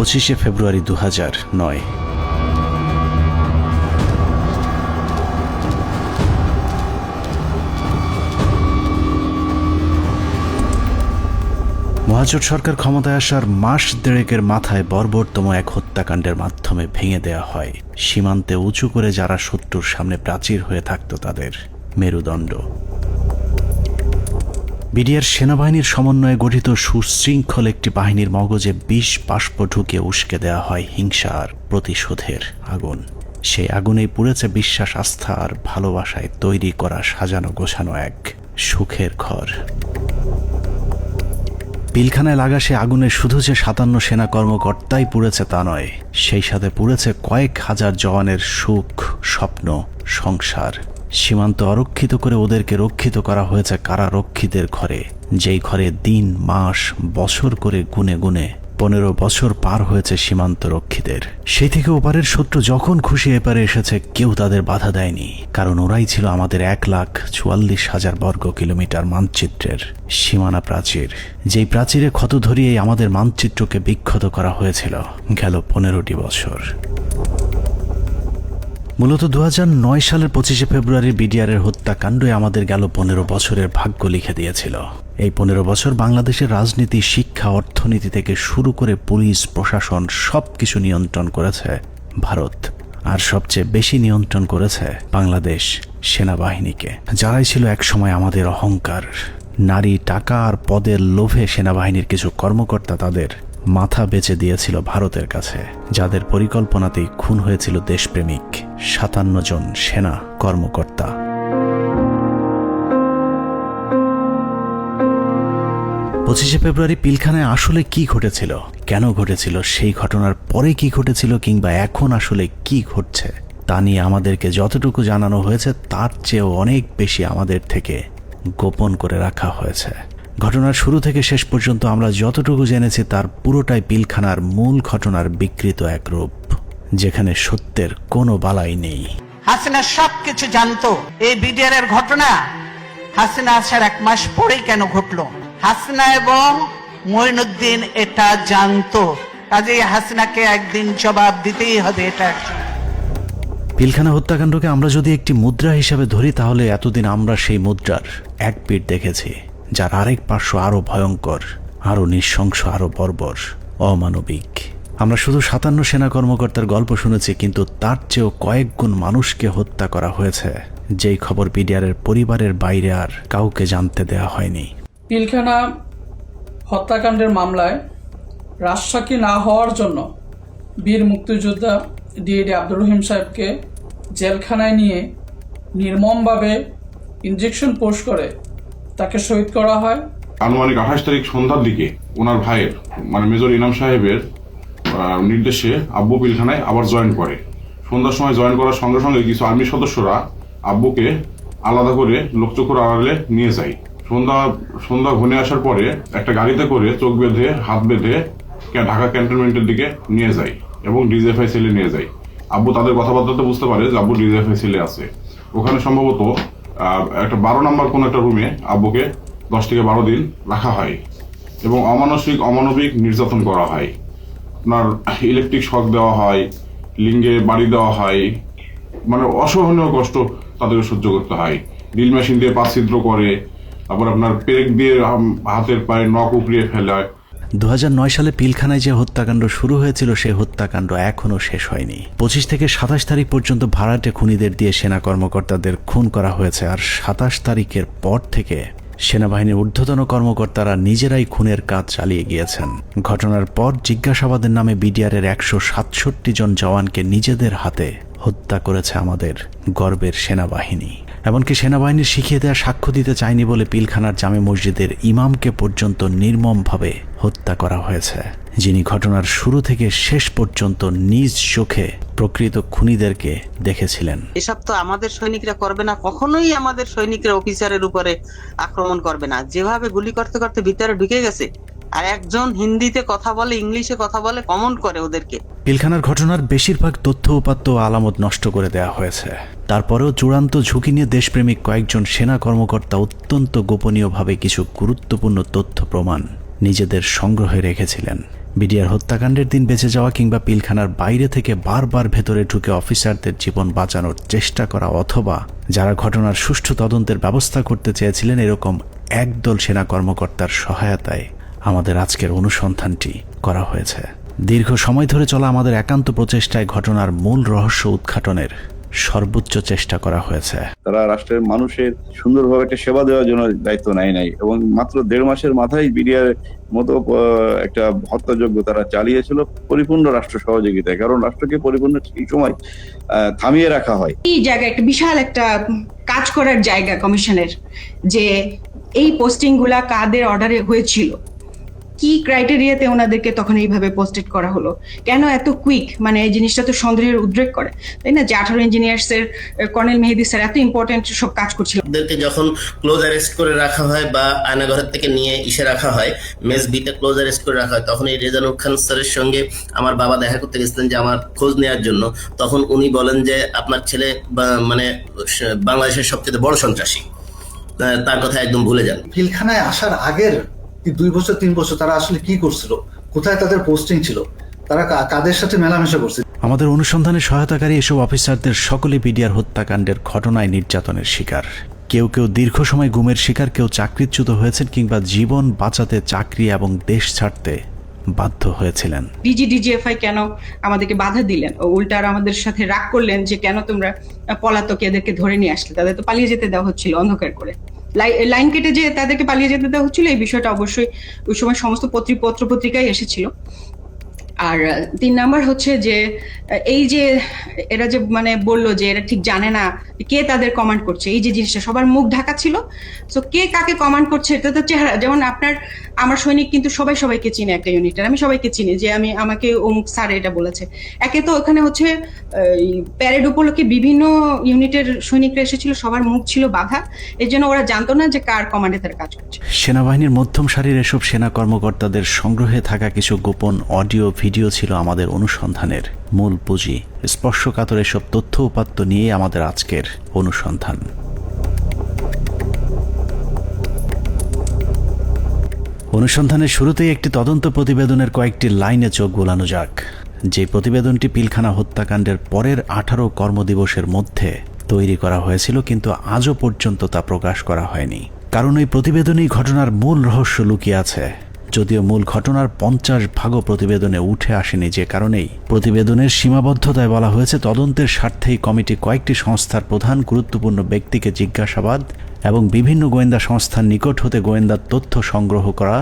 25শে ফেব্রুয়ারি 2009। মহাজোট সরকার ক্ষমতায় আসার মাস দেড়েকের মাথায় বর্বরতম এক হত্যাকাণ্ডের মাধ্যমে ভেঙে দেয়া হয় সীমান্তে উঁচু করে যারা শত্রুর সামনে প্রাচীর হয়ে থাকত তাদের মেরুদণ্ড। বিডিআর সেনাবাহিনীর সমন্বয়ে গঠিত সুশৃঙ্খল একটি বাহিনীর মগজে বিষ বাষ্প ঢুকে উস্কে দেয়া হয় হিংসা আর প্রতিশোধের আগুন। সেই আগুনেই পুড়েছে বিশ্বাস, আস্থা আর ভালোবাসায় তৈরি করা সাজানো গোছানো এক সুখের ঘর। পিলখানায় লাগা সে আগুনে শুধু যে 57 সেনা কর্মকর্তাই পুড়েছে তা নয়, সেই সাথে পুড়েছে কয়েক হাজার জওয়ানের সুখ, স্বপ্ন, সংসার। সীমান্ত অরক্ষিত করে ওদেরকে রক্ষিত করা হয়েছে কারারক্ষীদের ঘরে, যেই ঘরে দিন, মাস, বছর করে গুনে গুনে 15 বছর পার হয়েছে সীমান্ত রক্ষীদের। সেই থেকে ওপারের শত্রু যখন খুশি এপারে এসেছে কেউ তাদের বাধা দেয়নি, কারণ ওরাই ছিল আমাদের 1,44,000 বর্গ কিলোমিটার মানচিত্রের সীমানা প্রাচীর, যেই প্রাচীরে ক্ষত ধরিয়েই আমাদের মানচিত্রকে বিক্ষত করা হয়েছিল গেল 15টি বছর। মূলত 2009 সালের 25শে ফেব্রুয়ারি বিডিআরের হত্যাকাণ্ডই আমাদের গেল 15 বছরের ভাগ্য লিখে দিয়েছিল। এই 15 বছর বাংলাদেশের রাজনীতি, শিক্ষা, অর্থনীতি থেকে শুরু করে পুলিশ, প্রশাসন সবকিছু নিয়ন্ত্রণ করেছে ভারত, আর সবচেয়ে বেশি নিয়ন্ত্রণ করেছে বাংলাদেশ সেনাবাহিনীকে, যারাই ছিল একসময় আমাদের অহংকার। নারী, টাকা আর পদের লোভে সেনাবাহিনীর কিছু কর্মকর্তা তাদের মাথা বেচে দিয়েছিল ভারতের কাছে, যাদের পরিকল্পনাতেই খুন হয়েছিল দেশপ্রেমিক 57 জন সেনা কর্মকর্তা। পঁচিশে ফেব্রুয়ারি পিলখানায় আসলে কি ঘটেছিল, কেন ঘটেছিল, সেই ঘটনার পরে কি ঘটেছিল, কিংবা এখন আসলে কি ঘটছে তা নিয়ে আমাদেরকে যতটুকু জানানো হয়েছে তার চেয়েও অনেক বেশি আমাদের থেকে গোপন করে রাখা হয়েছে। ঘটনার শুরু থেকে শেষ পর্যন্ত আমরা যতটুকু জেনেছি তার পুরোটাই পিলখানার মূল ঘটনার বিকৃত এক রূপ, যেখানে সত্যের কোনো বালাই নেই। হাসিনা সবকিছু জানতো। এই বিডিআর এর ঘটনা হাসিনা আসার 1 মাস পরেই কেন ঘটলো? হাসিনা এবং মঈনুদ্দিন এটা জানতো, কাজেই হাসিনাকে একদিন জবাব দিতেই হবে। এটা পিলখানা হত্যাকাণ্ডকে আমরা যদি একটি মুদ্রা হিসাবে ধরি, তাহলে এতদিন আমরা সেই মুদ্রার এক পিঠ দেখেছি, যার আরেক পার্শ্ব আরো ভয়ঙ্কর, আরো নৃশংস, আরো বর্বর, অমানবিক। আমরা শুধু 57 সেনা কর্মকর্তার গল্প শুনেছি, কিন্তু তার চেয়েও কয়েক গুণ মানুষকে হত্যা করা হয়েছে, যেই খবর বিডিআরের পরিবারের বাইরে আর কাউকে জানতে দেওয়া হয়নি। পিলখানা হত্যাকাণ্ডের মামলায় রাজসাক্ষী না হওয়ার জন্য বীর মুক্তিযোদ্ধা ডিএডি আব্দুর রহিম সাহেবকে জেলখানায় নিয়ে নির্মমভাবে ইনজেকশন পোস্ট করে তাকে শহীদ করা হয়। আনুমানিক 28 তারিখ সন্ধ্যার দিকে ওনার ভাইয়ের মেজর ইনাম সাহেবের নির্দেশে আব্বু পিলখানায় আবার জয়েন করে। সন্ধ্যার সময় জয়েন করার সঙ্গে সঙ্গে কিছু আর্মি সদস্যরা আব্বুকে আলাদা করে লোকচক্ষুর আড়ালে নিয়ে যায়। সন্ধ্যা ঘনিয়ে আসার পরে একটা গাড়িতে করে চোখ বেঁধে, হাত বেঁধে ঢাকা ক্যান্টনমেন্টের দিকে নিয়ে যায় এবং ডিজিএফআই সেলে নিয়ে যায়। আব্বু তাদের কথাবার্তাতে বুঝতে পারে যে আব্বু ডিজিএফআই সেলে আছে। ওখানে সম্ভবত একটা 12 নম্বর কোন একটা রুমে আব্বুকে 10 থেকে 12 দিন রাখা হয় এবং অমানবিক নির্যাতন করা হয়। আপনার ইলেকট্রিক শক দেওয়া হয়, লিঙ্গে বাড়ি দেওয়া হয়, অসহনীয় কষ্ট তাদেরকে সহ্য করতে হয়। ড্রিল মেশিন দিয়ে পা ছিদ্র করে, তারপর আপনার পেরেক দিয়ে হাতের পায়ে নখ উপড়িয়ে ফেলায়। 2009 সালে পিলখানায় যে হত্যাকাণ্ড শুরু হয়েছিল সেই হত্যাকাণ্ড এখনো শেষ হয়নি। 25 থেকে 27 তারিখ পর্যন্ত ভাড়াটে খুনিদের দিয়ে সেনা কর্মকর্তাদের খুন করা হয়েছে, আর 27 তারিখের পর থেকে সেনাবাহিনীর ঊর্ধ্বতন কর্মকর্তারা নিজেরাই খুনের কাজ চালিয়ে গিয়েছেন। ঘটনার পর জিজ্ঞাসাবাদের নামে বিডিআরের 167 জন জওয়ানকে নিজেদের হাতে হত্যা করেছে আমাদের গর্বের সেনাবাহিনী। এমনকি সেনাবাহিনীর শিখিয়ে দেওয়া সাক্ষ্য দিতে চায়নি বলে পিলখানার জামে মসজিদের ইমামকে পর্যন্ত নির্মমভাবে হত্যা করা হয়েছে, যিনি ঘটনার শুরু থেকে শেষ পর্যন্ত নিজ চোখে প্রকৃত খুনিদেরকে দেখেছিলেন। এসব তো আমাদের সৈনিকরা করবে না, কখনোই আমাদের সৈনিকরা অফিসারের উপরে আক্রমণ করবে না। যেভাবে গুলি করতে করতে ভিতরে ঢুকে গেছে, আর একজন হিন্দিতে কথা বলে, ইংলিশে কথা বলে, কমেন্ট করে ওদেরকে। পিলখানার ঘটনার বেশিরভাগ তথ্য উপাত্ত আলামত নষ্ট করে দেওয়া হয়েছে। তারপরেও চূড়ান্ত ঝুঁকি নিয়ে দেশপ্রেমিক কয়েকজন সেনা কর্মকর্তা অত্যন্ত গোপনীয়ভাবে কিছু গুরুত্বপূর্ণ তথ্য প্রমাণ নিজেদের সংগ্রহে রেখেছিলেন, বিডিআর হত্যাকাণ্ডের দিন বেঁচে যাওয়া কিংবা পিলখানার বাইরে থেকে বারবার ভেতরে ঢুকে অফিসারদের জীবন বাঁচানোর চেষ্টা করা, অথবা যারা ঘটনার সুষ্ঠু তদন্তের ব্যবস্থা করতে চেয়েছিলেন, এরকম একদল সেনা কর্মকর্তার সহায়তায় আমাদের আজকের অনুসন্ধানটি করা হয়েছে। দীর্ঘ সময় ধরে চলা আমাদের একান্ত প্রচেষ্টায় ঘটনার মূল রহস্য উদ্ঘাটনের সর্বোচ্চ চেষ্টা করা হয়েছে। তারা রাষ্ট্রের মানুষের সুন্দরভাবে একটা সেবা দেওয়ার জন্য দায়িত্ব নেয় নাই এবং মাত্র 1.5 মাসের মাথায় বিডিআর মতো একটা হত্যাযজ্ঞ তারা চালিয়েছিল পরিপূর্ণ রাষ্ট্র সহযোগিতায়। কারণ রাষ্ট্রকে পরিপূর্ণ এই সময় থামিয়ে রাখা হয়। এই জায়গা একটা বিশাল একটা কাজ করার জায়গা কমিশনের, যে এই পোস্টিং গুলা কাদের অর্ডারে হয়েছিল, কি ক্রাইটেরিয়াতে ওনাদেরকে তখন এইভাবে পোস্টেড করা হলো, কেন এত কুইক, মানে এই জিনিসটা তো সন্দেহের উদ্রেক করে, তাই না? যে 18 ইঞ্জিনিয়ার্স এর কর্নেল মেহেদী স্যার এত ইম্পর্টেন্ট সব কাজ করছিল, ওদেরকে যখন ক্লোজ অ্যারেস্ট করে রাখা হয় বা আয়নাঘরের থেকে নিয়ে ইসে রাখা হয়, মেস বিতে ক্লোজ অ্যারেস্ট করে রাখা হয়, তখন এই রেজানুল খান স্যারের সঙ্গে আমার বাবা দেখা করতে গেছিলেন যে আমার খোঁজ নেওয়ার জন্য। তখন উনি বলেন যে আপনার ছেলে মানে বাংলাদেশের সবচেয়ে বড় সন্ত্রাসী, তার কথা একদম ভুলে যান। পিলখানায় আসার আগের 2 বছর 3 বছর তারা আসলে কি করছিল, কোথায় তাদের পোস্টিং ছিল, তারা কাদের সাথে মেলামেশা করছে। আমাদের অনুসন্ধানে সহায়তাকারী এসব অফিসারদের সকলে বিডিআর হত্যাকাণ্ডের ঘটনায় নির্যাতনের শিকার। কেউ কেউ দীর্ঘ সময় গুমের শিকার, কেউ চাকরিচ্যুত হয়েছেন কিংবা জীবন বাঁচাতে চাকরি এবং দেশ ছাড়তে বাধ্য হয়েছিলেন। ডিজিএফআই কেন আমাদেরকে বাধা দিলেন, ও উল্টা আর আমাদের সাথে রাগ করলেন যে কেন তোমরা পলাতক এদেরকে ধরে নিয়ে আসলে, তাদের তো পালিয়ে যেতে দেওয়া হচ্ছিল অন্ধকার করে, লাইন কেটে যে তাদেরকে পালিয়ে যেতে দেওয়া হচ্ছিল। এই বিষয়টা অবশ্যই ওই সময় সমস্ত পত্র পত্রিকায় এসেছিল। আর 3 নাম্বার হচ্ছে যে এই যে এরা যে মানে বললো যে এরা ঠিক জানে না কে তাদের কমান্ড করছে, এই যে জিনিসটা সবার মুখ ঢাকা ছিল। সো কে কাকে কমান্ড করছে এটা তো চেহারা, যেমন আমার সৈনিক কিন্তু সবাইকে চিনে একটা ইউনিটের, আমি সবাইকে চিনি যে আমাকে অমুক স্যার এটা বলেছে। একে তো ওখানে হচ্ছে প্যারেড উপলক্ষে বিভিন্ন ইউনিটের সৈনিকরা এসেছিল, সবার মুখ ছিল বাধা, এর জন্য ওরা জানতো না যে কার কমান্ডে তারা কাজ করছে। সেনাবাহিনীর মধ্যম সারির এসব সেনা কর্মকর্তাদের সংগ্রহে থাকা কিছু গোপন অডিও ভিডিও ছিল আমাদের অনুসন্ধানের মূল পুঁজি। স্পর্শকাতর এসব তথ্য উপাত্ত নিয়ে আমাদের আজকের অনুসন্ধান। অনুসন্ধানের শুরুতেই একটি তদন্ত প্রতিবেদনের কয়েকটি লাইনে চোখ গোলানো যাক। যে প্রতিবেদনটি পিলখানা হত্যাকাণ্ডের পরের 18 কর্মদিবসের মধ্যে তৈরি করা হয়েছিল, কিন্তু আজও পর্যন্ত তা প্রকাশ করা হয়নি। কারণ এই প্রতিবেদনেই ঘটনার মূল রহস্য লুকিয়ে আছে। যদিও মূল ঘটনার 50 ভাগও প্রতিবেদনে উঠে আসেনি, যে কারণেই প্রতিবেদনের সীমাবদ্ধতায় বলা হয়েছে তদন্তের স্বার্থেই কমিটি কয়েকটি সংস্থার প্রধান গুরুত্বপূর্ণ ব্যক্তিকে জিজ্ঞাসাবাদ এবং বিভিন্ন গোয়েন্দা সংস্থার নিকট হতে গোয়েন্দা তথ্য সংগ্রহ করা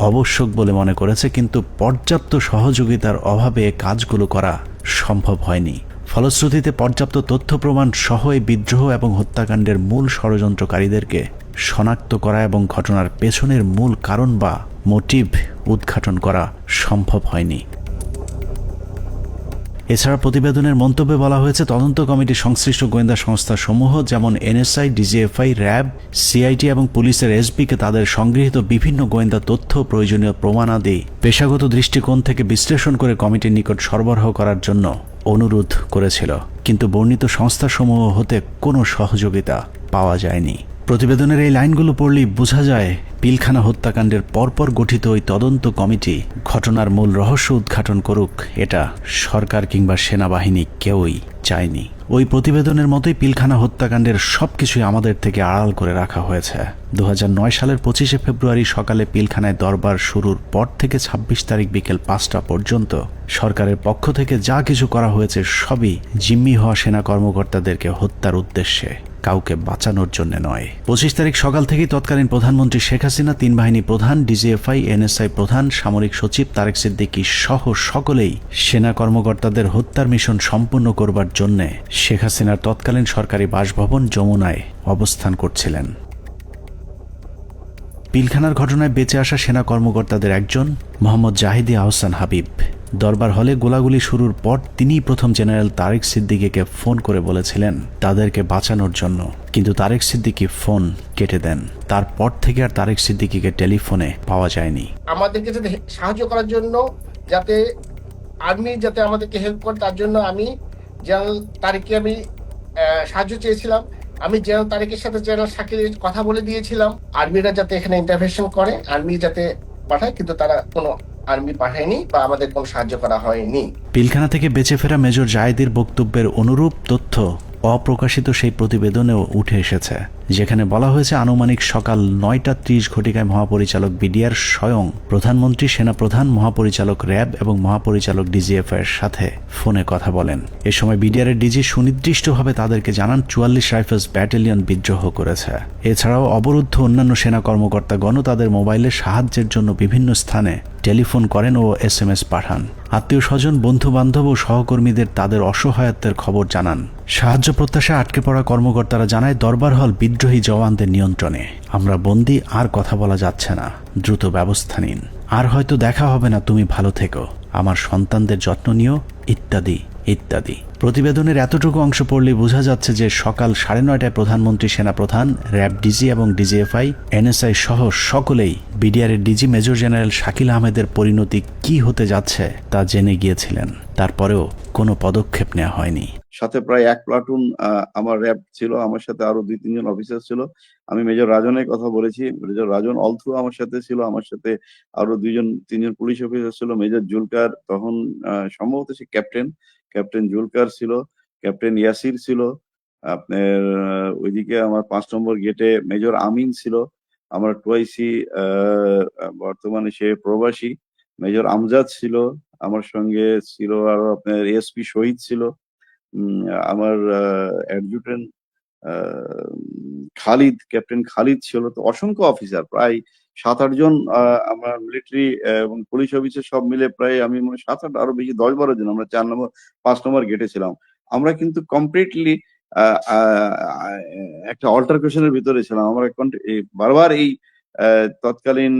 আবশ্যক বলে মনে করেছে, কিন্তু পর্যাপ্ত সহযোগিতার অভাবে কাজগুলো করা সম্ভব হয়নি। ফলশ্রুতিতে পর্যাপ্ত তথ্য প্রমাণ সহ এই বিদ্রোহ এবং হত্যাকাণ্ডের মূল ষড়যন্ত্রকারীদেরকে শনাক্ত করা এবং ঘটনার পেছনের মূল কারণ বা মোটিভ উদ্ঘাটন করা সম্ভব হয়নি। এছাড়া প্রতিবেদনের মন্তব্যে বলা হয়েছে তদন্ত কমিটি সংশ্লিষ্ট গোয়েন্দা সংস্থা সমূহ যেমন এনএসআই, ডিজিএফআই, র্যাব, সিআইটি এবং পুলিশের এসবিকে তাদের সংগৃহীত বিভিন্ন গোয়েন্দা তথ্য, প্রয়োজনীয় প্রমাণাদি পেশাগত দৃষ্টিকোণ থেকে বিশ্লেষণ করে কমিটির নিকট সরবরাহ করার জন্য অনুরোধ করেছিল, কিন্তু বর্ণিত সংস্থাসমূহ হতে কোনো সহযোগিতা পাওয়া যায়নি। প্রতিবেদনের এই লাইনগুলো পড়লেই বোঝা যায় পিলখানা হত্যাকাণ্ডের পরপর গঠিত ওই তদন্ত কমিটি ঘটনার মূল রহস্য উদ্ঘাটন করুক, এটা সরকার কিংবা সেনাবাহিনী কেউই চায়নি। ওই প্রতিবেদনের মতোই পিলখানা হত্যাকাণ্ডের সবকিছুই আমাদের থেকে আড়াল করে রাখা হয়েছে। 2009 সালের 25 ফেব্রুয়ারি সকালে পিলখানায় দরবার শুরুর পর থেকে 26 তারিখ বিকেল 5টা পর্যন্ত সরকারের পক্ষ থেকে যা কিছু করা হয়েছে সবই জিম্মি হওয়া সেনা কর্মকর্তাদেরকে হত্যার উদ্দেশ্যে, কাউকে বাঁচানোর জন্য নয়। 25 তারিখ সকাল থেকেই তৎকালীন প্রধানমন্ত্রী শেখ হাসিনা, 3 বাহিনী প্রধান, ডিজিএফআই, এনএসআই প্রধান, সামরিক সচিব তারেক সিদ্দিকী সহ সকলেই সেনা কর্মকর্তাদের হত্যার মিশন সম্পূর্ণ করবার জন্য শেখ হাসিনার তৎকালীন সরকারি বাসভবন যমুনায় অবস্থান করছিলেন। পিলখানার ঘটনায় বেঁচে আসা সেনা কর্মকর্তাদের একজন মোহাম্মদ জাহিদি আহসান হাবিব দরবার হলে গোলাগুলি শুরুর পর তিনিই প্রথম জেনারেল তারেক সিদ্দিকীকে ফোন করে বলেছিলেন তাদেরকে বাঁচানোর জন্য, কিন্তু তারেক সিদ্দিকী ফোন কেটে দেন। তারপর থেকে আর তারেক সিদ্দিকীকে টেলিফোনে পাওয়া যায়নি। আমাদেরকে যাতে সাহায্য করার জন্য, যাতে আর্মি যাতে আমাদেরকে হেল্প করে, তার জন্য আমি জেনারেল তারেককে আমি সাহায্য চেয়েছিলাম। আমি জেনারেল তারেকের সাথে জেনারেল শাকিলের কথা বলে দিয়েছিলাম আর্মিরা যাতে এখানে ইন্টারভেনশন করে, আর্মি যাতে পাঠায়, কিন্তু তারা কোনো আর্মি পাঠায়নি বা আমাদের কোনো সাহায্য করা হয়নি। পিলখানা থেকে বেঁচে ফেরা মেজর জায়েদের বক্তব্যের অনুরূপ তথ্য অপ্রকাশিত সেই প্রতিবেদনেও উঠে এসেছে, যেখানে বলা হয়েছে আনুমানিক সকাল 9:30 ঘটিকায় মহাপরিচালক বিডিআর স্বয়ং প্রধানমন্ত্রী, সেনাপ্রধান, মহাপরিচালক র্যাব এবং মহাপরিচালক ডিজিএফ এর সাথে ফোনে কথা বলেন। এ সময় বিডিআরের ডিজি সুনির্দিষ্টভাবে তাদেরকে জানান 44 রাইফেলস ব্যাটালিয়ন বিদ্রোহ করেছে। এছাড়াও অবরুদ্ধ অন্যান্য সেনা কর্মকর্তাগণও তাদের মোবাইলে সাহায্যের জন্য বিভিন্ন স্থানে টেলিফোন করেন ও SMS পাঠান। আত্মীয় স্বজন, বন্ধু বান্ধব ও সহকর্মীদের তাদের অসহায়ত্বের খবর জানান। সাহায্য প্রত্যাশা আটকে পড়া কর্মকর্তারা জানায় দরবার হল বিদ্রোহী জওয়ানদের নিয়ন্ত্রণে, আমরা বন্দী, আর কথা বলা যাচ্ছে না, দ্রুত ব্যবস্থা নিন, আর হয়তো দেখা হবে না, তুমি ভালো থেকো, আমার সন্তানদের যত্ন নিও, ইত্যাদি ইত্যাদি। প্রতিবেদনের এতটুকু অংশ পড়লেই বোঝা যাচ্ছে যে সকাল 9:30টায় প্রধানমন্ত্রী, সেনাপ্রধান, র্যাব ডিজি এবং ডিজিএফআই, NSI সহ সকলেই বিডিআরের ডিজি মেজর জেনারেল শাকিল আহমেদের পরিণতি কি হতে যাচ্ছে তা জেনে গিয়েছিলেন। তারপরেও কোনো পদক্ষেপ নেওয়া হয়নি। সাথে প্রায় 1 প্লাটুন আমার র্যাব ছিল, আমার সাথে আরো 2-3 জন অফিসার ছিল। আমি মেজর রাজনের কথা বলেছি, মেজর রাজন অলথ্রু আমার সাথে ছিল, আমার সাথে আরো 2-3 জন পুলিশ অফিসার ছিল। মেজর জুলকার তখন সম্ভবত সে ক্যাপ্টেন জুলকার ছিল, ক্যাপ্টেন ইয়াসির ছিল, আপনার ওইদিকে আমার 5 নম্বর গেটে মেজর আমিন ছিল, আমার টুয়াইসি বর্তমানে সে প্রবাসী মেজর আমজাদ ছিল, আমার সঙ্গে ছিল আরো আপনার ASP শহীদ ছিল, আমার অ্যাডজুটেন্ট খালিদ, ক্যাপ্টেন খালিদ ছিল। তো অসংখ্য অফিসার, প্রায় 7-8 জন আমার মিলিটারি এবং পুলিশ অফিসার সব মিলে প্রায় আমি মনে 7-8 আরো বেশি 10-12 জন আমরা 5 নম্বর গেটে ছিলাম। আমরা কিন্তু কমপ্লিটলি একটা অল্টারকেশনের ভিতরে ছিলাম। আমরা বারবার এই তৎকালীন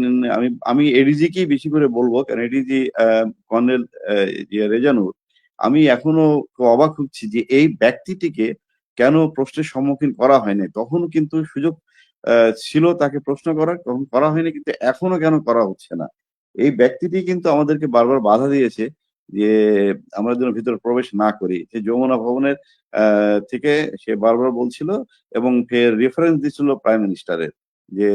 আমি এডিজি কেই বেশি করে বলবো, কারণ এডিজি কর্নেল রেজানুর, আমি এখনো অবাক হচ্ছি যে এই ব্যক্তিটিকে কেন প্রশ্নের সম্মুখীন করা হয়নি। তখনও কিন্তু সুযোগ ছিল তাকে প্রশ্ন করার, তখন করা হয়নি, কিন্তু এখনো কেন করা হচ্ছে না। এই ব্যক্তিটি কিন্তু আমাদেরকে বারবার বাধা দিয়েছে যে আমরা যেন ভিতরে প্রবেশ না করি। সে যমুনা ভবনের থেকে সে বারবার বলছিল এবং ফের রেফারেন্স দিচ্ছিল প্রাইম মিনিস্টারের, যে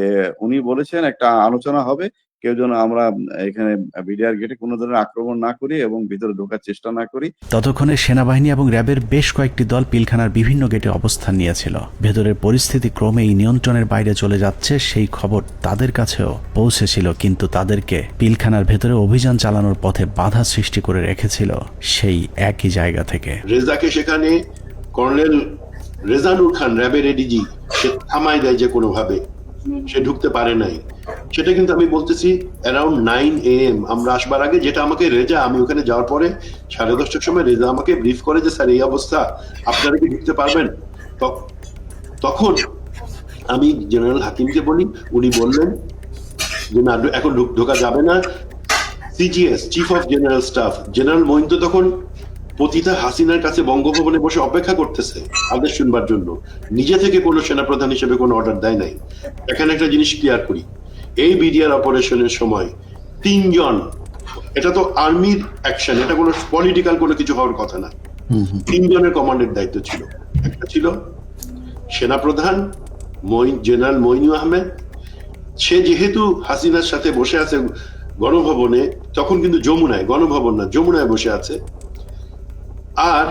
উনি বলেছেন একটা আলোচনা হবে, কেউ যেন আমরা এখানে বিডিআর গেটে কোনো ধরনের আক্রমণ না করি এবং ভিতরে ঢোকার চেষ্টা না করি। ততক্ষণে সেনাবাহিনী এবং র্যাবের বেশ কয়েকটি দল পিলখানার বিভিন্ন গেটে অবস্থান নিয়েছিল। ভেতরের পরিস্থিতি ক্রমেই নিয়ন্ত্রণের বাইরে চলে যাচ্ছে সেই খবর তাদের কাছেও পৌঁছেছিল, কিন্তু তাদেরকে পিলখানার ভেতরে অভিযান চালানোর পথে বাধা সৃষ্টি করে রেখেছিল সেই একই জায়গা থেকে। রেজাকে সেখানে কর্নেল রেজানুর খান, র্যাবের এডিজি, সে থামাই দেয় যে কোনোভাবে, সে ঢুকতে পারে নাই। সেটা কিন্তু আমি বলতেছি অ্যারাউন্ড 9 AM আমরা আসবার আগে, যেটা আমাকে রেজা, আমি ওখানে যাওয়ার পরে 10:30টার সময় রেজা আমাকে ব্রিফ করে যে স্যার এই অবস্থা, আপনারা কি ঢুকতে পারবেন? তখন আমি জেনারেল হাকিমকে বলি, উনি বললেন যে না, এখন ঢোকা যাবে না। CGS, chief of general staff, general Moeen তো তখন পতিতা হাসিনার কাছে বঙ্গভবনে বসে অপেক্ষা করতেছে আদেশ শুনবার জন্য, নিজে থেকে কোনো সেনাপ্রধান হিসেবে কোনো অর্ডার দেয় নাই। এখানে একটা জিনিস ক্লিয়ার করি, এই বিডিআর অপারেশনের সময় 3 জন, এটা তো আর্মির অ্যাকশন, এটা কোনো পলিটিক্যাল কোনো কিছু হওয়ার কথা না, 3 জনের কমান্ডের দায়িত্ব ছিল। একটা ছিল সেনাপ্রধান জেনারেল মইনু আহমেদ, সে যেহেতু হাসিনার সাথে বসে আছে গণভবনে, তখন কিন্তু যমুনায়, গণভবন না যমুনায় বসে আছে। আর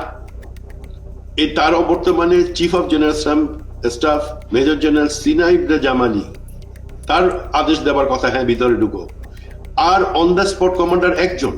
তার বর্তমানে chief of general staff major general সিনাইব জামালি, তার আদেশ দেওয়ার কথা, হ্যাঁ ভিতরে ঢুকো। আর অন দ্য স্পট কমান্ডার একজন।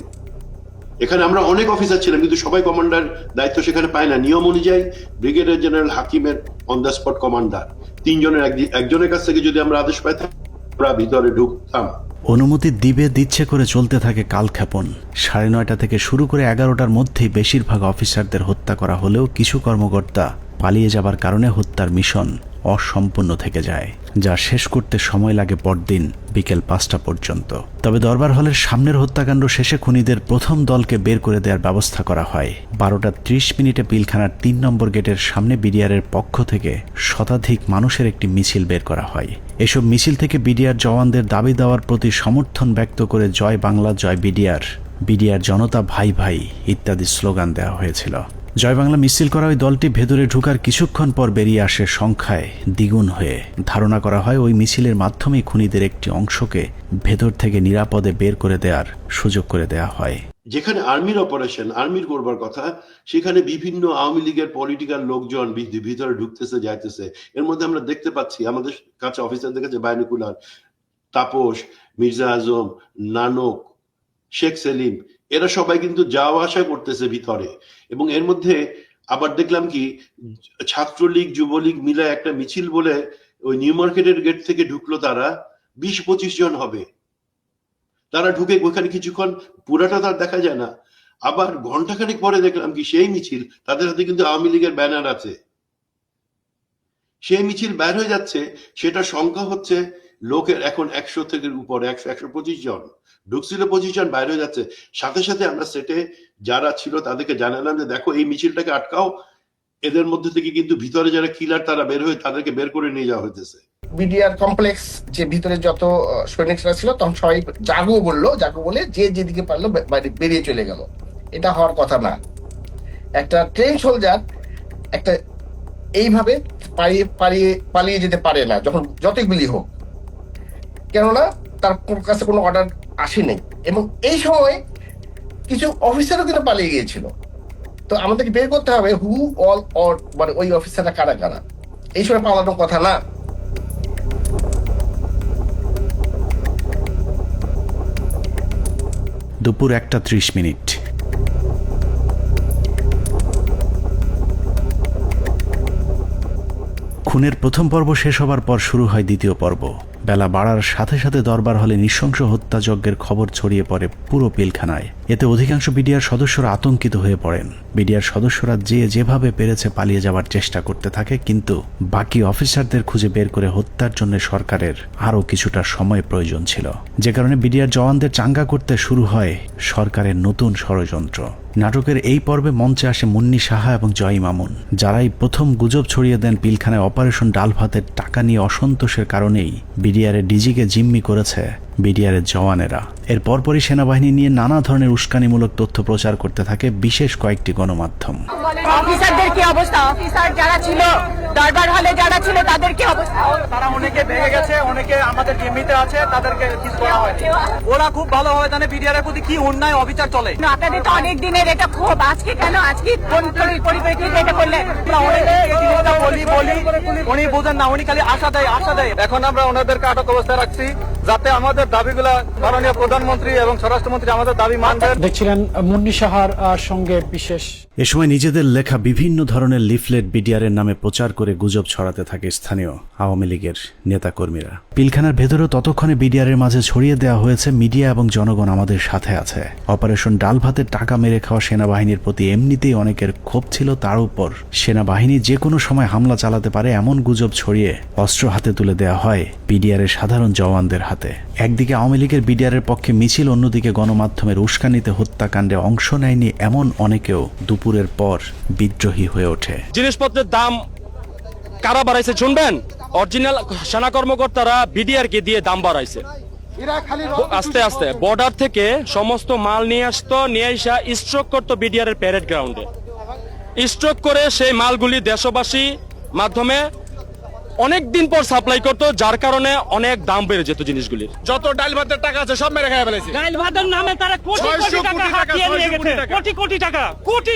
এখানে আমরা অনেক অফিসার ছিলাম, কিন্তু সবাই কমান্ডার দায়িত্ব সেখানে পায় না। নিয়ম অনুযায়ী ব্রিগেডিয়ার জেনারেল হাকিমের অন দ্য স্পট কমান্ডার, 3 জনের একজনের কাছ থেকে যদি আমরা আদেশ পাইতাম, আমরা ভিতরে ঢুকতাম। অনুমতি দিচ্ছে করে চলতে থাকে কালক্ষেপণ। 9:30 থেকে শুরু করে 11টার মধ্যেই বেশিরভাগ অফিসারদের হত্যা করা হলেও কিছু কর্মকর্তা পালিয়ে যাবার কারণে হত্যার মিশন অসম্পূর্ণ থেকে যায়, যা শেষ করতে সময় লাগে পরদিন বিকেল 5টা পর্যন্ত। তবে দরবার হলের সামনের হত্যাকাণ্ড শেষে খুনিদের প্রথম দলকে বের করে দেওয়ার ব্যবস্থা করা হয়। 12:30 পিলখানার 3 নম্বর গেটের সামনে বিডিআরের পক্ষ থেকে শতাধিক মানুষের একটি মিছিল বের করা হয়। এসব মিছিল থেকে বিডিআর জওয়ানদের দাবি দেওয়ার প্রতি সমর্থন ব্যক্ত করে জয় বাংলা, জয় বিডিআর, বিডিআর জনতা ভাই ভাই ইত্যাদি স্লোগান দেওয়া হয়েছিল। জয় বাংলা মিছিল করা ওই দলটি ভেতরে ঢুকার কিছুক্ষণ পর বেরিয়ে আসে সংখ্যায় দ্বিগুণ হয়ে। ধারণা করা হয় ওই মিছিলের মাধ্যমেই খুনিদের একটি অংশকে ভেতর থেকে নিরাপদে বের করে দেওয়ার সুযোগ করে দেওয়া হয়। যেখানে আর্মির অপারেশন, আর্মির করবার কথা, সেখানে বিভিন্ন আওয়ামী লীগের পলিটিক্যাল লোকজন ভিতরে ঢুকতেছে যাইতেছে। এর মধ্যে আমরা দেখতে পাচ্ছি আমাদের কাছে অফিসারদের কাছে বাইনকুলার, তাপস, মির্জা আজম, নানক, শেখ সেলিম, এরা সবাই কিন্তু যাওয়া আসা করতেছে ভিতরে। এবং এর মধ্যে আবার দেখলাম কি ছাত্রলীগ যুবলীগ মিলে একটা মিছিল বলে ওই নিউ মার্কেটের গেট থেকে ঢুকলো, তারা 20-25 জন হবে। তারা ঢুকে ওখানে কিছুক্ষণ, পুরাটা তার দেখা যায় না। আবার ঘন্টাখানেক পরে দেখলাম কি সেই মিছিল, তাদের হাতে কিন্তু আওয়ামী লীগের ব্যানার আছে। সেই মিছিল বের হয়ে যাচ্ছে, সেটা সংখ্যা হচ্ছে লোকের এখন 100 থেকে উপরে, 100-125 জন ঢুকছিল, 25 জন বাইরে হয়ে যাচ্ছে। সাথে সাথে আমরা সেটে যারা ছিল তাদেরকে জানালাম যে দেখো এই মিছিলটাকে আটকাও, এদের মধ্যে থেকে কিন্তু ভিতরে যারা কিলার তারা বের হয়ে তাদেরকে বের করে নিয়ে যাওয়া হইতেছে। বিডিআর কমপ্লেক্স যে ভিতরে যত সৈনিকরা ছিল তখন সবাই জাগো বলে যে যেদিকে পারলো বেরিয়ে চলে গেল। এটা হওয়ার কথা না। একটা ট্রেন সোলজার একটা এইভাবে পালিয়ে যেতে পারে না, যখন যতই গুলি হোক, কেননা তার কাছে কোনো অর্ডার আসেনি। এবং এই সময় কিছু অফিসারও কিন্তু পালিয়ে গিয়েছিল। তো আমাদেরকে বের করতে হবে হু অল অর, মানে ওই অফিসাররা কারা কারা। এই সময় পালানোর কথা না। দুপুর 1:30। খুনের প্রথম পর্ব শেষ হবার পর শুরু হয় দ্বিতীয় পর্ব। বেলা বাড়ার সাথে সাথে দরবার হলে নৃশংস হত্যাযজ্ঞের খবর ছড়িয়ে পড়ে পুরো পিলখানায়। এতে অধিকাংশ বিডিআর সদস্যরা আতঙ্কিত হয়ে পড়েন। বিডিআর সদস্যরা যেভাবে পেরেছে পালিয়ে যাওয়ার চেষ্টা করতে থাকে, কিন্তু বাকি অফিসারদের খুঁজে বের করে হত্যার জন্য সরকারের আরও কিছুটা সময় প্রয়োজন ছিল, যে কারণে বিডিআর জওয়ানদের চাঙ্গা করতে শুরু হয় সরকারের নতুন ষড়যন্ত্র। নাটকের এই পর্বে মঞ্চে আসে মুন্নি সাহা এবং জয় মামুন, যারাই প্রথম গুজব ছড়িয়ে দেন পিলখানায় অপারেশন ডাল ভাতের টাকা নিয়ে অসন্তোষের কারণেই বিডিআরের ডিজিকে জিম্মি করেছে বিডিআরের জওয়ানেরা। এর পরপরই সেনাবাহিনী নিয়ে নানা ধরনের উস্কানিমূলক তথ্য প্রচার করতে থাকে বিশেষ কয়েকটি গণমাধ্যম। অফিসারদের কি অবস্থা, অফিসার যারা ছিল দরবার হলে যারা ছিল তাদের কি অবস্থা? তারা অনেকে ভেঙে গেছে, অনেকে আমাদের জিম্মিতে আছে, তাদেরকে কিছু করা হয়নি। ওরা খুব ভালোভাবে জানে বিডিআর এর প্রতি কি অন্যায় অবিচার চলে। আপনাদের তো অনেক দিনের এটা খুব, আজকে কেন, আজকে কোন পরিপ্রেক্ষিতে এটা করলেন? উনি বোঝেন না, উনি খালি আশা দেয়। এখন আমরা ওনাদেরকে আটক অবস্থায় রাখছি যাতে আমাদের দাবিগুলা মাননীয় প্রধানমন্ত্রী এবং স্বরাষ্ট্রমন্ত্রী আমাদের দাবি মানবেন। দেখছিলেন মুন্নি সাহার সঙ্গে বিশেষ। এ সময় নিজেদের লেখা বিভিন্ন ধরনের লিফলেট বিডিআরের নামে প্রচার করে গুজব ছড়াতে থাকে স্থানীয় আওয়ামী লীগের নেতাকর্মীরা। পিলখানার ভেতরেও ততক্ষণে বিডিআরের মাঝে ছড়িয়ে দেওয়া হয়েছে মিডিয়া এবং জনগণ আমাদের সাথে আছে। অপারেশন ডাল ভাতের টাকা মেরে খাওয়া সেনাবাহিনীর প্রতি এমনিতেই অনেকের ক্ষোভ ছিল, তার উপর সেনাবাহিনী যে কোনো সময় হামলা চালাতে পারে এমন গুজব ছড়িয়ে অস্ত্র হাতে তুলে দেওয়া হয় বিডিআরের সাধারণ জওয়ানদের হাতে। একদিকে আওয়ামী লীগের বিডিআরের পক্ষে মিছিল, অন্যদিকে গণমাধ্যমের উস্কানিতে হত্যাকাণ্ডে অংশ নেয়নি এমন অনেকেও দুপুরের পর বিদ্রোহী হয়ে ওঠে। জিনিসপত্রের দাম কারা বাড়াইছে শুনবেন? অরিজিনাল সেনা কর্মকর্তারা বিডিআর কে দিয়ে দাম বাড়াইছে। আস্তে আস্তে বর্ডার থেকে সমস্ত মাল নিয়ে আসতো, নিয়ে আসা স্ট্রোক করতো বিডিআর এর প্যারেড গ্রাউন্ডে। স্ট্রোক করে সেই মালগুলি দেশবাসী মাধ্যমে অনেক দিন পর সাপ্লাই করতো, যার কারণে অনেক দাম বেড়ে যেত জিনিসগুলির। যত ডাল ভাতের টাকা আছে সব মেরে খেয়ে ফেলেছে। ডাল ভাতের নামে তারা কোটি কোটি টাকা হাতিয়ে নিয়ে গেছে,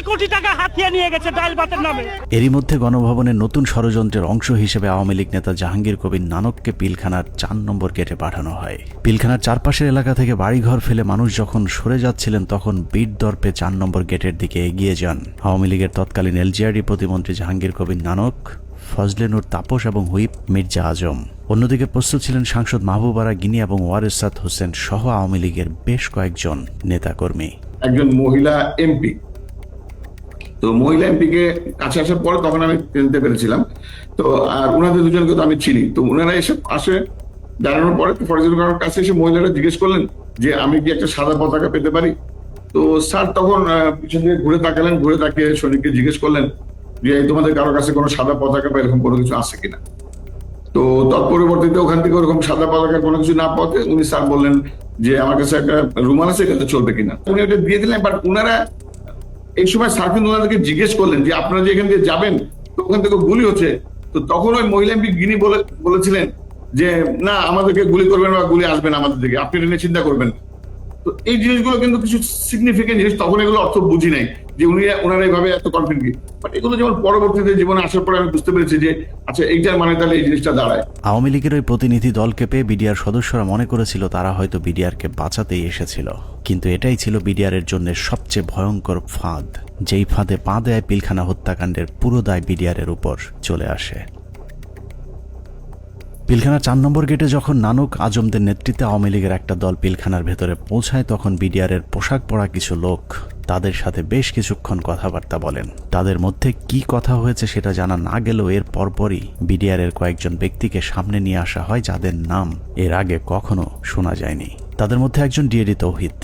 কোটি টাকা হাতিয়ে নিয়ে গেছে ডাল ভাতের নামে। এরই মধ্যে গণভবনের নতুন ষড়যন্ত্রের অংশ হিসেবে আওয়ামী লীগ নেতা জাহাঙ্গীর কবির নানককে পিলখানার 4 নম্বর গেটে পাঠানো হয়। পিলখানার চারপাশের এলাকা থেকে বাড়িঘর ফেলে মানুষ যখন সরে যাচ্ছিলেন, তখন বীর দর্পে 4 নম্বর গেটের দিকে এগিয়ে যান আওয়ামী লীগের তৎকালীন এলজিআরডি প্রতিমন্ত্রী জাহাঙ্গীর কবির নানক, ফজলে নূর তাপস এবং হুইপ মির্জা আজম। অন্যদিকে প্রস্তুত ছিলেন সাংসদ মাহবুবারা গিনি এবং ওয়ারেসাত হোসেন সহ আওয়ামী লীগের বেশ কয়েকজন নেতাকর্মী। একজন মহিলা এমপি, তো মহিলা এমপিকে কাছে আসার পরে তখন আমি চিনতে পেরেছিলাম। তো আর ওনাদের দুজনকে তো আমি চিনি। তো ওনারা এসে আসে জানানোর পরে ফরিদুল কাকার কাছে এসে মহিলারা জিজ্ঞেস করলেন যে আমি কি একটা সাদা পতাকা পেতে পারি? তো স্যার তখন পিছন দিকে ঘুরে তাকালেন, ঘুরে তাকিয়ে সৈনিককে জিজ্ঞেস করলেন যে তোমাদের কারোর কাছে কোনো সাদা পতাকা বা এরকম কোনো কিছু আছে কিনা। তো তৎপরিবর্তিতে ওখান থেকে ওরকম সাদা পতাকার কোনো কিছু না পাওয়াতে উনি স্যার বললেন যে আমার কাছে একটা রুমাল আছে, এটাতে চলবে কিনা। উনি ওটা দিয়ে দিলেন। বাট ওনারা এই সময় স্যার কিন্তু ওনাদেরকে জিজ্ঞেস করলেন যে আপনারা যে এখান দিয়ে যাবেন তো ওখান থেকে গুলি হচ্ছে, তো তখন ওই মহিলা এমপি গিনি বলেছিলেন যে না আমাদেরকে গুলি করবেন বা গুলি আসবে না আমাদের দিকে, আপনি এটা নিয়ে চিন্তা করবেন। তো এই জিনিসগুলো কিন্তু কিছু সিগনিফিকেন্ট জিনিস, তখন এগুলো অর্থ বুঝি নাই যে ওনারা এইভাবে এত কনফিডেন্ট, বাট এগুলো যেমন পরবর্তীতে জীবনে আসার পরে আমি বুঝতে পেরেছি যে আচ্ছা এইটার মানে তাহলে এই জিনিসটা দাঁড়ায়। আওয়ামী লীগের ওই প্রতিনিধি দলকে পেয়ে বিডিআর সদস্যরা মনে করেছিল তারা হয়তো বিডিআরকে বাঁচাতেই এসেছিল, কিন্তু এটাই ছিল বিডিআরের জন্য সবচেয়ে ভয়ঙ্কর ফাঁদ, যেই ফাঁদে পা দেয় পিলখানা হত্যাকাণ্ডের পুরো দায় বিডিআরের উপর চলে আসে। পিলখানা 4 নম্বর গেটে যখন নানক আজমদের নেতৃত্বে আওয়ামী লীগের একটা দল পিলখানার ভেতরে পৌঁছায়, তখন বিডিআরের পোশাক পরা কিছু লোক তাদের সাথে বেশ কিছুক্ষণ কথাবার্তা বলেন। তাদের মধ্যে কি কথা হয়েছে সেটা জানা না গেলেও এর পরপরই বিডিআরের কয়েকজন ব্যক্তিকে সামনে নিয়ে আসা হয় যাদের নাম এর আগে কখনো শোনা যায়নি। তাদের মধ্যে একজন ডিএডি তৌহিদ,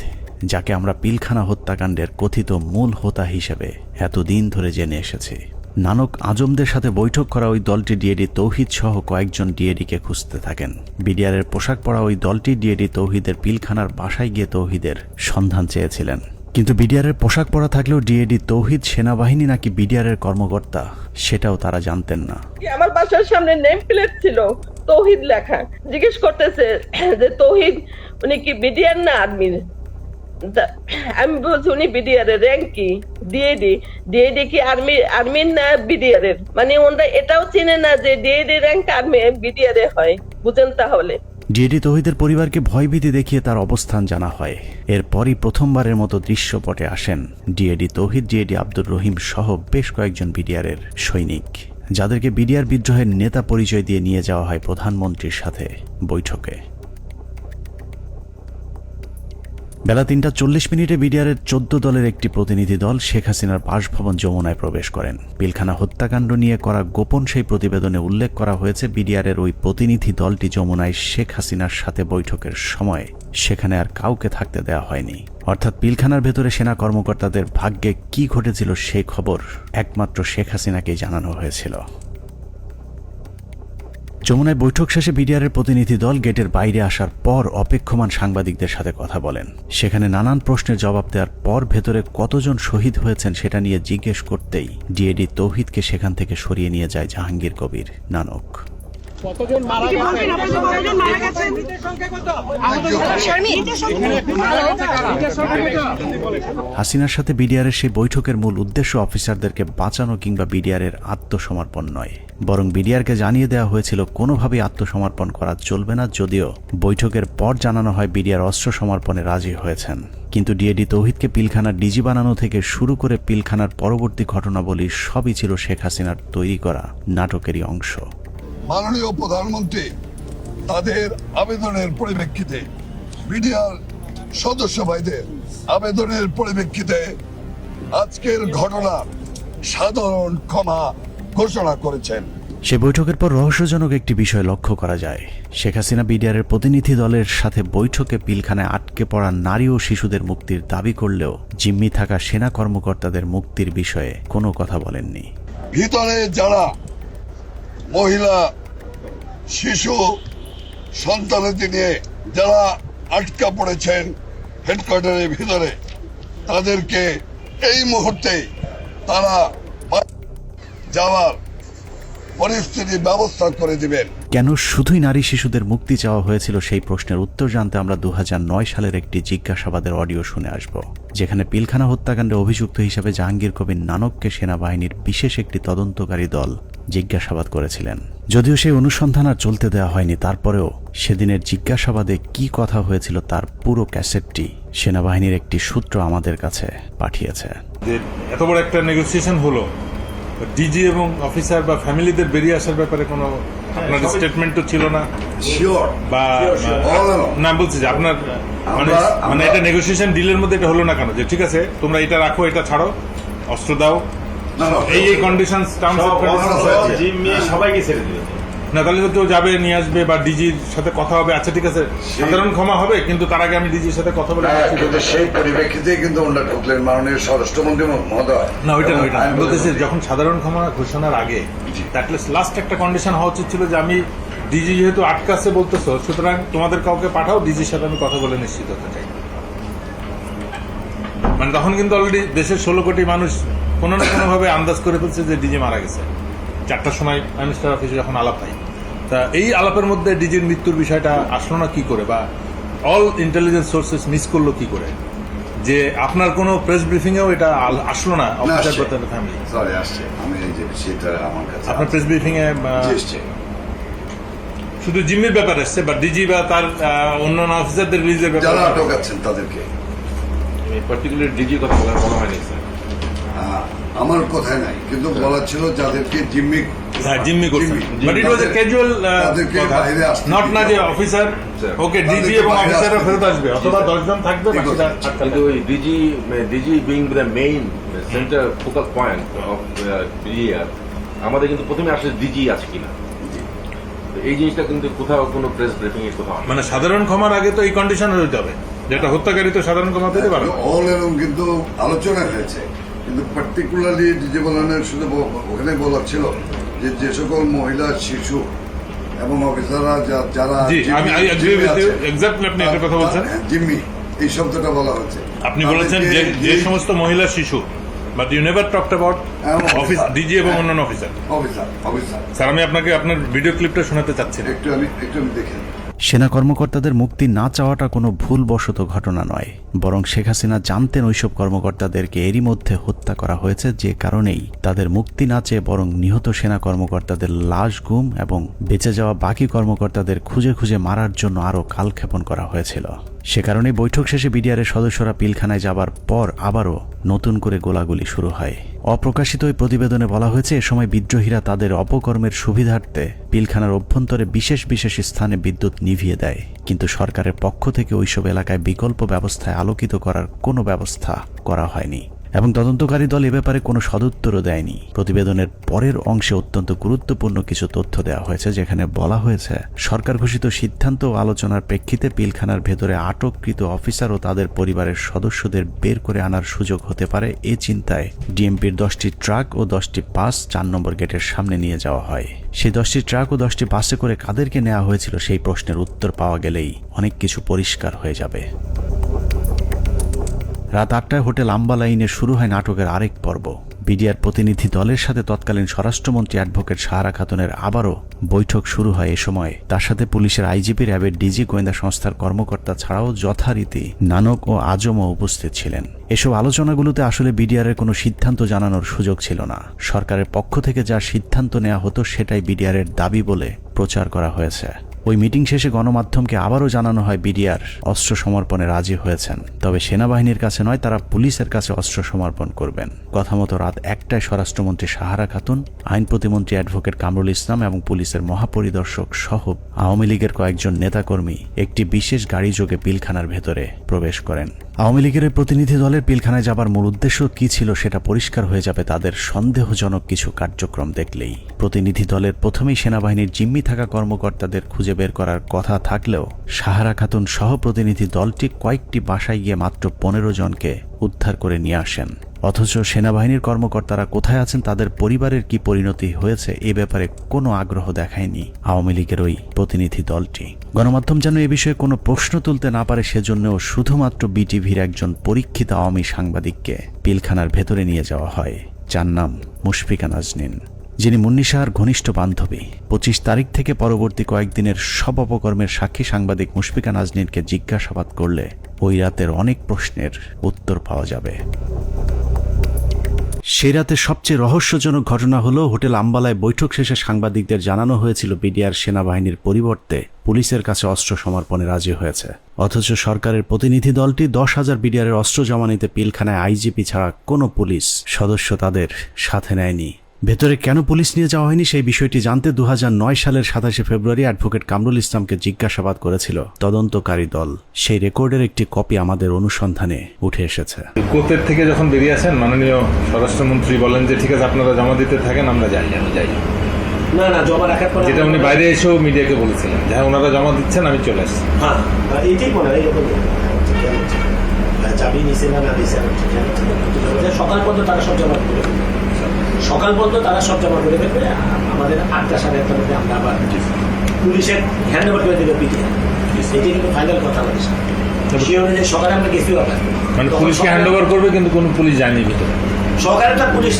যাকে আমরা পিলখানা হত্যাকাণ্ডের কথিত মূল হোতা হিসেবে এতদিন ধরে জেনে এসেছি। নানক আজমদের সাথে বৈঠক করা ওই দলটি ডিএডি তৌহিদ সহ কয়েকজন ডিএডিকে খুঁজতে থাকেন। বিডিআরের পোশাক পরা ওই দলটি ডিএডি তৌহিদের পিলখানার বাসায় গিয়ে তৌহিদের সন্ধান চেয়েছিলেন, কিন্তু বিডিআরের পোশাক পরা থাকলেও ডিএডি তৌহিদ সেনাবাহিনী নাকি বিডিআরের কর্মকর্তা সেটাও তারা জানতেন না। আমার বাসার সামনে নেম প্লেট ছিল তৌহিদ লেখা, জিজ্ঞেস করতেছে যে তৌহিদ উনি কি বিডিআর না আর্মির? আমি বলছি উনি বিডিআর এর র্যাঙ্ক কি? ডিএডি কি আর্মির না বিডিআর এর? মানে ওনারা এটাও চিনে না যে ডিএডি র্যাঙ্ক আর্মি বিডিআর এ হয়, বুঝেন? তাহলে ডিএডি তৌহিদের পরিবারকে ভয়ভীতি দেখিয়ে তার অবস্থান জানা হয়। এরপরই প্রথমবারের মতো দৃশ্যপটে আসেন ডিএডি তৌহিদ, ডিএডি আব্দুর রহিম সহ বেশ কয়েকজন বিডিআরের সৈনিক, যাদেরকে বিডিআর বিদ্রোহের নেতা পরিচয় দিয়ে নিয়ে যাওয়া হয় প্রধানমন্ত্রীর সাথে বৈঠকে। বেলা 3টা 40 মিনিটে বিডিআরের 14 দলের একটি প্রতিনিধি দল শেখ হাসিনার বাসভবন যমুনায় প্রবেশ করেন। পিলখানা হত্যাকাণ্ড নিয়ে করা গোপন সেই প্রতিবেদনে উল্লেখ করা হয়েছে, বিডিআরের ওই প্রতিনিধি দলটি যমুনায় শেখ হাসিনার সাথে বৈঠকের সময় সেখানে আর কাউকে থাকতে দেওয়া হয়নি। অর্থাৎ পিলখানার ভেতরে সেনা কর্মকর্তাদের ভাগ্যে কি ঘটেছিল সেই খবর একমাত্র শেখ হাসিনাকেই জানানো হয়েছিল। যমুনায় বৈঠক শেষে বিডিআরের প্রতিনিধি দল গেটের বাইরে আসার পর অপেক্ষমান সাংবাদিকদের সাথে কথা বলেন। সেখানে নানান প্রশ্নের জবাব দেওয়ার পর ভেতরে কতজন শহীদ হয়েছেন সেটা নিয়ে জিজ্ঞেস করতেই ডিএডি তৌহিদকে সেখান থেকে সরিয়ে নিয়ে যায় জাহাঙ্গীর কবির নানক। কতজন মারা গেছেন? হাসিনার সাথে বিডিআরের সেই বৈঠকের মূল উদ্দেশ্য অফিসারদেরকে বাঁচানো কিংবা বিডিআরের আত্মসমর্পণ নয়, বরং বিডিআরকে জানিয়ে দেওয়া হয়েছিল কোনোভাবেই আত্মসমর্পণ করা চলবে না। যদিও বৈঠকের পর জানানো হয় বিডিআর অস্ত্র সমর্পণে রাজি হয়েছেন, কিন্তু ডিএডি তৌহিদকে পিলখানার ডিজি বানানো থেকে শুরু করে পিলখানার পরবর্তী ঘটনাবলী সবই ছিল শেখ হাসিনার তৈরি করা নাটকেরই অংশ। মাননীয় প্রধানমন্ত্রী তাদের আবেদনের পরিপ্রেক্ষিতে, বিডিআর সদস্য ভাইদের আবেদনের পরিপ্রেক্ষিতে আজকের ঘটনার সাধারণ ক্ষমা ঘোষণা করেছেন। সে বৈঠকের পর রহস্যজনক একটি বিষয় লক্ষ্য করা যায়। শেখ হাসিনা বিডিআরের প্রতিনিধি দলের সাথে বৈঠকে পিলখানায় আটকে পড়া নারী ও শিশুদের মুক্তির দাবি করলেও জিম্মি থাকা সেনা কর্মকর্তাদের মুক্তির বিষয়ে কোনো কথা বলেননি। ভিতরে যারা মহিলা, শিশু, সন্তানদের নিয়ে যারা আটকা পড়েছেন হেডকোয়ার্টারের ভিতরে, তাদেরকে এই মুহূর্তে তারা যাওয়ার পরিস্থিতি ব্যবস্থা করে দিবেন। কেন শুধুই নারী শিশুদের মুক্তি চাওয়া হয়েছিল সেই প্রশ্নের উত্তর জানতে আমরা 2009 সালের একটি জিজ্ঞাসাবাদের অডিও শুনে আসব, যেখানে পিলখানা হত্যাকাণ্ডে অভিযুক্ত হিসেবে জাহাঙ্গীর কবির নানককে সেনাবাহিনীর বিশেষ একটি তদন্তকারী দল জিজ্ঞাসাবাদ করেছিলেন। যদিও সেই অনুসন্ধান আর চলতে দেওয়া হয়নি, তারপরেও সেদিনের জিজ্ঞাসাবাদে কি কথা হয়েছিল তার পুরো ক্যাসেটটি সেনাবাহিনীর একটি সূত্র আমাদের কাছে পাঠিয়েছে। এত বড় একটা নেগোসিয়েশন হলো, ডিজি এবং অফিসার বা ফ্যামিলিদের বেরিয়ে আসার ব্যাপারে কোনো আপনার স্টেটমেন্ট তো ছিল না, বা না বলছি যে আপনার মানে এটা নেগোসিয়েশন ডিলের মধ্যে এটা হলো না কেন যে ঠিক আছে তোমরা এটা রাখো, এটা ছাড়ো, অস্ত্র দাও, এই কন্ডিশনস সবাইকে ছেড়ে দিল না, তাহলে তো কেউ যাবে নিয়ে আসবে বা ডিজির সাথে কথা হবে, আচ্ছা ঠিক আছে সাধারণ ক্ষমা হবে, কিন্তু তার আগে আমি ডিজির সাথে কথা বলে সেই পরিপ্রেক্ষিতে কিন্তু ওনারা ঢুকলেন মাননীয় স্বরাষ্ট্রমন্ত্রী মহোদয়। না ওইটা আমি বলতেছি যখন সাধারণ ক্ষমা ঘোষণার আগে লাস্ট একটা কন্ডিশন হওয়া উচিত ছিল যে আমি ডিজি যেহেতু আটকাছে বলতেছো, সুতরাং তোমাদের কাউকে পাঠাও, ডিজির সাথে আমি কথা বলে নিশ্চিত হতে চাই। মানে তখন কিন্তু অলরেডি দেশের 16 কোটি মানুষ কোনো না কোনো ভাবে আন্দাজ করে ফেলছে যে ডিজি মারা গেছে 4টার সময় প্রাইম মিনিস্টার অফিসে যখন আলাপ হয়। তা এই আলাপের মধ্যে ডিজির মৃত্যুর বিষয়টা আসলো না কি করে, বা অল ইন্টেলিজেন্স সোর্সেস মিস করলো কি করে, যে আপনার কোনো প্রেস ব্রিফিং এও এটা আসলো না অফিসার ফ্যামিলি? সরি, আসছে। আমি এই যে সেটা আমার কাছে আপনার প্রেস ব্রিফিং এ শুধু জিম্মির ব্যাপার আসছে, বা ডিজি বা তার অন্যান্য অফিসারদের রিলিজের ব্যাপারে যারা আটক আছেন তাদেরকে পার্টিকুলার ডিজি কথা বলা হয়নি স্যার। আমার কথাই নাই, কিন্তু বলা ছিল যাদেরকে জিম্মি করছেন, but it was A casual not না যে অফিসার ওকে ডিজি এবং অফিসাররা ফেরত আসবে অথবা 10 জন থাকবে বাকিটা কিন্তু ওই DG being the main centre focus point of BDR, আমাদের কিন্তু প্রথমে আসলে ডিজি আছে কিনা এই জিনিসটা কিন্তু কোথাও কোনো প্রেস ব্রিফিং এ কোথাও মানে সাধারণ ক্ষমার আগে তো এই কন্ডিশন হয়ে যাবে, যেটা হত্যাকারী তো সাধারণ ক্ষমা পেতে পারে। অল এরকম কিন্তু আলোচনা হয়েছে, কিন্তু পার্টিকুলারলি ডিজি বলানের শুধু ওখানে বলা ছিল যে সকল মহিলা, শিশু এবং অফিসাররা যারা জিম্মি, এই শব্দটা বলা হচ্ছে। আপনি বলেছেন যে সমস্ত মহিলা, শিশু, but you never talked about office DG এবং অন্যান্য অফিসার। স্যার আমি আপনাকে আপনার ভিডিও ক্লিপটা শোনাতে চাচ্ছি, একটু আমি দেখে। সেনা কর্মকর্তাদের মুক্তি না চাওয়াটা কোনো ভুলবশত ঘটনা নয়, বরং শেখ হাসিনা জানতেন ওইসব কর্মকর্তাদেরকে এরই মধ্যে হত্যা করা হয়েছে, যে কারণেই তাদের মুক্তি না চেয়ে বরং নিহত সেনা কর্মকর্তাদের লাশ গুম এবং বেঁচে যাওয়া বাকি কর্মকর্তাদের খুঁজে খুঁজে মারার জন্য আরও কালক্ষেপণ করা হয়েছিল। সে কারণে বৈঠক শেষে বিডিআরের সদস্যরা পিলখানায় যাবার পর আবারও নতুন করে গোলাগুলি শুরু হয়। অপ্রকাশিত ওই প্রতিবেদনে বলা হয়েছে, এ সময় বিদ্রোহীরা তাদের অপকর্মের সুবিধার্থে পিলখানার অভ্যন্তরে বিশেষ বিশেষ স্থানে বিদ্যুৎ নিভিয়ে দেয়, কিন্তু সরকারের পক্ষ থেকে ওইসব এলাকায় বিকল্প ব্যবস্থায় আলোকিত করার কোনো ব্যবস্থা করা হয়নি এবং তদন্তকারী দল এ ব্যাপারে কোনো সদুত্তরও দেয়নি। প্রতিবেদনের পরের অংশে অত্যন্ত গুরুত্বপূর্ণ কিছু তথ্য দেওয়া হয়েছে, যেখানে বলা হয়েছে সরকার ঘোষিত সিদ্ধান্ত ও আলোচনার প্রেক্ষিতে পিলখানার ভেতরে আটককৃত অফিসার ও তাদের পরিবারের সদস্যদের বের করে আনার সুযোগ হতে পারে, এ চিন্তায় ডিএমপির 10টি ট্রাক ও 10টি বাস 4 নম্বর গেটের সামনে নিয়ে যাওয়া হয়। সেই 10টি ট্রাক ও 10টি বাসে করে কাদেরকে নেওয়া হয়েছিল সেই প্রশ্নের উত্তর পাওয়া গেলেই অনেক কিছু পরিষ্কার হয়ে যাবে। রাত 8টায় হোটেল আম্বালাইনে শুরু হয় নাটকের আরেক পর্ব। বিডিআর প্রতিনিধি দলের সাথে তৎকালীন স্বরাষ্ট্রমন্ত্রী অ্যাডভোকেট সাহারা খাতুনের আবারও বৈঠক শুরু হয়। এ সময় তার সাথে পুলিশের আইজিপি, র্যাবের ডিজি, গোয়েন্দা সংস্থার কর্মকর্তা ছাড়াও যথারীতি নানক ও আজমও উপস্থিত ছিলেন। এসব আলোচনাগুলোতে আসলে বিডিআরের কোনো সিদ্ধান্ত জানানোর সুযোগ ছিল না। সরকারের পক্ষ থেকে যা সিদ্ধান্ত নেওয়া হতো সেটাই বিডিআরের দাবি বলে প্রচার করা হয়েছে। ওই মিটিং শেষে গণমাধ্যমকে আবারও জানানো হয় বিডিআর অস্ত্র সমর্পণে রাজি হয়েছেন, তবে সেনাবাহিনীর কাছে নয়, তারা পুলিশের কাছে অস্ত্র সমর্পণ করবেন। কথা মতো রাত 1টায় স্বরাষ্ট্রমন্ত্রী সাহারা খাতুন, আইন প্রতিমন্ত্রী অ্যাডভোকেট কামরুল ইসলাম এবং পুলিশের মহাপরিদর্শক সহ আওয়ামী লীগের কয়েকজন নেতাকর্মী একটি বিশেষ গাড়ি যোগে পিলখানার ভেতরে প্রবেশ করেন। আওয়ামী লীগের প্রতিনিধি দলের পিলখানায় যাবার মূল উদ্দেশ্য কি ছিল সেটা পরিষ্কার হয়ে যাবে তাদের সন্দেহজনক কিছু কার্যক্রম দেখলেই। প্রতিনিধি দলের প্রথমেই সেনাবাহিনীর জিম্মি থাকা কর্মকর্তাদের খুঁজে বের করার কথা থাকলেও সাহারা খাতুন সহ প্রতিনিধি দলটি কয়েকটি বাসায় গিয়ে মাত্র 15 জনকে উদ্ধার করে নিয়ে আসেন। অথচ সেনাবাহিনীর কর্মকর্তারা কোথায় আছেন, তাদের পরিবারের কি পরিণতি হয়েছে, এ ব্যাপারে কোনো আগ্রহ দেখায়নি আওয়ামী লীগের ওই প্রতিনিধি দলটি। গণমাধ্যম যেন এ বিষয়ে কোনো প্রশ্ন তুলতে না পারে সেজন্যও শুধুমাত্র বিটিভির একজন পরীক্ষিত আওয়ামী সাংবাদিককে পিলখানার ভেতরে নিয়ে যাওয়া হয়, যার নাম মুশফিকা নাজনীন, যিনি মুন্নী শাহর ঘনিষ্ঠ বান্ধবী। 25 তারিখ থেকে পরবর্তী কয়েকদিনের সব অপকর্মের সাক্ষী সাংবাদিক মুশফিকা নাজনীনকে জিজ্ঞাসাবাদ করলে ওই রাতের অনেক প্রশ্নের উত্তর পাওয়া যাবে। সেই রাতে সবচেয়ে রহস্যজনক ঘটনা হলো, হোটেল আম্বালায় বৈঠক শেষে সাংবাদিকদের জানানো হয়েছিল বিডিআর সেনাবাহিনীর পরিবর্তে পুলিশের কাছে অস্ত্র সমর্পণে রাজি হয়েছে। অথচ সরকারের প্রতিনিধি দলটি 10,000 বিডিআরের অস্ত্র জমা নিতে পিলখানায় আইজিপি ছাড়া কোনো পুলিশ সদস্য তাদের সাথে নেয়নি। ভেতরে কেন পুলিশ নিয়ে যাওয়া হয়নি সেই বিষয়টি জানতে 2009 সালের 27 ফেব্রুয়ারি অ্যাডভোকেট কামরুল ইসলামকে জিজ্ঞাসাবাদ করেছিল তদন্তকারী দল। সেই রেকর্ডের একটি কপি আমাদের অনুসন্ধানে উঠে এসেছে। কোর্টের থেকে যখন বেরিয়ে আসেন মাননীয় স্বরাষ্ট্রমন্ত্রী বলেন যে ঠিক আছে আপনারা জমা দিতে থাকেন, আমরা যাই। না জমা রাখার পর যেটা উনি বাইরে এসেও মিডিয়াকে বলেছিলেন, হ্যাঁ ওনারা জমা দিচ্ছেন, আমি চলে আসছি। হ্যাঁ এইটাই মনে হয় এরকম চাবি নিছে না দিছে, সকাল পর্যন্ত তারা সব জমা করে ফেলবে। আমাদের 8টা সাড়ে 8টার মধ্যে আমরা আবার পুলিশের হ্যান্ড ওভার করে দেবে পিটিয়ে। এটাই কিন্তু ফাইনাল কথা আমাদের সাথে। সকালে আমরা গেছি মানে পুলিশকে হ্যান্ড ওভার করবে, কিন্তু কোনো পুলিশ যায়নি ভিতরে। সকালে তো পুলিশ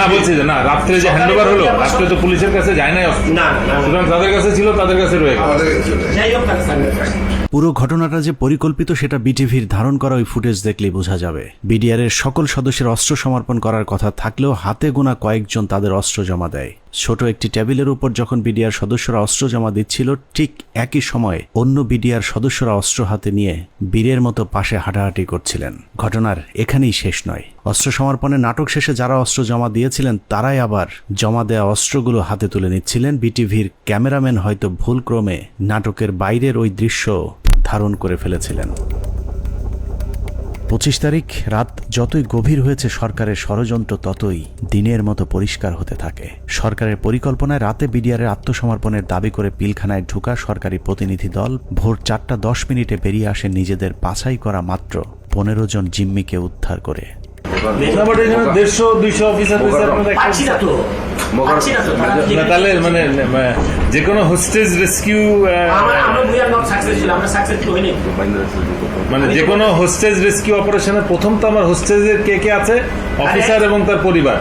না বলছি যে না, রাত্রে যে হ্যান্ড ওভার হলো, রাত্রে তো পুলিশের কাছে যায় নাই, সুতরাং তাদের কাছে ছিল, তাদের কাছে রয়ে গেল। যাই হোক, পুরো ঘটনাটা যে পরিকল্পিত সেটা বিটিভির ধারণ করা ওই ফুটেজ দেখলেই বোঝা যাবে। বিডিআর এর সকল সদস্যের অস্ত্র সমর্পণ করার কথা থাকলেও হাতে গোনা কয়েকজন তাদের অস্ত্র জমা দেয়। ছোট একটি টেবিলের উপর যখন বিডিআর সদস্যরা অস্ত্র জমা দিচ্ছিল, ঠিক একই সময়ে অন্য বিডিআর সদস্যরা অস্ত্র হাতে নিয়ে বীরের মতো পাশে হাঁটাহাঁটি করছিলেন। ঘটনার এখানেই শেষ নয়। অস্ত্র সমর্পণের নাটক শেষে যারা অস্ত্র জমা দিয়েছিলেন তারাই আবার জমা দেওয়া অস্ত্রগুলো হাতে তুলে নিচ্ছিলেন। বিটিভির ক্যামেরাম্যান হয়তো ভুলক্রমে নাটকের বাইরের ওই দৃশ্য ধারণ করে ফেলেছিলেন। 25 তারিখ রাত যতই গভীর হয়েছে, সরকারের ষড়যন্ত্র ততই দিনের মতো পরিষ্কার হতে থাকে। সরকারের পরিকল্পনায় রাতে বিডিআরের আত্মসমর্পণের দাবি করে পিলখানায় ঢোকা সরকারি প্রতিনিধি দল ভোর 4:10 বেরিয়ে আসে নিজেদের বাছাই করা মাত্র 15 জন জিম্মিকে উদ্ধার করে। 150-200 অফিসার তাহলে মানে যে কোনো হোস্টেজ রেস্কিউ, মানে যে কোনো হোস্টেজ রেস্কিউ অপারেশনের প্রথম তো আমার হোস্টেজের কে কে আছে, অফিসার এবং তার পরিবার।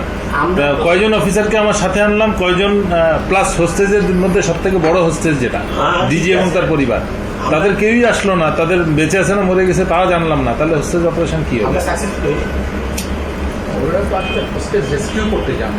কয়জন অফিসারকে আমার সাথে আনলাম, কয়জন প্লাস হোস্টেজের মধ্যে সব থেকে বড় হোস্টেজ যেটা ডিজি এবং তার পরিবার, তাদের কেউই আসলো না। তাদের বেঁচে আছে না মরে গেছে তাও জানলাম না। তাহলে হোস্টেজ অপারেশন কি হবে? রেস্কিউ করতে যান,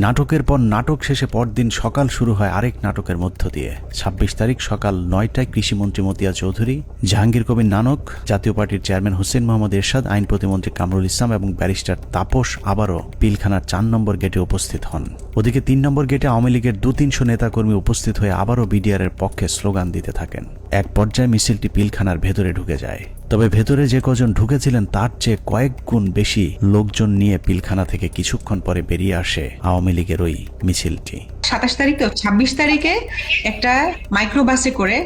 নাটকের পর নাটক শেষে পরদিন সকাল শুরু হয় আরেক নাটকের মধ্য দিয়ে। 26 তারিখ সকাল 9টায় কৃষিমন্ত্রী মতিয়া চৌধুরী, জাহাঙ্গীর কবির নানক, জাতীয় পার্টির চেয়ারম্যান হোসেন মোহাম্মদ এরশাদ, আইন প্রতিমন্ত্রী কামরুল ইসলাম এবং ব্যারিস্টার তাপস আবারও পিলখানার 4 নম্বর গেটে উপস্থিত হন। ওদিকে 3 নম্বর গেটে আওয়ামী লীগের 200-300 নেতাকর্মী উপস্থিত হয়ে আবারও বিডিআরের পক্ষে স্লোগান দিতে থাকেন। এক পর্যায়ে মিছিলটি পিলখানার ভেতরে ঢুকে যায়। তবে ভেতরে যে কজন ঢুকেছিলেন তার চেয়ে কয়েক গুণ বেশি লোকজন নিয়ে পিলখানা থেকে কিছুক্ষণ পরে বেরিয়ে আসে আওয়ামী লীগের ওই মিছিলটি। 27 তারিখ তো 26 তারিখে একটা মাইক্রোবাসে করে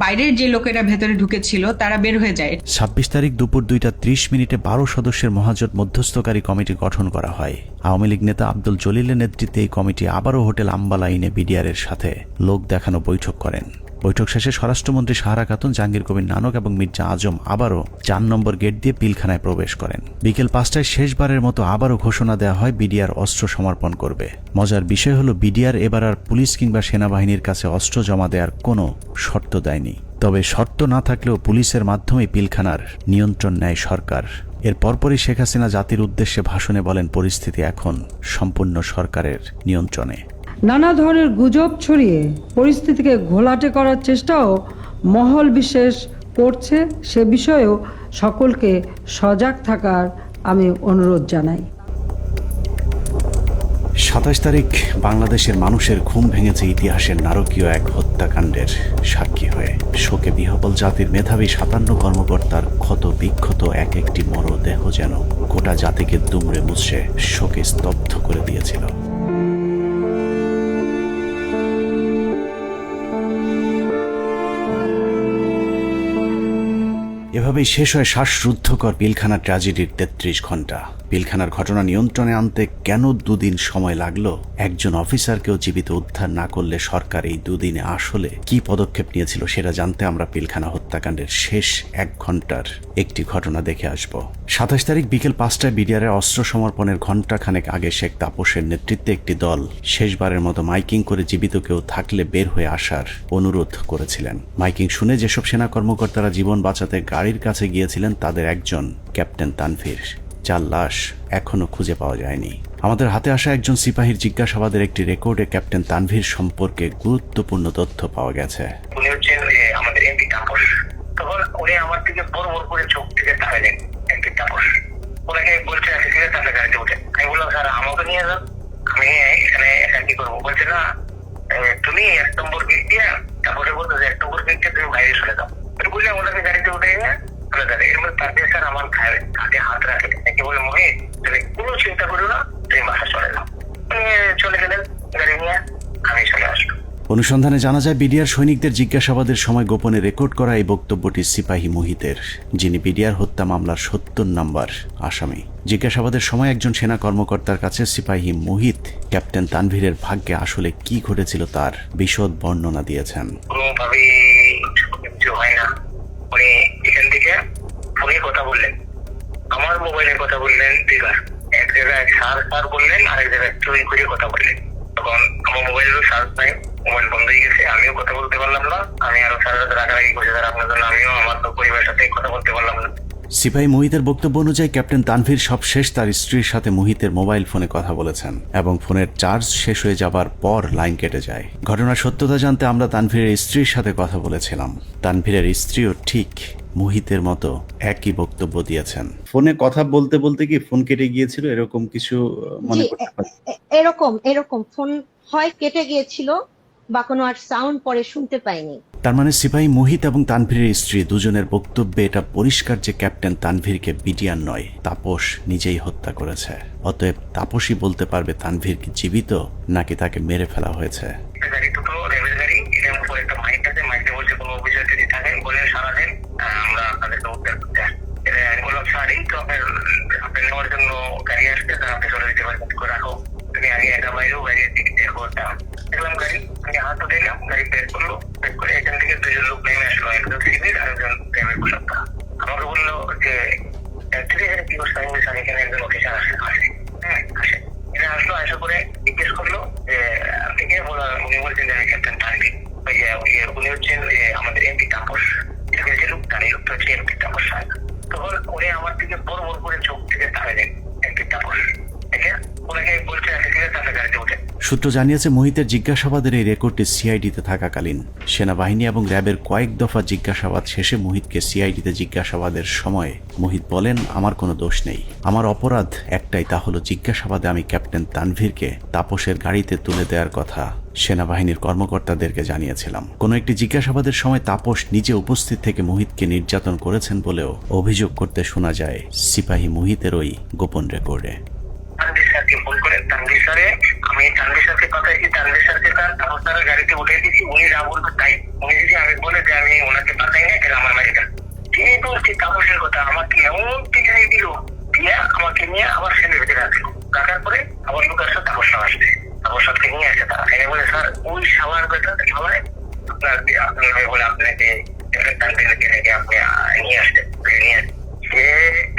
বাইরের যে লোকেরা ভেতরে ঢুকেছিল তারা বের হয়ে যায়। 26 তারিখ দুপুর 2:30 12 সদস্যের মহাজোট মধ্যস্থকারী কমিটি গঠন করা হয়। আওয়ামী লীগ নেতা আব্দুল জলিলের নেতৃত্বে এই কমিটি আবারও হোটেল আম্বালাইনে বিডিআরের সাথে লোক দেখানো বৈঠক করেন। বৈঠক শেষে স্বরাষ্ট্রমন্ত্রী সাহারা খাতুন, জাহাঙ্গীর কবির নানক এবং মির্জা আজম আবারও 4 নম্বর গেট দিয়ে পিলখানায় প্রবেশ করেন। বিকেল 5টায় শেষবারের মতো আবারও ঘোষণা দেওয়া হয় বিডিআর অস্ত্র সমর্পণ করবে। মজার বিষয় হলো বিডিআর এবার আর পুলিশ কিংবা সেনাবাহিনীর কাছে অস্ত্র জমা দেওয়ার কোনো শর্ত দেয়নি। তবে শর্ত না থাকলেও পুলিশের মাধ্যমে পিলখানার নিয়ন্ত্রণ নেয় সরকার। এর পরপরই শেখ হাসিনা জাতির উদ্দেশ্যে ভাষণে বলেন, পরিস্থিতি এখন সম্পূর্ণ সরকারের নিয়ন্ত্রণে। নানা ধরনের গুজব ছড়িয়ে পরিস্থিতিকে ঘোলাটে করার চেষ্টাও মহল বিশেষ করছে, সে বিষয়েও সকলকে সজাগ থাকার আমি অনুরোধ জানাই। 27 তারিখ বাংলাদেশের মানুষের ঘুম ভেঙেছে ইতিহাসের নারকীয় এক হত্যাকাণ্ডের সাক্ষী হয়ে। শোকে বিহ্বল জাতির মেধাবী 57 কর্মকর্তার ক্ষত বিক্ষত এক একটি মরদেহ যেন গোটা জাতিকে দুমড়ে মুছড়ে শোকে স্তব্ধ করে দিয়েছিল। এভাবেই শেষ হয় শ্বাসরুদ্ধকর পিলখানা ট্র্যাজেডির 33 ঘন্টা। পিলখানার ঘটনা নিয়ন্ত্রণে আনতে কেন 2 দিন সময় লাগলো? একজন অফিসারকেও জীবিত উদ্ধার না করলে সরকার এই 2 দিনে আসলে কি পদক্ষেপ নিয়েছিল সেটা জানতে আমরা পিলখানা হত্যাকাণ্ডের শেষ 1 ঘন্টার একটি ঘটনা দেখে আসব। 27 তারিখ বিকেল 5টায় বিডিআরের অস্ত্র সমর্পণের ঘণ্টাখানেক আগে শেখ তাপসের নেতৃত্বে একটি দল শেষবারের মতো মাইকিং করে জীবিত কেউ থাকলে বের হয়ে আসার অনুরোধ করেছিলেন। মাইকিং শুনে যেসব সেনা কর্মকর্তারা জীবন বাঁচাতে গাড়ির কাছে গিয়েছিলেন তাদের একজন ক্যাপ্টেন তানভীর, যার লাশ এখনো খুঁজে পাওয়া যায়নি। আমাদের হাতে আসা একজন সিপাহীর জিজ্ঞাসাবাদের একটি রেকর্ডে ক্যাপ্টেন তানভীর সম্পর্কে গুরুত্বপূর্ণ তথ্য পাওয়া গেছে। উনি হচ্ছেন আমাদের এমপি তাপস। তখন উনি আমার দিকে বড় বড় করে চোখ থেকে তাকালেন, এমপি তাপস। ওনাকে বলছে ঠিক আছে তাহলে গাড়িতে উঠে। আমি বললাম স্যার আমাকে নিয়ে যান, আমি এখানে একা কি করবো? বলছে না তুমি 1 নম্বর গেট দিয়ে, তারপরে বলতো যে 1 নম্বর গেট দিয়ে তুমি বাইরে চলে যাও। বললাম ওনাকে গাড়িতে উঠে চলে যাবে। এর মধ্যে তার স্যার আমার কাঁধে হাত রাখে, নাকি বলে মহিত তুমি কোনো চিন্তা করো না, তুমি বাসা চলে যাও। চলে গেলেন গাড়ি নিয়ে, আমি চলে আসবো। অনুসন্ধানে জানা যায় বিডিআর সৈনিকদের জিজ্ঞাসাবাদের সময় গোপনে রেকর্ড করা এই বক্তব্যটি সিপাহী মুহিতের, যিনি বিডিআর হত্যা মামলার ৭০ নম্বর আসামি। জিজ্ঞাসাবাদের সময় একজন সেনা কর্মকর্তার কাছে সিপাহী মুহিত ক্যাপ্টেন তানভীরের ভাগ্যে আসলে কি ঘটেছিল তার বিশদ বর্ণনা দিয়েছেন। কোনোভাবেই কিছু হয় না। উনি এখান থেকে ফোনে কথা বললেন, আমার মোবাইলে কথা বললেন, এক জায়গায় সার বললেন, আরেক জায়গায় চুরি করে কথা বললেন। তখন আমার মোবাইলেরও চার্জ নাই, মোবাইল বন্ধ হয়ে গেছে, আমিও কথা বলতে পারলাম না। আমি আরো সারা রাত রাগারাগি করছি স্যার আপনার জন্য, আমিও আমার পরিবারের সাথে কথা বলতে পারলাম না। সিপাহী মুহিতের বক্তব্য অনুযায়ী ক্যাপ্টেন তানভীর সবশেষ তার স্ত্রীর সাথে মুহিতের মোবাইল ফোনে কথা বলেছেন এবং ফোনের চার্জ শেষ হয়ে যাবার পর লাইন কেটে যায়। ঘটনার সত্যতা জানতে আমরা তানভীরের স্ত্রীর সাথে কথা বলেছিলাম। তানভীরের স্ত্রীও ঠিক মুহিতের মতো একই বক্তব্য দিয়েছেন। ফোনে কথা বলতে বলতে কি ফোন কেটে গিয়েছিল, এরকম কিছু মনে করতে পারেন? এরকম ফোন হয় কেটে গিয়েছিল বা কোনো আর সাউন্ড পরে শুনতে পাইনি। তার মানে সিপাহী মুহিত এবং তানভীরের স্ত্রী দুজনের বক্তব্যে এটা পরিষ্কার যে ক্যাপ্টেন তানভীরকে বিডিআর নয়, তাপস নিজেই হত্যা করেছে। অতএব তাপসই বলতে পারবে তানভীর কি জীবিত নাকি তাকে মেরে ফেলা হয়েছে। আমরা আপনাদেরকে উদ্ধার করতে আসছি। আমি বললাম স্যার এই তো আপনার নেওয়ার জন্য গাড়ি আসছে, আপনি চলে যেতে পারবেন, রাখো তুমি আগে একা বাইরেও গাড়ির টিকিট বের করতে। দেখলাম গাড়ি, আমি হাতও দিলাম, গাড়ি বের করলো, বের করে এখান থেকে দুজন লোক নেমে আসলো, একজন সিভিল আর একজন প্রেমের পোশাকটা। আমাকে বললো যে এখানে কি করছে, আমি বলছি এখানে একজন অফিসার আসে। হ্যাঁ আসে, এখানে আসলো, আসা করে জিজ্ঞেস করলো যে আপনি কে? উনি বলছেন যে আমি ক্যাপ্টেন তানভীর। উনি হচ্ছেন আমাদের এমপি তাপস। তখন উনি আমার দিকে বড় বড় করে চোখ থেকে তাকালেন, এমপি তাপস। ওনাকে বলছে তাদের গাড়িতে উঠে। সূত্র জানিয়েছে মুহিতের জিজ্ঞাসাবাদের এই রেকর্ডটি সিআইডিতে থাকাকালীন সেনাবাহিনী এবং র্যাবের কয়েক দফা জিজ্ঞাসাবাদ শেষে মুহিতকে সিআইডিতে জিজ্ঞাসাবাদের সময় মুহিত বলেন, আমার কোনো দোষ নেই, আমার অপরাধ একটাই, তা হলো জিজ্ঞাসাবাদে আমি ক্যাপ্টেন তানভীরকে তাপসের গাড়িতে তুলে দেওয়ার কথা সেনাবাহিনীর কর্মকর্তাদেরকে জানিয়েছিলাম। কোনো একটি জিজ্ঞাসাবাদের সময় তাপস নিজে উপস্থিত থেকে মুহিতকে নির্যাতন করেছেন বলেও অভিযোগ করতে শোনা যায় সিপাহী মুহিতের ওই গোপন রেকর্ডে। তানভীর স্যারকে ফোন করেন, তানভীর স্যারে আমি তানভীর স্যারকে কথা দিচ্ছি, তানভীর স্যারকে তার তাপস স্যারের গাড়িতে উঠে দিচ্ছি, উনি যা বলবে তাই। উনি যদি আমি বলে যে আমি ওনাকে পাঠাই না, এটা আমার বাড়িটা। তিনি বলছি তাপসের কথা, আমাকে এমন টিকাই দিল, দিয়ে আমাকে নিয়ে আবার সেনের ভিতরে রাখলো। রাখার পরে আবার লোক আসছে, তাপস সাহেব আসছে, তাপস সাহেবকে নিয়ে আসে তারা। এনে বলে স্যার ওই সাবার কথা খাওয়ায় আপনার বলে আপনাকে তানভীরকে নাকি আপনি নিয়ে আসতে নিয়ে আসে। সে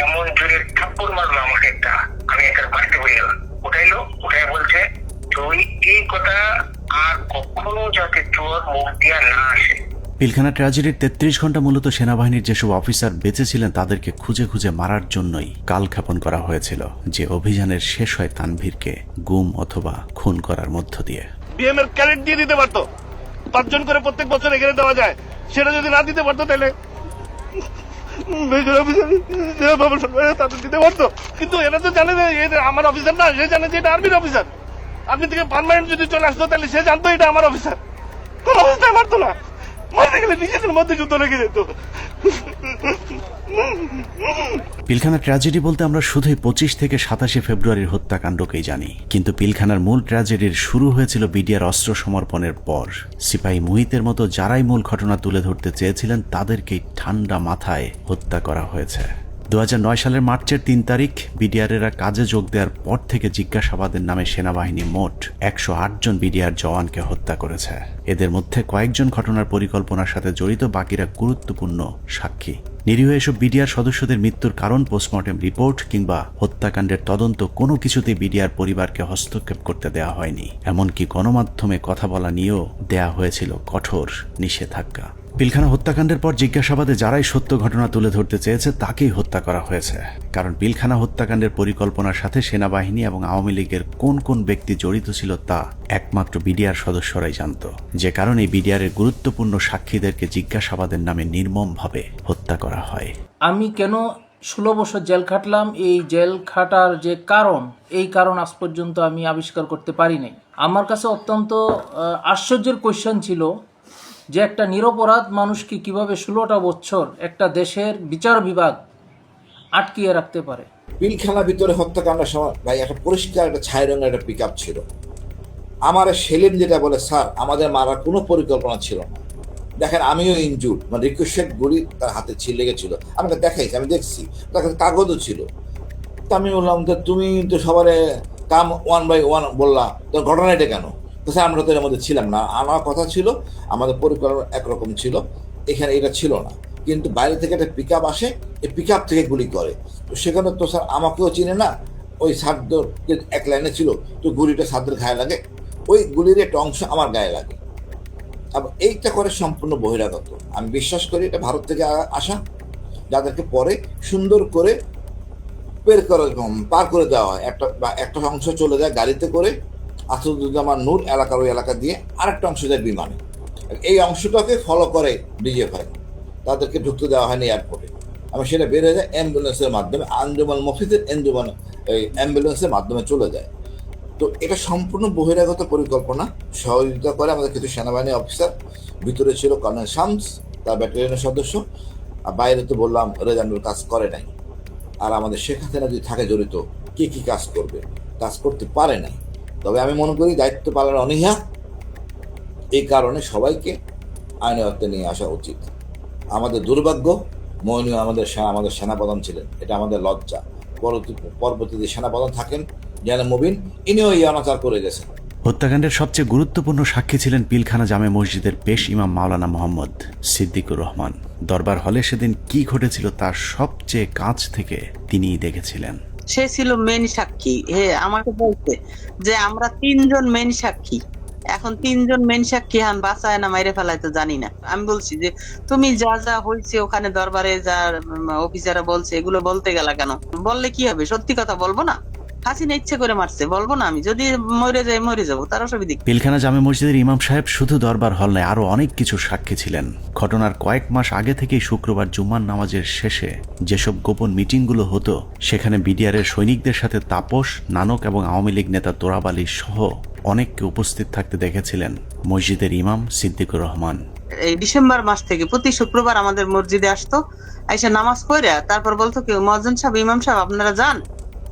এমন জোরে থাপ্পড় মারলো আমাকে একটা, আমি একটা বাড়িতে বলে গেলাম। উঠাইলো, উঠাই বলছে তুই এই কথা আর কখনো যাতে তোর মুখ দিয়া না আসে। পিলখানা ট্র্যাজেডির ৩৩ ঘন্টা মূলত সেনাবাহিনীর যেসব অফিসার বেঁচে ছিলেন তাদেরকে খুঁজে খুঁজে মারার জন্যই কালক্ষেপণ করা হয়েছিল, যে অভিযানের শেষ হয় তানভীরকে গুম অথবা খুন করার মধ্য দিয়ে। বিএম এর ক্যারেট দিয়ে দিতে পারতো, 5 জন করে প্রত্যেক বছর এখানে দেওয়া যায়, সেটা যদি না দিতে পারতো তাহলে তাদের দিতে পারতো। কিন্তু এরা তো জানে যে আমার অফিসার না, সে জানে যে এটা আর্মির অফিসার। আর্মি থেকে পার্মানেন্ট যদি চলে আসতো তাহলে সে জানতো এটা আমার অফিসার, কোন অবস্থায় মারতো না, মারতে গেলে নিজেদের মধ্যে যুদ্ধ লেগে যেত। পিলখানা ট্র্যাজেডি বলতে আমরা শুধুই 25 থেকে 27 ফেব্রুয়ারির হত্যাকাণ্ডকেই জানি, কিন্তু পিলখানার মূল ট্র্যাজেডির শুরু হয়েছিল বিডিআর অস্ত্র সমর্পণের পর। সিপাহী মুহিতের মতো যারাই মূল ঘটনা তুলে ধরতে চেয়েছিলেন তাদেরকেই ঠান্ডা মাথায় হত্যা করা হয়েছে। 2009 সালের মার্চের 3 তারিখ বিডিআরেরা কাজে যোগ দেওয়ার পর থেকে জিজ্ঞাসাবাদের নামে সেনাবাহিনী মোট 108 জন বিডিআর জওয়ানকে হত্যা করেছে। এদের মধ্যে কয়েকজন ঘটনার পরিকল্পনার সাথে জড়িত, বাকিরা গুরুত্বপূর্ণ সাক্ষী। নিরীহ এসব বিডিআর সদস্যদের মৃত্যুর কারণ, পোস্টমর্টেম রিপোর্ট কিংবা হত্যাকাণ্ডের তদন্ত কোনো কিছুতেই বিডিআর পরিবারকে হস্তক্ষেপ করতে দেওয়া হয়নি। এমনকি গণমাধ্যমে কথা বলা নিয়েও দেয়া হয়েছিল কঠোর নিষেধাজ্ঞা। পিলখানা হত্যাকাণ্ডের পর জিজ্ঞাসাবাদে যারাই সত্য ঘটনা তুলে ধরতে চেয়েছে তাকেই হত্যা করা হয়েছে, কারণ পিলখানা হত্যাকাণ্ডের পরিকল্পনার সাথে সেনাবাহিনী এবং আওয়ামী লীগের কোন কোন ব্যক্তি জড়িত ছিল তা একমাত্র বিডিআর সদস্যরাই জানত, যে কারণে বিডিআরের গুরুত্বপূর্ণ সাক্ষীদেরকে জিজ্ঞাসাবাদের নামে নির্মমভাবে হত্যা করা হয়। আমি কেন 16 বছর জেল খাটলাম, এই জেল খাটার যে কারণ, এই কারণ আজ পর্যন্ত আমি আবিষ্কার করতে পারি নাই। আমার কাছে অত্যন্ত আশ্চর্যের কোয়েশ্চেন ছিল যে একটা নিরপরাধ মানুষকে কিভাবে 16টা বছর একটা দেশের বিচার বিভাগ আটকিয়ে রাখতে পারে। পিলখানার ভিতরে হত্যাকাণ্ডের সময় ভাই একটা পরিষ্কার একটা ছাই রঙের একটা পিকআপ ছিল, আমার সেলিম যেটা বলে, স্যার আমাদের মারার কোনো পরিকল্পনা ছিল না, দেখেন আমিও ইনজুর্ড, মানে রিকোয়েস্টেড গুলি তার হাতে লেগেছিল, আমাকে দেখাইছি, আমি দেখছি, তার কাছে কাগজও ছিল। তো আমি বললাম যে তুমি তো সবারে কাম 1 by 1 বললা, তো ঘটনা এটা কেন? তো স্যার আমরা তো এর মধ্যে ছিলাম না, আমার কথা ছিল, আমাদের পরিকল্পনা একরকম ছিল, এখানে এটা ছিল না। কিন্তু বাইরে থেকে একটা পিক আপ আসে, এই পিক আপ থেকে গুলি করে। তো সেখানে তো স্যার আমাকেও চিনে না, ওই সাদ্দর এক লাইনে ছিল, তো গুলিটা সাদ্দের গায়ে লাগে, ওই গুলির একটা অংশ আমার গায়ে লাগে। এইটা করে সম্পূর্ণ বহিরাগত। আমি বিশ্বাস করি এটা ভারত থেকে আসা, যাদেরকে পরে সুন্দর করে পার করে দেওয়া হয়। একটা অংশ চলে যায় গাড়িতে করে আসাদুজ্জামান নূর এলাকার ওই এলাকা দিয়ে, আরেকটা অংশ যায় বিমানে। এই অংশটাকে ফলো করে ডিজিএফআই, তাদেরকে ঢুকতে দেওয়া হয়নি এয়ারপোর্টে। আমি সেটা বের হয়ে যায় অ্যাম্বুলেন্সের মাধ্যমে, আঞ্জুমান মফিজের অ্যাম্বুলেন্সের মাধ্যমে চলে যায়। তো এটা সম্পূর্ণ বহিরাগত পরিকল্পনা। সহযোগিতা করে আমাদের কিছু সেনাবাহিনী অফিসার, ভিতরে ছিল কর্নেল শামস, তার ব্যাটালিয়নের সদস্য, আর বাইরে তো বললাম রেজানুর কাজ করে নাই। আর আমাদের শেখ হাসিনা যদি থাকে জড়িত, কি কি কাজ করবে, কাজ করতে পারে নাই। তবে আমি মনে করি দায়িত্ব পালন অনীহা, এই কারণে সবাইকে আইনের আওতায় নিয়ে আসা উচিত। আমাদের দুর্ভাগ্য, মইনুল আমাদের সেনাপ্রধান ছিলেন, এটা আমাদের লজ্জা। পরবর্তীতে সেনাপ্রধান থাকেন যেন মুবিন, ইনিও এই অনাচার করে গেছেন। হত্যাকাণ্ডের সবচেয়ে গুরুত্বপূর্ণ সাক্ষী ছিলেন পিলখানা জামে মসজিদের পেশ ইমাম মাওলানা মোহাম্মদ সিদ্দিকুর রহমান। দরবার হলে সেদিন কি ঘটেছিল তার সবচেয়ে কাছ থেকে তিনিই দেখেছিলেন। সে ছিল মেন সাক্ষী। আমাকে বলতে যে আমরা 3 জন মেন সাক্ষী, এখন 3 জন মেন সাক্ষী হান বাঁচায় না মাইরে ফেলায় তো জানি না। আমি বলছি যে তুমি যা যা হয়েছে ওখানে দরবারে যা অফিসাররা বলছে এগুলো বলতে গেলা কেন? বললে কি হবে? সত্যি কথা বলবো না? হাসিনা ইচ্ছে করে মারছে, বলবো না? আমি যদি মরে যাই মরে যাবো, তার অসুবিধা। পিলখানা জামে মসজিদের ইমাম সাহেব শুধু দরবার হল নয়, আরো অনেক কিছু সাক্ষী ছিলেন। ঘটনার কয়েক মাস আগে থেকেই শুক্রবার জুম্মার নামাজের শেষে যেসব গোপন মিটিংগুলো হতো, সেখানে বিডিআরের সৈনিকদের সাথে তাপস, নানক এবং আওয়ামী লীগ নেতা তোরাব আলী সহ অনেককে উপস্থিত থাকতে দেখেছিলেন মসজিদের ইমাম সিদ্দিকুর রহমান। এই ডিসেম্বর মাস থেকে প্রতি শুক্রবার আমাদের মসজিদে আসতো, আইসা নামাজ পড়ে তারপর বলতো কি, মুয়াজ্জিন সাহেব, ইমাম সাহেব আপনারা যান,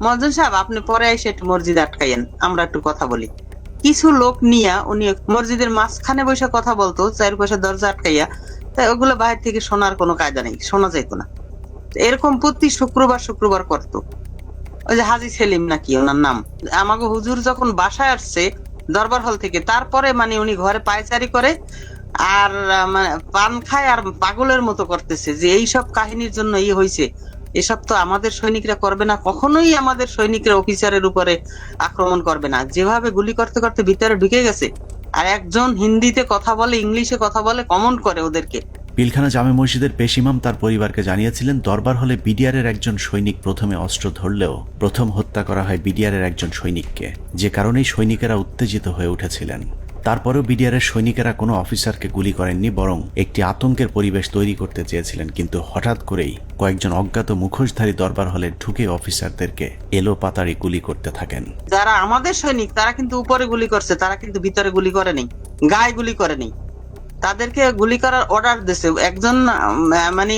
মুয়াজ্জিন সাহেব আপনি পরে এসে একটু মসজিদ আটকাইয়েন, আমরা একটু কথা বলি। কিছু লোক নিয়ে উনি মসজিদের মাঝখানে বসে কথা বলতো, চারপাশে দরজা আটকাইয়া, তাই ওগুলো বাইরে থেকে শোনার কোনো কায়দা নেই, শোনা যেত না। এরকম প্রতি শুক্রবার করতো। ওই যে হাজি সেলিম নাকি ওনার নাম, আমাকে হুজুর যখন বাসায় আসছে দরবার হল থেকে, তারপরে মানে উনি ঘরে পায়চারি করে আর মানে পান খায় আর পাগলের মতো করতেছে যে এইসব কাহিনীর জন্য হয়েছে, এসব তো আমাদের সৈনিকরা করবে না, কখনোই আমাদের সৈনিকরা অফিসারের উপরে আক্রমণ করবে না। যেভাবে গুলি করতে করতে ভিতরে ঢুকে গেছে, আর একজন হিন্দিতে কথা বলে, ইংলিশে কথা বলে, কমেন্ট করে ওদেরকে। পিলখানা জামে মসজিদের পেশ ইমাম তার পরিবারকে জানিয়েছিলেন, দরবার হলে বিডিআরের একজন সৈনিক প্রথমে অস্ত্র ধরলেও প্রথম হত্যা করা হয় বিডিআরের একজন সৈনিককে, যে কারণেই সৈনিকেরা উত্তেজিত হয়ে উঠেছিলেন। তারপরেও বিডিআরের সৈনিকেরা কোনো অফিসারকে গুলি করেননি, বরং একটি আতঙ্কের পরিবেশ তৈরি করতে চেয়েছিলেন। কিন্তু হঠাৎ করেই কয়েকজন অজ্ঞাত মুখোশধারী দরবার হলে ঢুকে অফিসারদেরকে এলো পাতাড়ি গুলি করতে থাকেন। যারা আমাদের সৈনিক তারা কিন্তু উপরে গুলি করছে, তারা কিন্তু ভিতরে গুলি করেনি, গায়ে গুলি করেনি, তাদেরকে গুলি করার অর্ডার দিয়েছে। একজন মানে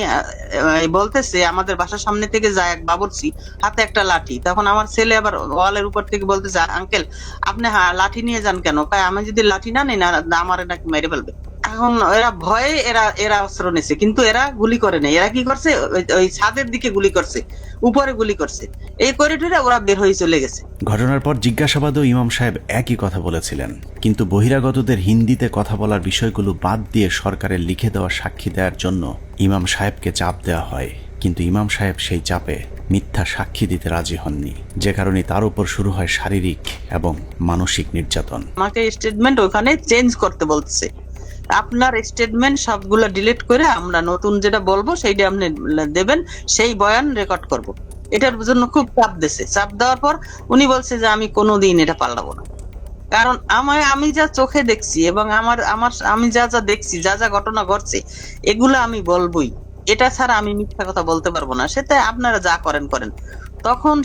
বলতেছে আমাদের বাসার সামনে থেকে যায় এক বাবুর্চি, হাতে একটা লাঠি। তখন আমার ছেলে আবার ওয়ালের উপর থেকে বলতেছে, আঙ্কেল আপনি লাঠি নিয়ে যান কেন? আমি যদি লাঠি না নিই না আমার নাকি মেরে ফেলবে। এখন এরা ভয়ে এরা অস্ত্র নিছে, কিন্তু এরা গুলি করে নাই। এরা কি করছে, ওই ছাদের দিকে গুলি করছে, উপরে গুলি করছে, এই করিডোরে ওরা বের হয়ে চলে গেছে। ঘটনার পর জিজ্ঞাসাবাদেও ইমাম সাহেব একই কথা বলেছিলেন, কিন্তু বহিরাগতদের হিন্দিতে কথা বলার বিষয়গুলো বাদ দিয়ে সরকারের লিখে দেওয়া সাক্ষী দেওয়ার জন্য ইমাম সাহেবকে চাপ দেওয়া হয়। কিন্তু ইমাম সাহেব সেই চাপে মিথ্যা সাক্ষী দিতে রাজি হননি, যে কারণে তার উপর শুরু হয় শারীরিক এবং মানসিক নির্যাতন। আমাকে স্টেটমেন্ট ওখানে চেঞ্জ করতে বলছে, আপনার স্টেটমেন্ট সবগুলো ডিলিট করে আমরা নতুন যেটা বলবো সেইটা আপনি দেবেন, সেই বয়ান রেকর্ড করব। এটার জন্য খুব চাপ দিয়েছে। চাপ দেওয়ার পর উনি বলছে যে আমি কোনোদিন এটা পাল্টাবো না, কারণ আমি যা চোখে দেখছি এবং আমি যা যা দেখছি, যা যা ঘটনা ঘটছে, এগুলো আমি বলবোই, এটা ছাড়া আমি মিথ্যা কথা বলতে পারবো না। সেটা আপনারা যা করেন করেন। তখন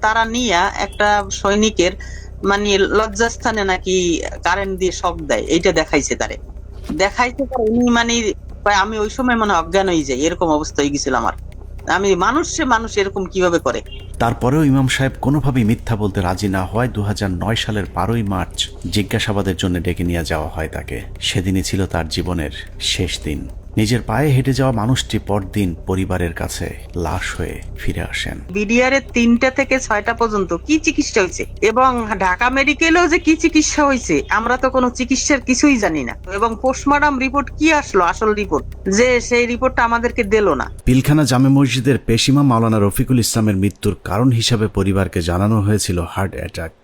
তারা নিয়ে একটা সৈনিকের মানে লজ্জাস্থানে নাকি কারেন্ট দিয়ে শক দেয়, এইটা দেখাইছে দেখাইতে পারে। উনি মানে আমি ওই সময় মানে অজ্ঞান হয়ে যাই, এরকম অবস্থা হয়ে গেছিল আমার। আমি মানুষ এরকম কিভাবে করে, তারপরেও ইমাম সাহেব কোনোভাবেই মিথ্যা বলতে রাজি না হওয়ায় 2009 সালের 12ই মার্চ জিজ্ঞাসাবাদের জন্য ডেকে নিয়ে যাওয়া হয় তাকে। সেদিনই ছিল তার জীবনের শেষ দিন। নিজের পায়ে হেঁটে যাওয়া মানুষটি পরদিন পরিবারের কাছে লাশ হয়ে ফিরে আসেন। বিডিআর এর 3টা থেকে 6টা পর্যন্ত কি চিকিৎসা হয়েছে এবং ঢাকা মেডিকেলেও যে কি চিকিৎসা হয়েছে আমরা তো কোনো চিকিৎসার কিছুই জানি না, এবং পোস্টমর্টম রিপোর্ট কি আসলো আসল রিপোর্ট, যে সেই রিপোর্টটা আমাদেরকে দিল না। পিলখানা জামে মসজিদের পেশিমা মাওলানা রফিকুল ইসলামের মৃত্যুর কারণ হিসাবে পরিবারকে জানানো হয়েছিল হার্ট অ্যাটাক।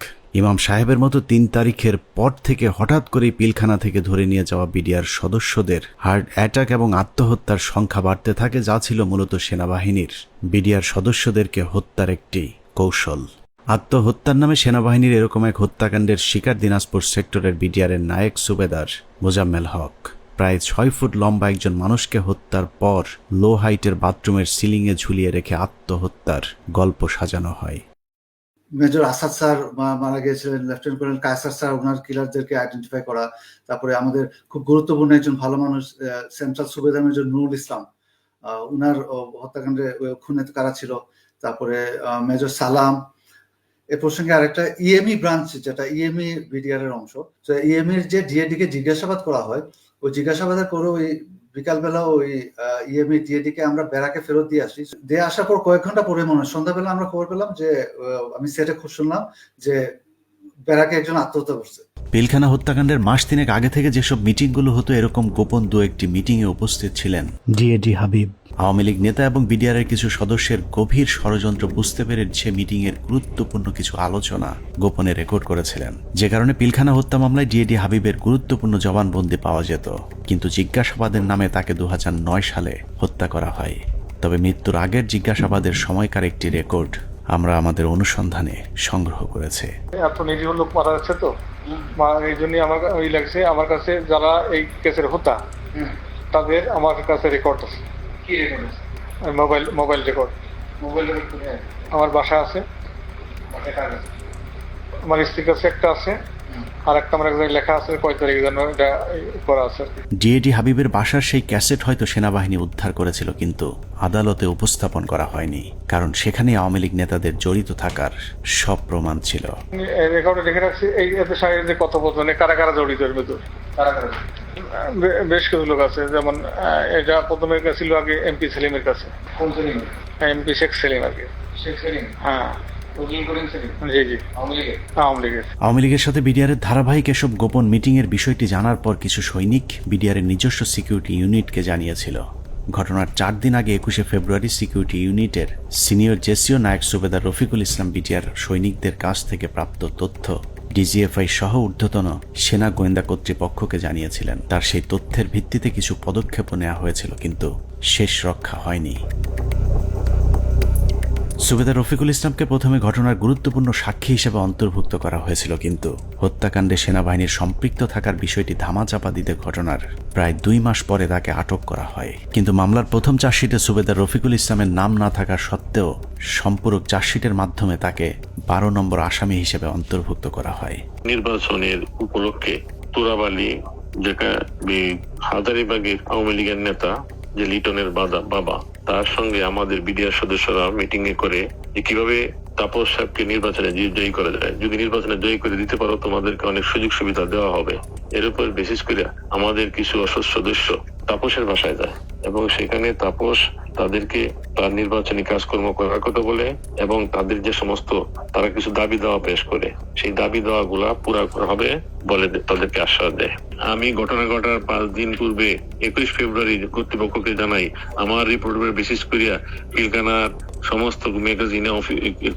ইমাম সাহেবের মতো 3 তারিখের পর থেকে হঠাৎ করেই পিলখানা থেকে ধরে নিয়ে যাওয়া বিডিআর সদস্যদের হার্ট অ্যাটাক এবং আত্মহত্যার সংখ্যা বাড়তে থাকে, যা ছিল মূলত সেনাবাহিনীর বিডিআর সদস্যদেরকে হত্যার একটি কৌশল। আত্মহত্যার নামে সেনাবাহিনীর এরকম এক হত্যাকাণ্ডের শিকার দিনাজপুর সেক্টরের বিডিআরের নায়েক সুবেদার মোজাম্মেল হক। প্রায় 6 ফুট লম্বা একজন মানুষকে হত্যার পর লো হাইটের বাথরুমের সিলিংয়ে ঝুলিয়ে রেখে আত্মহত্যার গল্প সাজানো হয়। মেজর আসাদ স্যার মারা গিয়েছিলেন, লেফটেন্যান্ট কর্নেল কায়সার স্যার ওনার কিলারদেরকে আইডেন্টিফাই করা, তারপরে আমাদের খুব গুরুত্বপূর্ণ একজন ভালো মানুষ সেন্ট্রাল সুবেদার মেজর নুরুল ইসলাম, উনার হত্যাকাণ্ডে খুনে কারা ছিল, তারপরে মেজর সালাম। এ প্রসঙ্গে আরেকটা ইএমই ব্রাঞ্চ, যেটা ইএমই বিডিআর এর অংশ, ইএমইর যে ডিএডি কে জিজ্ঞাসাবাদ করা হয়, ওই জিজ্ঞাসাবাদের করে ওই বিকালবেলা ওই ইএমই ডিএডি কে আমরা ব্যারাকে ফেরত দিয়ে আসি। দিয়ে আসার পর কয়েক ঘন্টা পরে মনে হয় সন্ধ্যাবেলা আমরা খবর পেলাম যে আমি সেটে খুব শুনলাম যে ব্যারাকে একজন আত্মহত্যা করছে। পিলখানা হত্যাকাণ্ডের মাস 3 আগে থেকে যেসব মিটিংগুলো হতো, এরকম গোপন 2-1টি মিটিংয়ে উপস্থিত ছিলেন ডিএডি হাবিব। আওয়ামী লীগ নেতা এবং বিডিআরের কিছু সদস্যের গভীর ষড়যন্ত্র বুঝতে পেরে সে মিটিংয়ের গুরুত্বপূর্ণ কিছু আলোচনা গোপনে রেকর্ড করেছিলেন, যে কারণে পিলখানা হত্যা মামলায় ডিএডি হাবিবের গুরুত্বপূর্ণ জবানবন্দি পাওয়া যেত। কিন্তু জিজ্ঞাসাবাদের নামে তাকে 2009 সালে হত্যা করা হয়। তবে মৃত্যুর আগের জিজ্ঞাসাবাদের সময়কার একটি রেকর্ড আমরা আমাদের অনুসন্ধানে সংগ্রহ করেছি। এত নিরীহ লোক মারা যাচ্ছে তো, এই জন্যই আমার ওই লাগছে। আমার কাছে যারা এই কেসের হোতা তাদের আমার কাছে রেকর্ড আছে। কি রেকর্ড আছে? Mobile record. মোবাইল রেকর্ড কোথায়? আমার বাসা আছে, আমার স্ত্রীর কাছে একটা আছে, আর একটা আমার এক জায়গায় লেখা আছে কয় তারিখ যেন এটা করা আছে। ডিএডি হাবিবের বাসার সেই ক্যাসেট হয়তো সেনাবাহিনী উদ্ধার করেছিল, কিন্তু আদালতে উপস্থাপন করা হয়নি, কারণ সেখানে আওয়ামী লীগ নেতাদের জড়িত থাকার সব প্রমাণ ছিল। রেকর্ডে লিখে রাখছি এই সাইডে যে কথোপকথনে কারা কারা জড়িত এর ভিতর। বেশ কিছু লোক আছে, যেমন এটা প্রথমে ছিল আগে এমপি সেলিমের কাছে। কোন সেলিম? এমপি শেখ সেলিম আর কি। শেখ সেলিম? হ্যাঁ। আওয়ামী লীগের সাথে বিডিআরের ধারাবাহিক এসব গোপন মিটিং এর বিষয়টি জানার পর কিছু সৈনিক বিডিআরের নিজস্ব সিকিউরিটি ইউনিটকে জানিয়েছিল। ঘটনার 4 দিন আগে 21শে ফেব্রুয়ারি সিকিউরিটি ইউনিটের সিনিয়র জেসিও নায়েক সুবেদার রফিকুল ইসলাম বিডিআর সৈনিকদের কাছ থেকে প্রাপ্ত তথ্য ডিজিএফআই সহ ঊর্ধ্বতন সেনা গোয়েন্দা কর্তৃপক্ষকে জানিয়েছিলেন। তার সেই তথ্যের ভিত্তিতে কিছু পদক্ষেপ নেওয়া হয়েছিল, কিন্তু শেষ রক্ষা হয়নি। সুবেদার রফিকুল ইসলামকে প্রথমে ঘটনার গুরুত্বপূর্ণ সাক্ষী হিসেবে অন্তর্ভুক্ত করা হয়েছিল, কিন্তু হত্যাকাণ্ডে সেনাবাহিনীর সম্পৃক্ত থাকার বিষয়টি ধামাচাপা দিতে ঘটনার প্রায় 2 মাস পরে তাকে আটক করা হয়। কিন্তু মামলার প্রথম চার্জশিটে সুবেদার রফিকুল ইসলামের নাম না থাকা সত্ত্বেও সম্পূরক চার্জশিটের মাধ্যমে তাকে 12 নম্বর আসামি হিসেবে অন্তর্ভুক্ত করা হয়। নির্বাচনের উপলক্ষে তুরাবালি, যেটা হাজারীবাগের আওয়ামী লীগের নেতা যে লিটনের বাবা, তার সঙ্গে আমাদের বিডিআর সদস্যরা মিটিং এ করে কিভাবে তাপস সাহেবকে নির্বাচনে জয়ী করা যায়। যদি নির্বাচনে জয়ী করে দিতে পারো তোমাদেরকে অনেক সুযোগ সুবিধা দেওয়া হবে। এর উপর বিশেষ করে আমাদের কিছু অসৎ সদস্য তাপসের বাসায় যায় এবং সেখানে তাপস তাদেরকে তার নির্বাচনী কাজকর্ম করার কথা বলে এবং তাদের যে সমস্ত তারা কিছু দাবি দেওয়া পেশ করে, সেই দাবি দেওয়া গুলা পুরা করা হবে বলে তাদেরকে আশ্বাস দেয়। আমি ঘটনা ঘটার 5 দিন পূর্বে 21 ফেব্রুয়ারি কর্তৃপক্ষকে জানাই আমার রিপোর্টের বিশেষ করিয়া পিলখানার সমস্ত ম্যাগাজিনে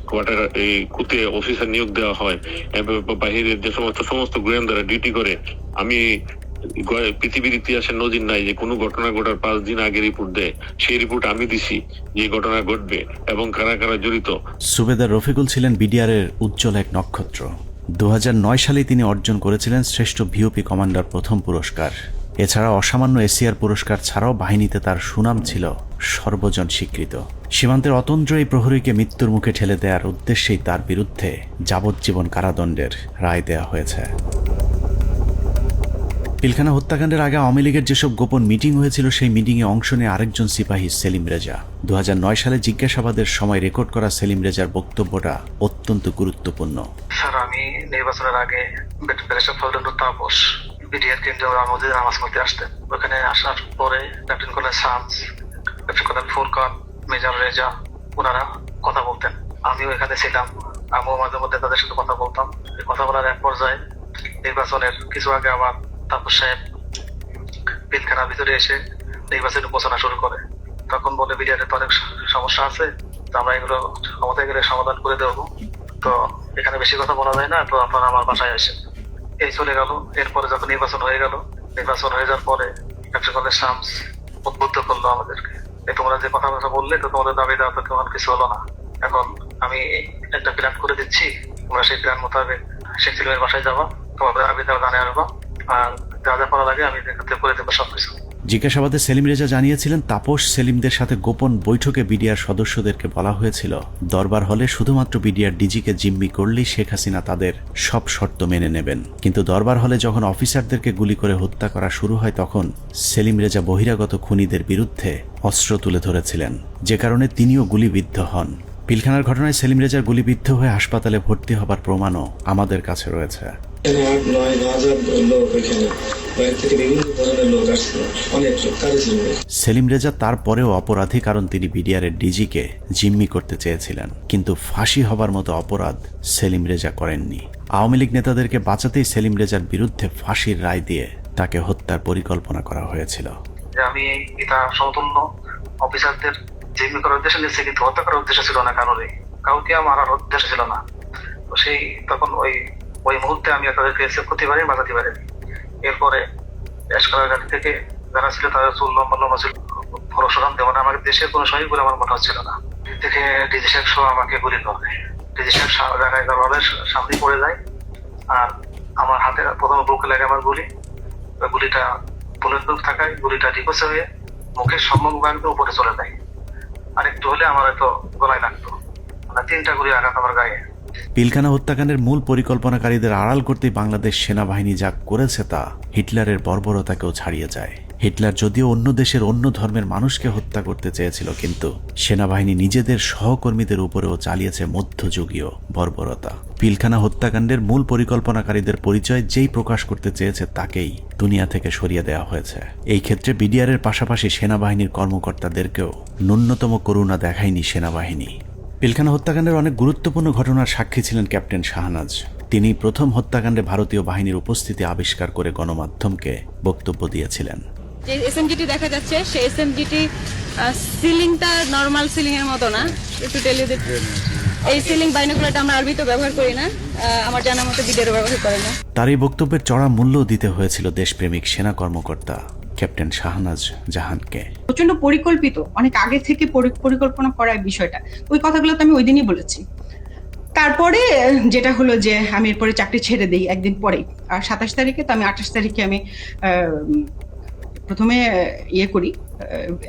কোয়ার্টার এই কুতে অফিসার নিয়োগ দেওয়া হয় এবং বাহিরের যে সমস্ত গোয়েন্দারা ডিউটি করে। আমি পৃথিবীর ইতিহাসে নজির নাই যে কোনো ঘটনা ঘটার 5 দিন আগে রিপোর্ট দেয়। সেই রিপোর্ট আমি দিছি যে ঘটনা ঘটবে এবং কারা কারা জড়িত। সুবেদার রফিকুল ছিলেন বিডিআরের উজ্জ্বল এক নক্ষত্র। 2009 সালে তিনি অর্জন করেছিলেন শ্রেষ্ঠ ভিওপি কমান্ডার প্রথম পুরস্কার। এছাড়া অসামান্য এসিআর পুরস্কার ছাড়াও বাহিনীতে তার সুনাম ছিল সর্বজন স্বীকৃত। সীমান্তের অতন্দ্র এই প্রহরীকে মৃত্যুর মুখে ঠেলে দেওয়ার উদ্দেশ্যেই তার বিরুদ্ধে যাবজ্জীবন কারাদণ্ডের রায় দেওয়া হয়েছে। পিলখানা হত্যাকাণ্ডের আগে আওয়ামী লীগের যেসব গোপন মিটিং হয়েছিল, সেই মিটিংয়ে অংশ নেয় আরেকজন সিপাহী সেলিম রেজা। 2009 সালে জিজ্ঞাসাবাদের সময় রেকর্ড করা সেলিম রেজার বক্তব্যটা অত্যন্ত গুরুত্বপূর্ণ। স্যার, আমি নির্বাচনের আগে ব্যারিস্টার ফজলুর তাপস বিডিআর কেন্দ্রে মসজিদে নামাজ পড়তে আসতেন। ওখানে আসার পরে lieutenant colonel Shams, lieutenant colonel Furqan, major Reza ওনারা কথা বলতেন। আমিও এখানে ছিলাম, আমিও মাঝে মধ্যে তাদের সাথে কথা বলতাম। এই কথা বলার এক পর্যায়ে নির্বাচনের কিছু আগে আমার তাপস সাহেব পিলখানার ভিতরে এসে নির্বাচনী ঘোষণা শুরু করে। তখন বলে বিডিআর তো অনেক সমস্যা আছে, তো আমরা এগুলো ক্ষমতায় গেলে সমাধান করে দেবো, তো এখানে বেশি কথা বলা যায় না, তো আপনারা আমার বাসায় আসেন। এই চলে গেল। এরপরে যখন নির্বাচন হয়ে গেল, নির্বাচন হয়ে যাওয়ার পরে একটা কলেজ শামস উদ্বুদ্ধ করলো আমাদেরকে, তোমরা যে কথা বললে তো তোমাদের দাবি দেওয়া তো তেমন কিছু হলো না, এখন আমি একটা প্ল্যান করে দিচ্ছি, তোমরা সেই প্ল্যান মোতাবেক শেখ সেলিমের বাসায় যাবা, তোমাদের দাবি দেওয়া জানিয়ে আসবা, আর যা যা করা লাগে আমি করে দেবো সবকিছু। জিজ্ঞাসাবাদে সেলিম রেজা জানিয়েছিলেন, তাপস সেলিমদের সাথে গোপন বৈঠকে বিডিআর সদস্যদেরকে বলা হয়েছিল দরবার হলে শুধুমাত্র বিডিআর ডিজিকে জিম্মি করলেই শেখ হাসিনা তাদের সব শর্ত মেনে নেবেন। কিন্তু দরবার হলে যখন অফিসারদেরকে গুলি করে হত্যা করা শুরু হয়, তখন সেলিম রেজা বহিরাগত খুনিদের বিরুদ্ধে অস্ত্র তুলে ধরেছিলেন, যে কারণে তিনিও গুলিবিদ্ধ হন। পিলখানার ঘটনায় সেলিম রেজার গুলিবিদ্ধ হয়ে হাসপাতালে ভর্তি হবার প্রমাণও আমাদের কাছে রয়েছে। সেলিম রেজা তারপরেও অপরাধী, কারণ তিনি বিডিআরের ডিজিকে জিম্মি করতে চেয়েছিলেন, কিন্তু ফাঁসি হবার মতো অপরাধ সেলিম রেজা করেননি। আওয়ামী লীগ নেতাদেরকে বাঁচাতেই সেলিম রেজার বিরুদ্ধে ফাঁসির রায় দিয়ে তাকে হত্যার পরিকল্পনা করা হয়েছিল। আমি এটা সমতুল্য অফিসারদের জিম্মি করার উদ্দেশ্যে নিচ্ছে, কিন্তু হত্যা করার উদ্দেশ্য ছিল না, কাউকে মারার উদ্দেশ্য ছিল না। তো সেই তখন ওই মুহূর্তে আমি তাদেরকে সেভ করতে পারি, বাঁচাতে পারি। এরপরে এসকালার থেকে যারা ছিল তাদের চুল লম্বা লম্বা ছিল, পরশুরাম দেওয়া না, আমাকে দেশের কোনো সহি বলে আমার মনে হচ্ছিল না। থেকে ডিজি শেখ সহ আমাকে গুলি করে, ডিজি শেখ জায়গায় সামনে পড়ে যায়, আর আমার হাতে প্রথমে বুকে লাগে আমার গুলিটা বুলেট প্রুফ থাকায় গুলিটা ডিপোসে হয়ে মুখের সম্মুখ ভাগ উপরে চলে যায়, আর একটু হলে আমার হয়তো গলায় লাগতো। মানে 3টা গুলি আঘাত আমার গায়ে। পিলখানা হত্যাকাণ্ডের মূল পরিকল্পনাকারীদের আড়াল করতেই বাংলাদেশ সেনাবাহিনী যা করেছে তা হিটলারের বর্বরতাকেও ছাড়িয়ে যায়। হিটলার যদিও অন্য দেশের অন্য ধর্মের মানুষকে হত্যা করতে চেয়েছিল, কিন্তু সেনাবাহিনী নিজেদের সহকর্মীদের উপরেও চালিয়েছে মধ্যযুগীয় বর্বরতা। পিলখানা হত্যাকাণ্ডের মূল পরিকল্পনাকারীদের পরিচয় যেই প্রকাশ করতে চেয়েছে তাকেই দুনিয়া থেকে সরিয়ে দেওয়া হয়েছে। এই ক্ষেত্রে বিডিআরের পাশাপাশি সেনাবাহিনীর কর্মকর্তাদেরকেও ন্যূনতম করুণা দেখায়নি সেনাবাহিনী। পিলখানা হত্যাকাণ্ডের অনেক গুরুত্বপূর্ণ ঘটনার সাক্ষী ছিলেন ক্যাপ্টেন শাহনাজ। তিনি প্রথম হত্যাকাণ্ডে ভারতীয় বাহিনীর উপস্থিতি আবিষ্কার করে গণমাধ্যমকে বক্তব্য দিয়েছিলেন। যে এসএমজিটি দেখা যাচ্ছে সেই এসএমজিটি সিলিংটা নরমাল সিলিং এর মতো না, একটু টেল ইউ দ্যাট এই সিলিং বাইনোকুলারটা আমরা আরবিতে ব্যবহার করি না, আমার জানার মতো বিডিআর ব্যবহার করে না। তার এই বক্তব্যের চড়া মূল্য দিতে হয়েছিল দেশপ্রেমিক সেনা কর্মকর্তা ক্যাপ্টেন শাহনাজ জাহানকে। প্রচন্ড পরিকল্পিত, অনেক আগে থেকে পরিকল্পনা করার বিষয়টা, ওই কথাগুলো তো আমি ওই দিনই বলেছি। তারপরে যেটা হলো যে আমি এরপরে চাকরি ছেড়ে দিই একদিন পরে, আর 27 তারিখে, তো আমি 28 তারিখে আমি প্রথমে করি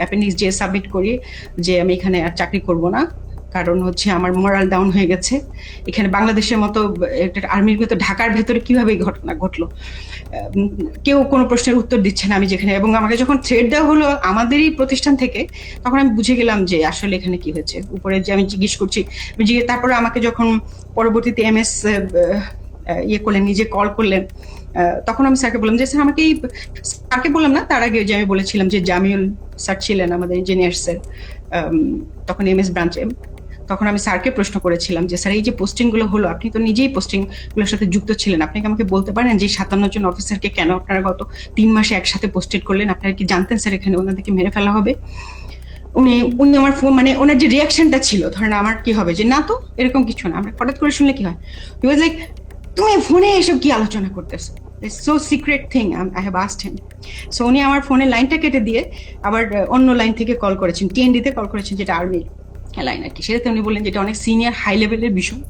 অ্যাপেন্ডিক্স যে সাবমিট করি যে আমি এখানে আর চাকরি করব না, কারণ হচ্ছে আমার মোরাল ডাউন হয়ে গেছে। এখানে বাংলাদেশের মতো একটা আর্মির ভেতর, ঢাকার ভেতরে কিভাবে এই ঘটনা ঘটলো, কেউ কোনো প্রশ্নের উত্তর দিচ্ছে না আমি যেখানে। এবং আমাকে যখন থ্রেড দেওয়া হলো আমাদেরই প্রতিষ্ঠান থেকে, তখন আমি বুঝে গেলাম যে আসলে এখানে কি হয়েছে। উপরে যে আমি জিজ্ঞেস করছি, তারপরে আমাকে যখন পরবর্তীতে এমএস করলেন, নিজে কল করলেন, তখন আমি স্যারকে বললাম যে স্যার আমাকে স্যারকে বললাম না, তার আগে যে আমি বলেছিলাম যে জামিউল স্যার ছিলেন আমাদের ইঞ্জিনিয়ার স্যার, তখন এমএস ব্রাঞ্চে, তখন আমি স্যারকে প্রশ্ন করেছিলাম যে স্যার এই যে পোস্টিং গুলো হলো, আপনি তো নিজেই পোস্টিং গুলোর সাথে যুক্ত ছিলেন, আপনি কি আমাকে বলতে পারেন যে 57 জন অফিসারকে কেন আপনারা গত 3 মাসে একসাথে পোস্টেড করলেন? আপনারা কি জানতেন স্যার এখানে ওনাদেরকে মেরে ফেলা হবে? উনি আমার ফোন, মানে ওনার যে রিয়াকশনটা ছিল, ধরেন আমার কি হবে যে না তো এরকম কিছু না, আমরা হঠাৎ করে শুনলে কি হয়, হি ওয়াজ লাইক তুমি ফোনে এসব কি আলোচনা করতেছো, it's so secret thing, I have asked him. So উনি আমার ফোনের লাইনটা কেটে দিয়ে আবার অন্য লাইন থেকে কল করেছেন, টিএনডিতে কল করেছেন, যেটা আর্মির লাইন আর কি। সেটাতে উনি বললেন যেটা অনেক সিনিয়র হাই লেভেলের বিষয়,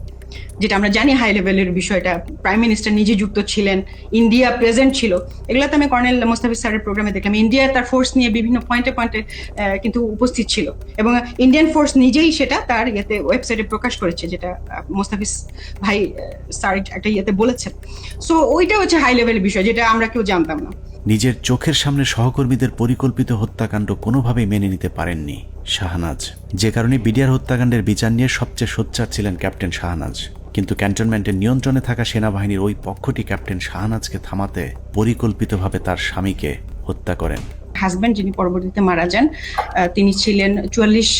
যেটা আমরা জানি হাই লেভেলের বিষয়টা, প্রাইম মিনিস্টার নিজে যুক্ত ছিলেন, ইন্ডিয়া প্রেজেন্ট ছিল। এগুলোতে আমি কর্নেল মোস্তাফিজ স্যারের প্রোগ্রামে দেখলাম ইন্ডিয়া তার ফোর্স নিয়ে বিভিন্ন পয়েন্টে কিন্তু উপস্থিত ছিল, এবং ইন্ডিয়ান ফোর্স নিজেই সেটা তার ওয়েবসাইটে প্রকাশ করেছে, যেটা মোস্তাফিজ ভাই স্যার একটা বলেছেন। সো ওইটা হচ্ছে হাই লেভেলের বিষয়, যেটা আমরা কেউ জানতাম না। নিজের চোখের সামনে সহকর্মীদের পরিকল্পিত হত্যাকাণ্ড কোনোভাবেই মেনে নিতে পারেননি শাহনাজ, যে কারণে বিডিআর হত্যাকাণ্ডের বিচার নিয়ে সবচেয়ে সোচ্চার ছিলেন ক্যাপ্টেন শাহনাজ। কিন্তু ক্যান্টনমেন্টের নিয়ন্ত্রণে থাকা সেনাবাহিনীর ওই পক্ষটি ক্যাপ্টেন শাহনাজকে থামাতে পরিকল্পিতভাবে তার স্বামীকে হত্যা করেন। হাজব্যান্ড যিনি পরবর্তীতে মারা যান, তিনি ছিলেন 44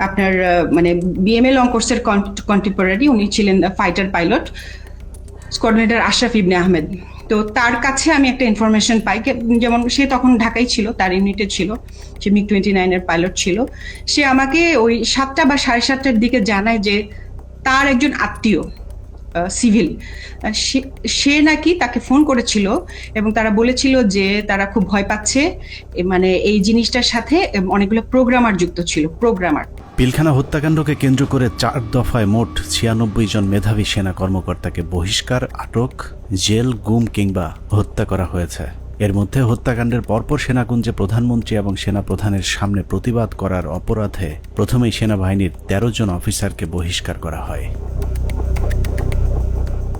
আপনার মানে বিএমএ লং কোর্সের কন্টেম্পোরারি। উনি ছিলেন ফাইটার পাইলট, কোঅর্ডিনেটর আশরাফ ইবনে আহমেদ। তো তার কাছে আমি একটা ইনফরমেশন পাই, যেমন সে তখন ঢাকায় ছিল, তার ইউনিটে ছিল, সে MiG-29 এর পাইলট ছিল। সে আমাকে ওই 7টা বা 7:30টার দিকে জানায় যে তার একজন আত্মীয় সিভিল, সে নাকি তাকে ফোন করেছিল এবং তারা বলেছিল যে তারা খুব ভয় পাচ্ছে, মানে এই জিনিসটার সাথে অনেকগুলো প্রোগ্রামার যুক্ত ছিল, প্রোগ্রামার। পিলখানা হত্যাকাণ্ডকে কেন্দ্র করে 4 দফায় মোট 96 জন মেধাবী সেনা কর্মকর্তাকে বহিষ্কার, আটক, জেল, গুম কিংবা হত্যা করা হয়েছে। এর মধ্যে হত্যাকাণ্ডের পরপর সেনাকুঞ্জে প্রধানমন্ত্রী এবং সেনা প্রধানের সামনে প্রতিবাদ করার অপরাধে প্রথমেই সেনাবাহিনীর 13 জন অফিসারকে বহিষ্কার করা হয়।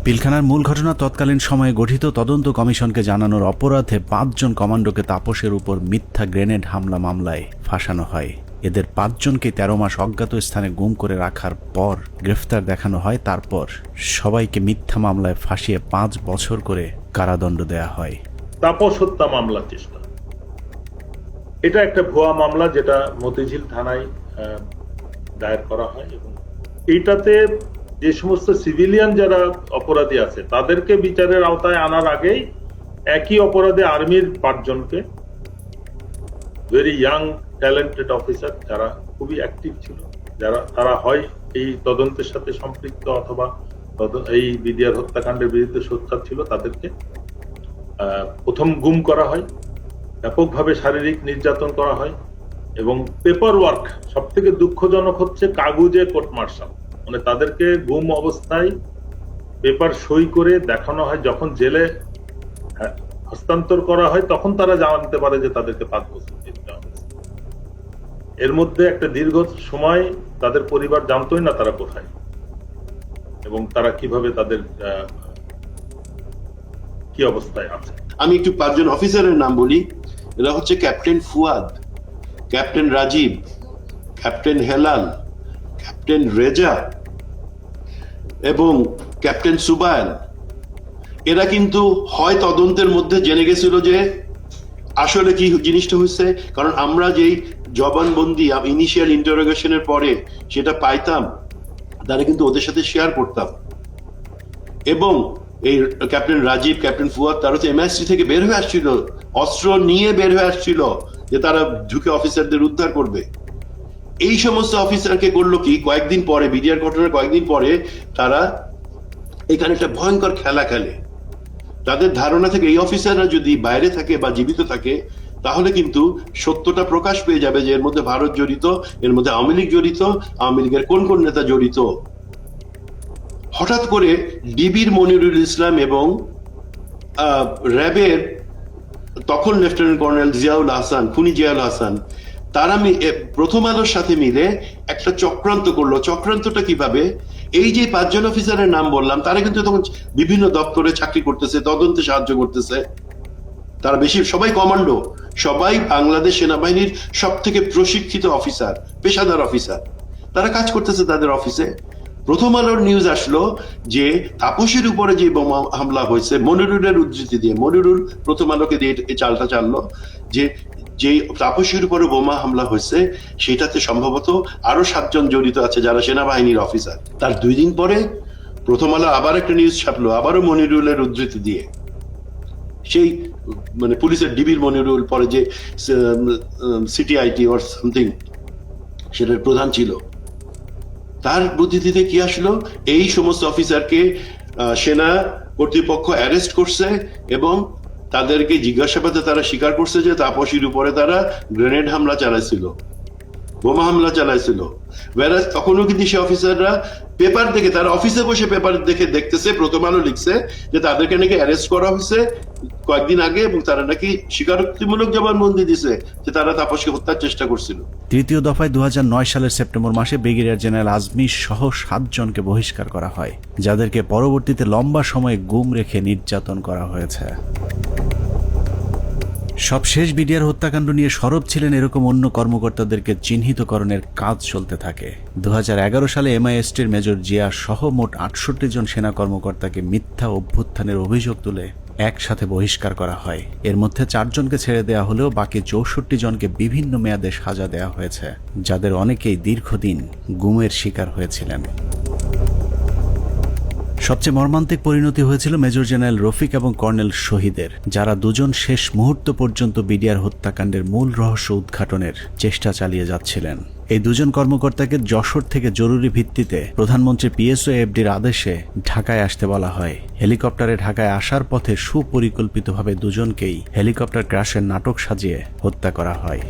পিলখানার মূল ঘটনা তৎকালীন সময়ে গঠিত তদন্ত কমিশনকে জানানোর অপরাধে 5 জন কমান্ডোকে তাপসের উপর মিথ্যা গ্রেনেড হামলা মামলায় ফাঁসানো হয়। এদের 5 জনকে 13 মাস অজ্ঞাত স্থানে গুম করে রাখার পর গ্রেফতার দেখানো হয়। তারপর সবাইকে মিথ্যা মামলায় ফাঁসিয়ে 5 বছর করে কারাদণ্ড দেয়া হয়। তাপস হত্যা মামলা চেষ্টা, এটা একটা ভুয়া মামলা যেটা মতিঝিল থানায় দায়ের করা হয় এবং এইটাতে যে সমস্ত সিভিলিয়ান যারা অপরাধী আছে তাদেরকে বিচারের আওতায় আনার আগেই একই অপরাধে আর্মির 5 জনকে, ভেরি ইয়াং ট্যালেন্টেড অফিসার যারা খুবই অ্যাক্টিভ ছিল, যারা তারা হয় এই তদন্তের সাথে সম্পৃক্ত অথবা এই বিডিআর হত্যাকাণ্ডের বিরুদ্ধে সোচ্চার ছিল, তাদেরকে প্রথম গুম করা হয়, ব্যাপকভাবে শারীরিক নির্যাতন করা হয় এবং পেপার ওয়ার্ক, সব থেকে দুঃখজনক হচ্ছে কাগজে কোর্ট মার্শাল, মানে তাদেরকে গুম অবস্থায় পেপার সই করে দেখানো হয়। যখন জেলে হস্তান্তর করা হয় তখন তারা জানতে পারে যে তাদেরকে 5 বছর জেলে দেওয়া হয়েছে। এর মধ্যে একটা দীর্ঘ সময় তাদের পরিবার জানতোই না তারা কোথায় এবং তারা কিভাবে তাদের কি অবস্থায় আছে। আমি একটু 5 জন অফিসারের নাম বলি। এরা হচ্ছে captain Fuad, captain Rajib, captain Helal, captain Reza এবং ক্যাপ্টেন সুবায়ন। এরা কিন্তু হয় তদন্তের মধ্যে জেনে গেছিল যে আসলে কি জিনিসটা হয়েছে, কারণ আমরা যেই জবানবন্দি ইনিশিয়াল ইন্টারোগেশনের পরে সেটা পাইতাম, তারা কিন্তু ওদের সাথে শেয়ার করতাম। এবং এই ক্যাপ্টেন রাজীব, ক্যাপ্টেন ফুয়াদ, তারা হচ্ছে MI3 থেকে বের হয়ে আসছিল, অস্ত্র নিয়ে বের হয়ে আসছিল যে তারা ঢুকে অফিসারদের উদ্ধার করবে। এই সমস্ত অফিসারকে করলো কি, কয়েকদিন পরে, বিডিআর ঘটনার কয়েকদিন পরে তারা এখানে একটা ভয়ঙ্কর খেলা খেলে। তাদের ধারণা থেকে এই অফিসাররা যদি বাইরে থাকে বা জীবিত থাকে তাহলে কিন্তু সত্যটা প্রকাশ পেয়ে যাবে যে এর মধ্যে ভারত জড়িত, এর মধ্যে আওয়ামী লীগ জড়িত, আওয়ামী লীগের কোন কোন নেতা জড়িত। হঠাৎ করে ডিবির মনিরুল ইসলাম এবং র্যাবের তখন লেফটেন্যান্ট কর্নেল জিয়াউল হাসান, খুনি জিয়াউল হাসান, তারা প্রথম আলোর সাথে মিলে একটা চক্রান্ত করলো। চক্রান্তটা কিভাবে, এই যে 5 জন অফিসারের নাম বললাম তারা কিন্তু তখন বিভিন্ন দপ্তরে চাকরি করতেছে, তদন্তে সাহায্য করতেছে। তারা বেশি সবাই কমান্ডো, সবাই বাংলাদেশ সেনাবাহিনীর সব থেকে প্রশিক্ষিত অফিসার, পেশাদার অফিসার, তারা কাজ করতেছে তাদের অফিসে। প্রথম আলোর নিউজ আসলো যে তাপসের উপরে যে বোমা হামলা হয়েছে, মনিরুলের উদ্ধৃতি দিয়ে, মনিরুল প্রথম আলোকে দিয়ে এই চালটা চাললো যে যে তাপসের উপরে বোমা হামলা হয়েছে সেটাতে সম্ভবত আরো 7 জন জড়িত আছে যারা সেনাবাহিনীর অফিসার। তার 2 দিন পরে প্রথম আলো আবার একটা নিউজ ছাপলো, আবারও মনিরুলের উদ্ধৃতি দিয়ে, সেই মানে পুলিশের ডিবির মনিরুল, পরে যে সিটিআইটি অর সামথিং সেটার প্রধান ছিল, তার বুদ্ধিতে কি আসলো, এই সমস্ত অফিসারকে সেনা কর্তৃপক্ষ অ্যারেস্ট করছে এবং তাদেরকে জিজ্ঞাসাবাদে তারা স্বীকার করছে যে তাপসীর উপরে তারা গ্রেনেড হামলা চালাইছিল। বোমা হামলা চালাইছিল। whereas তখনও কিন্তু সে অফিসাররা পেপার দেখে, তারা অফিসে বসে পেপার দেখে দেখতেছে, প্রথম আলো লিখছে যে তাদেরকে নাকি অ্যারেস্ট করা হয়েছে কয়েকদিন আগে এবং তারা নাকি স্বীকারোক্তিমূলক জবানবন্দি দিছে যে তারা তাপসকে হত্যার চেষ্টা করছিল। তৃতীয় দফায় 2009 সালের সেপ্টেম্বর মাসে ব্রিগেডিয়ার জেনারেল আজমি সহ 7 জনকে বহিষ্কার করা হয়, যাদেরকে পরবর্তীতে লম্বা সময় গুম রেখে নির্যাতন করা হয়েছে। সবশেষ বিডিআর হত্যাকাণ্ড নিয়ে সরব ছিলেন এরকম অন্য কর্মকর্তাদেরকে চিহ্নিতকরণের কাজ চলতে থাকে। 2011 সালে MI-STর মেজর জিয়া সহ মোট 68 জন সেনা কর্মকর্তাকে মিথ্যা অভ্যুত্থানের অভিযোগ তুলে একসাথে বহিষ্কার করা হয়। এর মধ্যে 4 জনকে ছেড়ে দেওয়া হলেও বাকি 64 জনকে বিভিন্ন মেয়াদে সাজা দেওয়া হয়েছে, যাদের অনেকেই দীর্ঘদিন গুমের শিকার হয়েছিলেন। সবচেয়ে মর্মান্তিক পরিণতি হয়েছিল মেজর জেনারেল রফিক এবং কর্নেল শহীদের, যারা দুজন শেষ মুহূর্ত পর্যন্ত বিডিআর হত্যাকাণ্ডের মূল রহস্য উদ্ঘাটনের চেষ্টা চালিয়ে যাচ্ছিলেন। এই দুজন কর্মকর্তাকে যশোর থেকে জরুরি ভিত্তিতে প্রধানমন্ত্রী PSO-FDর আদেশে ঢাকায় আসতে বলা হয়। হেলিকপ্টারে ঢাকায় আসার পথে সুপরিকল্পিতভাবে দুজনকেই হেলিকপ্টার ক্র্যাশের নাটক সাজিয়ে হত্যা করা হয়।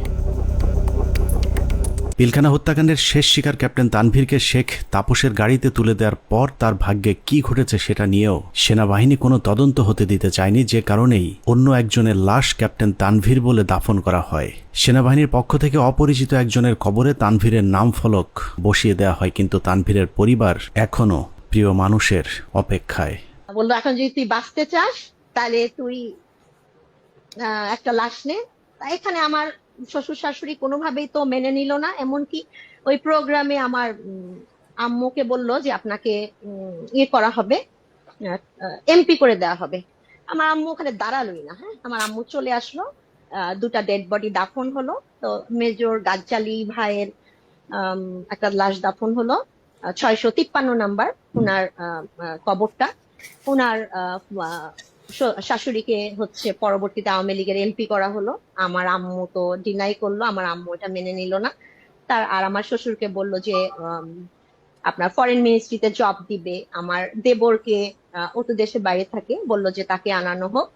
পিলখানা হত্যাকাণ্ডের শেষ শিকার ক্যাপ্টেন তানভীরকে শেখ তাপসের গাড়িতে তুলে দেওয়ার পর তার ভাগ্যে কি ঘটেছে সেটা নিয়েও সেনাবাহিনী কোনো তদন্ত হতে দিতে চায়নি, যে কারণেই অন্য একজনের লাশ ক্যাপ্টেন তানভীর বলে দাফন করা হয়। সেনাবাহিনীর পক্ষ থেকে অপরিচিত একজনের কবরে তানভীরের নাম ফলক বসিয়ে দেওয়া হয়, কিন্তু তানভীরের পরিবার এখনো প্রিয় মানুষের অপেক্ষায়। বললো এখন যদি তুই বাঁচতে চাস তাহলে তুই একটা লাশ নে। এখানে আমার শ্বশুর শাশুড়ি কোনোভাবেই তো মেনে নিল না, এমনকি ওই প্রোগ্রামে আমার আম্মুকে বললো যে আপনাকে ইয়ে করা হবে, MP করে দেওয়া হবে। আমার আম্মু ওখানে দাঁড়ালোই না। হ্যাঁ, আমার আম্মু চলে আসলো, 2টা ডেড বডি দাফন হলো। তো মেজর গাজ্জালি ভাইয়ের একটা লাশ দাফন হলো 653 নাম্বার, ওনার কবরটা। ওনার শাশুড়িকে হচ্ছে পরবর্তীতে আওয়ামী লীগের MP করা হলো। আমার আম্মু তো ডিনাই করলো, আমার আম্মু এটা মেনে নিল না। আর আমার শ্বশুরকে বললো যে আপনার ফরেন মিনিস্ট্রিতে জব দিবে। আমার দেবরকে ও তো দেশের বাইরে থাকে, বললো যে তাকে আনানো হোক,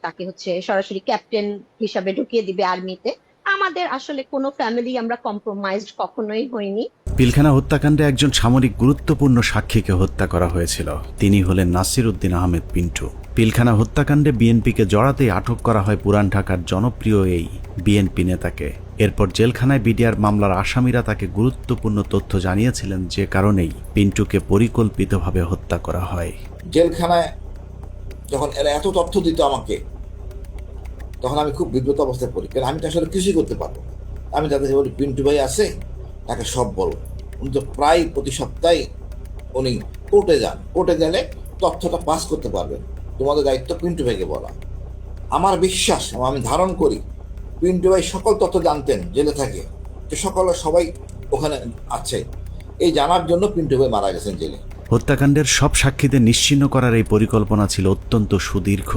তাকে হচ্ছে সরাসরি ক্যাপ্টেন হিসাবে ঢুকিয়ে দিবে আর্মিতে। আমাদের আসলে কোনো ফ্যামিলি আমরা কম্প্রোমাইজড কখনোই হইনি। পিলখানা হত্যাকাণ্ডে একজন সামরিক গুরুত্বপূর্ণ সাক্ষীকে হত্যা করা হয়েছিল। তিনি হলেন নাসির উদ্দিন আহমেদ পিন্টু। পিলখানা হত্যাকাণ্ডে বিএনপিকে জড়াতেই আটক করা হয় পুরান ঢাকার জনপ্রিয় এই বিএনপি নেতাকে। এরপর জেলখানায় বিডিআর মামলার আসামিরা তাকে গুরুত্বপূর্ণ তথ্য জানিয়েছিলেন, যে কারণেই পিন্টুকে পরিকল্পিতভাবে হত্যা করা হয়। জেলখানায় যখন এরা এত তথ্য দিত আমাকে, তখন আমি খুব বিব্রত অবস্থায় পড়ি, কারণ আমি তো আসলে কিছুই করতে পারবো। আমি তাদের বলি পিন্টু ভাই আছে, তাকে সব বলো। উনি তো প্রায় প্রতি সপ্তাহে উনি কোর্টে যান, কোর্টে গেলে তথ্যটা পাস করতে পারবেন, তোমাদের দায়িত্ব পিন্টু ভাইকে বলা। আমার বিশ্বাস, আমি ধারণ করি পিন্টু ভাই সকল তথ্য জানতেন জেলে থাকে, যে সবাই ওখানে আছে, এই জানার জন্য পিন্টু ভাই মারা গেছেন জেলে। হত্যাকাণ্ডের সব সাক্ষীদের নিশ্চিহ্ন করার এই পরিকল্পনা ছিল অত্যন্ত সুদীর্ঘ,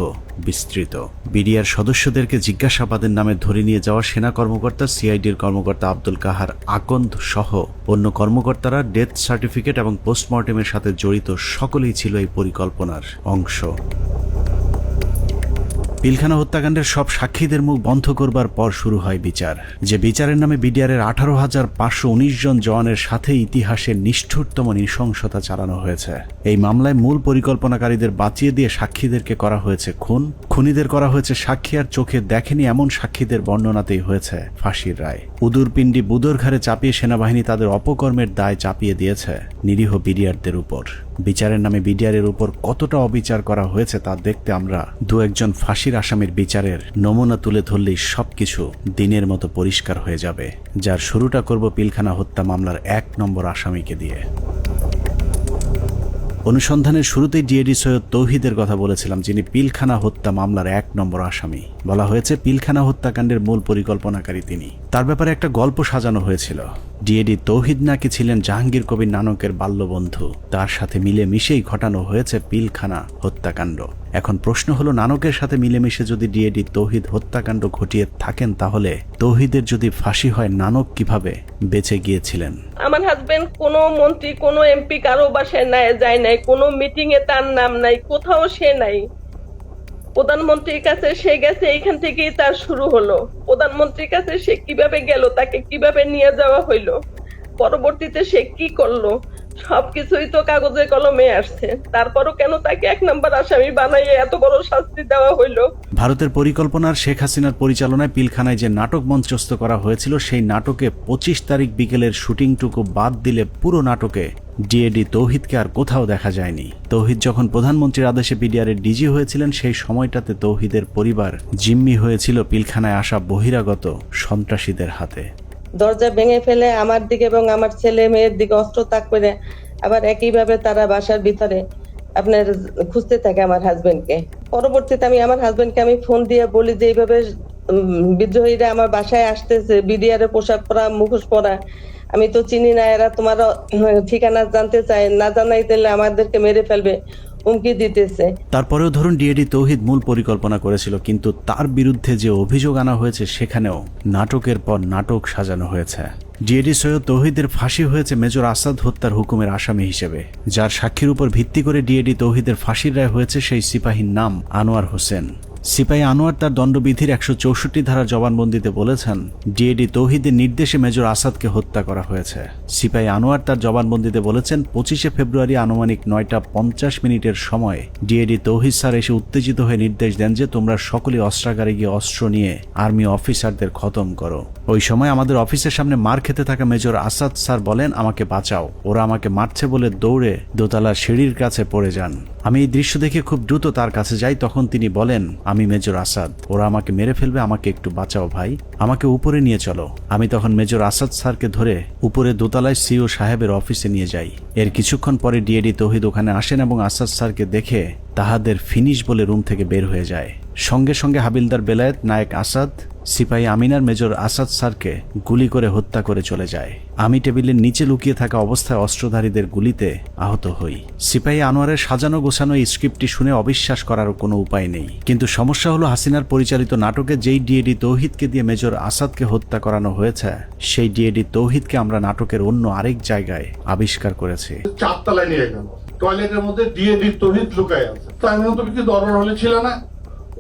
বিস্তৃত। বিডিআর সদস্যদেরকে জিজ্ঞাসাবাদের নামে ধরে নিয়ে যাওয়া সেনা কর্মকর্তা, CIDর কর্মকর্তা আব্দুল কাহার আকন্দ সহ অন্য কর্মকর্তারা ডেথ সার্টিফিকেট এবং পোস্টমর্টেমের সাথে জড়িত সকলেই ছিল এই পরিকল্পনার অংশ। পিলখানা হত্যাকাণ্ডের সব সাক্ষীদের মুখ বন্ধ করবার পর শুরু হয় বিচার, যে বিচারের নামে বিডিআরের 18,519 জন জওয়ানের সাথে ইতিহাসের নিষ্ঠুরতম নৃশংসতা চালানো হয়েছে। এই মামলায় মূল পরিকল্পনাকারীদের বাঁচিয়ে দিয়ে সাক্ষীদেরকে করা হয়েছে খুন, খুনিদের করা হয়েছে সাক্ষী আর চোখে দেখেনি এমন সাক্ষীদের বর্ণনাতেই হয়েছে ফাঁসির রায়। উদুরপিণ্ডি বুদর ঘাড়ে চাপিয়ে সেনাবাহিনী তাদের অপকর্মের দায় চাপিয়ে দিয়েছে নিরীহ বিডিআরদের উপর। বিচারের নামে বিডিআরের উপর কতটা অবিচার করা হয়েছে তা দেখতে আমরা 2-1 ফাঁসির আসামির বিচারের নমুনা তুলে ধরলেই সবকিছু দিনের মতো পরিষ্কার হয়ে যাবে, যার শুরুটা করব পিলখানা হত্যা মামলার 1 নম্বর আসামিকে দিয়ে। অনুসন্ধানের শুরুতেই ডিএডি সৈয়দ তৌহিদের কথা বলেছিলাম, যিনি পিলখানা হত্যা মামলার 1 নম্বর আসামি। বলা হয়েছে পিলখানা হত্যাকাণ্ডের মূল পরিকল্পনাকারী তিনি। তার ব্যাপারে একটা গল্প সাজানো হয়েছিল। ডিএডি তৌহিদ নাকি ছিলেন জাহাঙ্গীর কবির নানকের বাল্যবন্ধু, তার সাথে মিলেমিশেই ঘটানো হয়েছে পিলখানা হত্যাকাণ্ড। এখন প্রশ্ন হলো, নানকের সাথে মিলেমিশে যদি ডিএডি তৌহিদ হত্যাকাণ্ড ঘটিয়ে থাকেন, তাহলে তৌহিদের যদি ফাঁসি হয়, নানক কিভাবে বেঁচে গিয়েছিলেন? আমার হাজবেন্ড কোনো মন্ত্রী, কোনো MP কারো বাসায় যায় নাই, কোনো মিটিং এ তার নাম নাই, কোথাও সে নাই। প্রধানমন্ত্রীর কাছে সে গেছে, এইখান থেকেই তার শুরু হলো। প্রধানমন্ত্রীর কাছে সে কিভাবে গেল, তাকে কিভাবে নিয়ে যাওয়া হইলো, পরবর্তীতে সে কি করলো, সবকিছুই তো কাগজে কলমে আসছে। তারপরও কেন তাকে 1 নম্বর আসামি বানাইয়ে এত বড় শাস্তি দেওয়া হইলো? ভারতের পরিকল্পনার শেখ হাসিনার পরিচালনায় পিলখানায় যে নাটক মঞ্চস্থ করা হয়েছিল, সেই নাটকে 25 তারিখ বিকেলের শুটিংটুকু বাদ দিলে পুরো নাটকে ডিএডি তৌহিদকে আর কোথাও দেখা যায়নি। তৌহিদ যখন প্রধানমন্ত্রীর আদেশে বিডিআরের ডিজি হয়েছিলেন, সেই সময়টাতে তৌহিদের পরিবার জিম্মি হয়েছিল পিলখানায় আসা বহিরাগত সন্ত্রাসীদের হাতে। দরজা ভেঙে ফেলে আমার দিকে এবং আমার ছেলে মেয়ের দিকে অস্ত্র তাক করে আবার একইভাবে তারা বাসার ভিতরে আপনার খুঁজতে থাকে আমার হাজবেন্ডকে। পরবর্তীতে আমি আমার হাজবেন্ডকে আমি ফোন দিয়ে বলি যে এইভাবে বিদ্রোহীরা আমার বাসায় আসতেছে, বিডিআর এর পোশাক পরা, মুখোশ পরা, আমি তো চিনি না, এরা তোমার ঠিকানা জানতে চায়, না জানাই তাহলে আমাদেরকে মেরে ফেলবে, হুমকি দিতেছে। তারপরেও ধরুন ডিএডি তৌহিদ মূল পরিকল্পনা করেছিল, কিন্তু তার বিরুদ্ধে যে অভিযোগ আনা হয়েছে সেখানেও নাটকের পর নাটক সাজানো হয়েছে। ডিএডি সৈয়দ তৌহিদের ফাঁসি হয়েছে মেজর আসাদ হত্যার হুকুমের আসামি হিসেবে, যার সাক্ষীর উপর ভিত্তি করে ডিএডি তৌহিদের ফাঁসির রায় হয়েছে সেই সিপাহীর নাম আনোয়ার হোসেন। সিপাহী আনোয়ার তার দণ্ডবিধির 164 ধারার জবানবন্দিতে বলেছেন, ডিএডি তৌহিদের নির্দেশে মেজর আসাদকে হত্যা করা হয়েছে। সিপাহী আনোয়ার তার জবানবন্দিতে বলেছেন, 25 ফেব্রুয়ারি আনুমানিক 9:50 সময় ডিএডি তৌহিদ স্যার এসে উত্তেজিত হয়ে নির্দেশ দেন যে তোমরা সকলে অস্ত্রাগারে গিয়ে অস্ত্র নিয়ে আর্মি অফিসারদের খতম করো। ওই সময় আমাদের অফিসের সামনে মার খেতে থাকা মেজর আসাদ স্যার বলেন, আমাকে বাঁচাও, ওরা আমাকে মারছে বলে দৌড়ে দোতলার সিঁড়ির কাছে পড়ে যান। আমি এই দৃশ্য দেখে খুব দ্রুত তার কাছে যাই। তখন তিনি বলেন, আমি মেজর আসাদ, ওরা আমাকে মেরে ফেলবে, আমাকে একটু বাঁচাও ভাই, আমাকে উপরে নিয়ে চলো। আমি তখন মেজর আসাদ স্যারকে ধরে উপরে দোতলায় সিও সাহেবের অফিসে নিয়ে যাই। এর কিছুক্ষণ পরে ডিএডি তৌহিদ ওখানে আসেন এবং আসাদ স্যারকে দেখে তাহাদের ফিনিশ বলে রুম থেকে বের হয়ে যায়। সঙ্গে সঙ্গে হাবিলদার বেলায়েত, নায়েক আসাদ, সিপাহী আমিনার মেজর আসাদ স্যারকে গুলি করে হত্যা করে চলে যায়। আমি টেবিলের নিচে লুকিয়ে থাকা অবস্থায় অস্ত্রধারীদের গুলিতে আহত হই। সিপাহী আনোয়ারের সাজানো গোছানো এই স্ক্রিপ্টটি শুনে অবিশ্বাস করার কোনো উপায় নেই, কিন্তু সমস্যা হলো হাসিনার পরিচালিত নাটকে যেই ডিএডি তৌহিদকে দিয়ে মেজর আসাদকে হত্যা করানো হয়েছে, সেই ডিএডি তৌহিদকে আমরা নাটকের অন্য আরেক জায়গায় আবিষ্কার করেছি। 4 তলায় নিয়ে গেল, টয়লেটের মধ্যে ডিএডি তৌহিদ লুকায় আছে। তাই তুমি কি দরবার হলে ছিল না?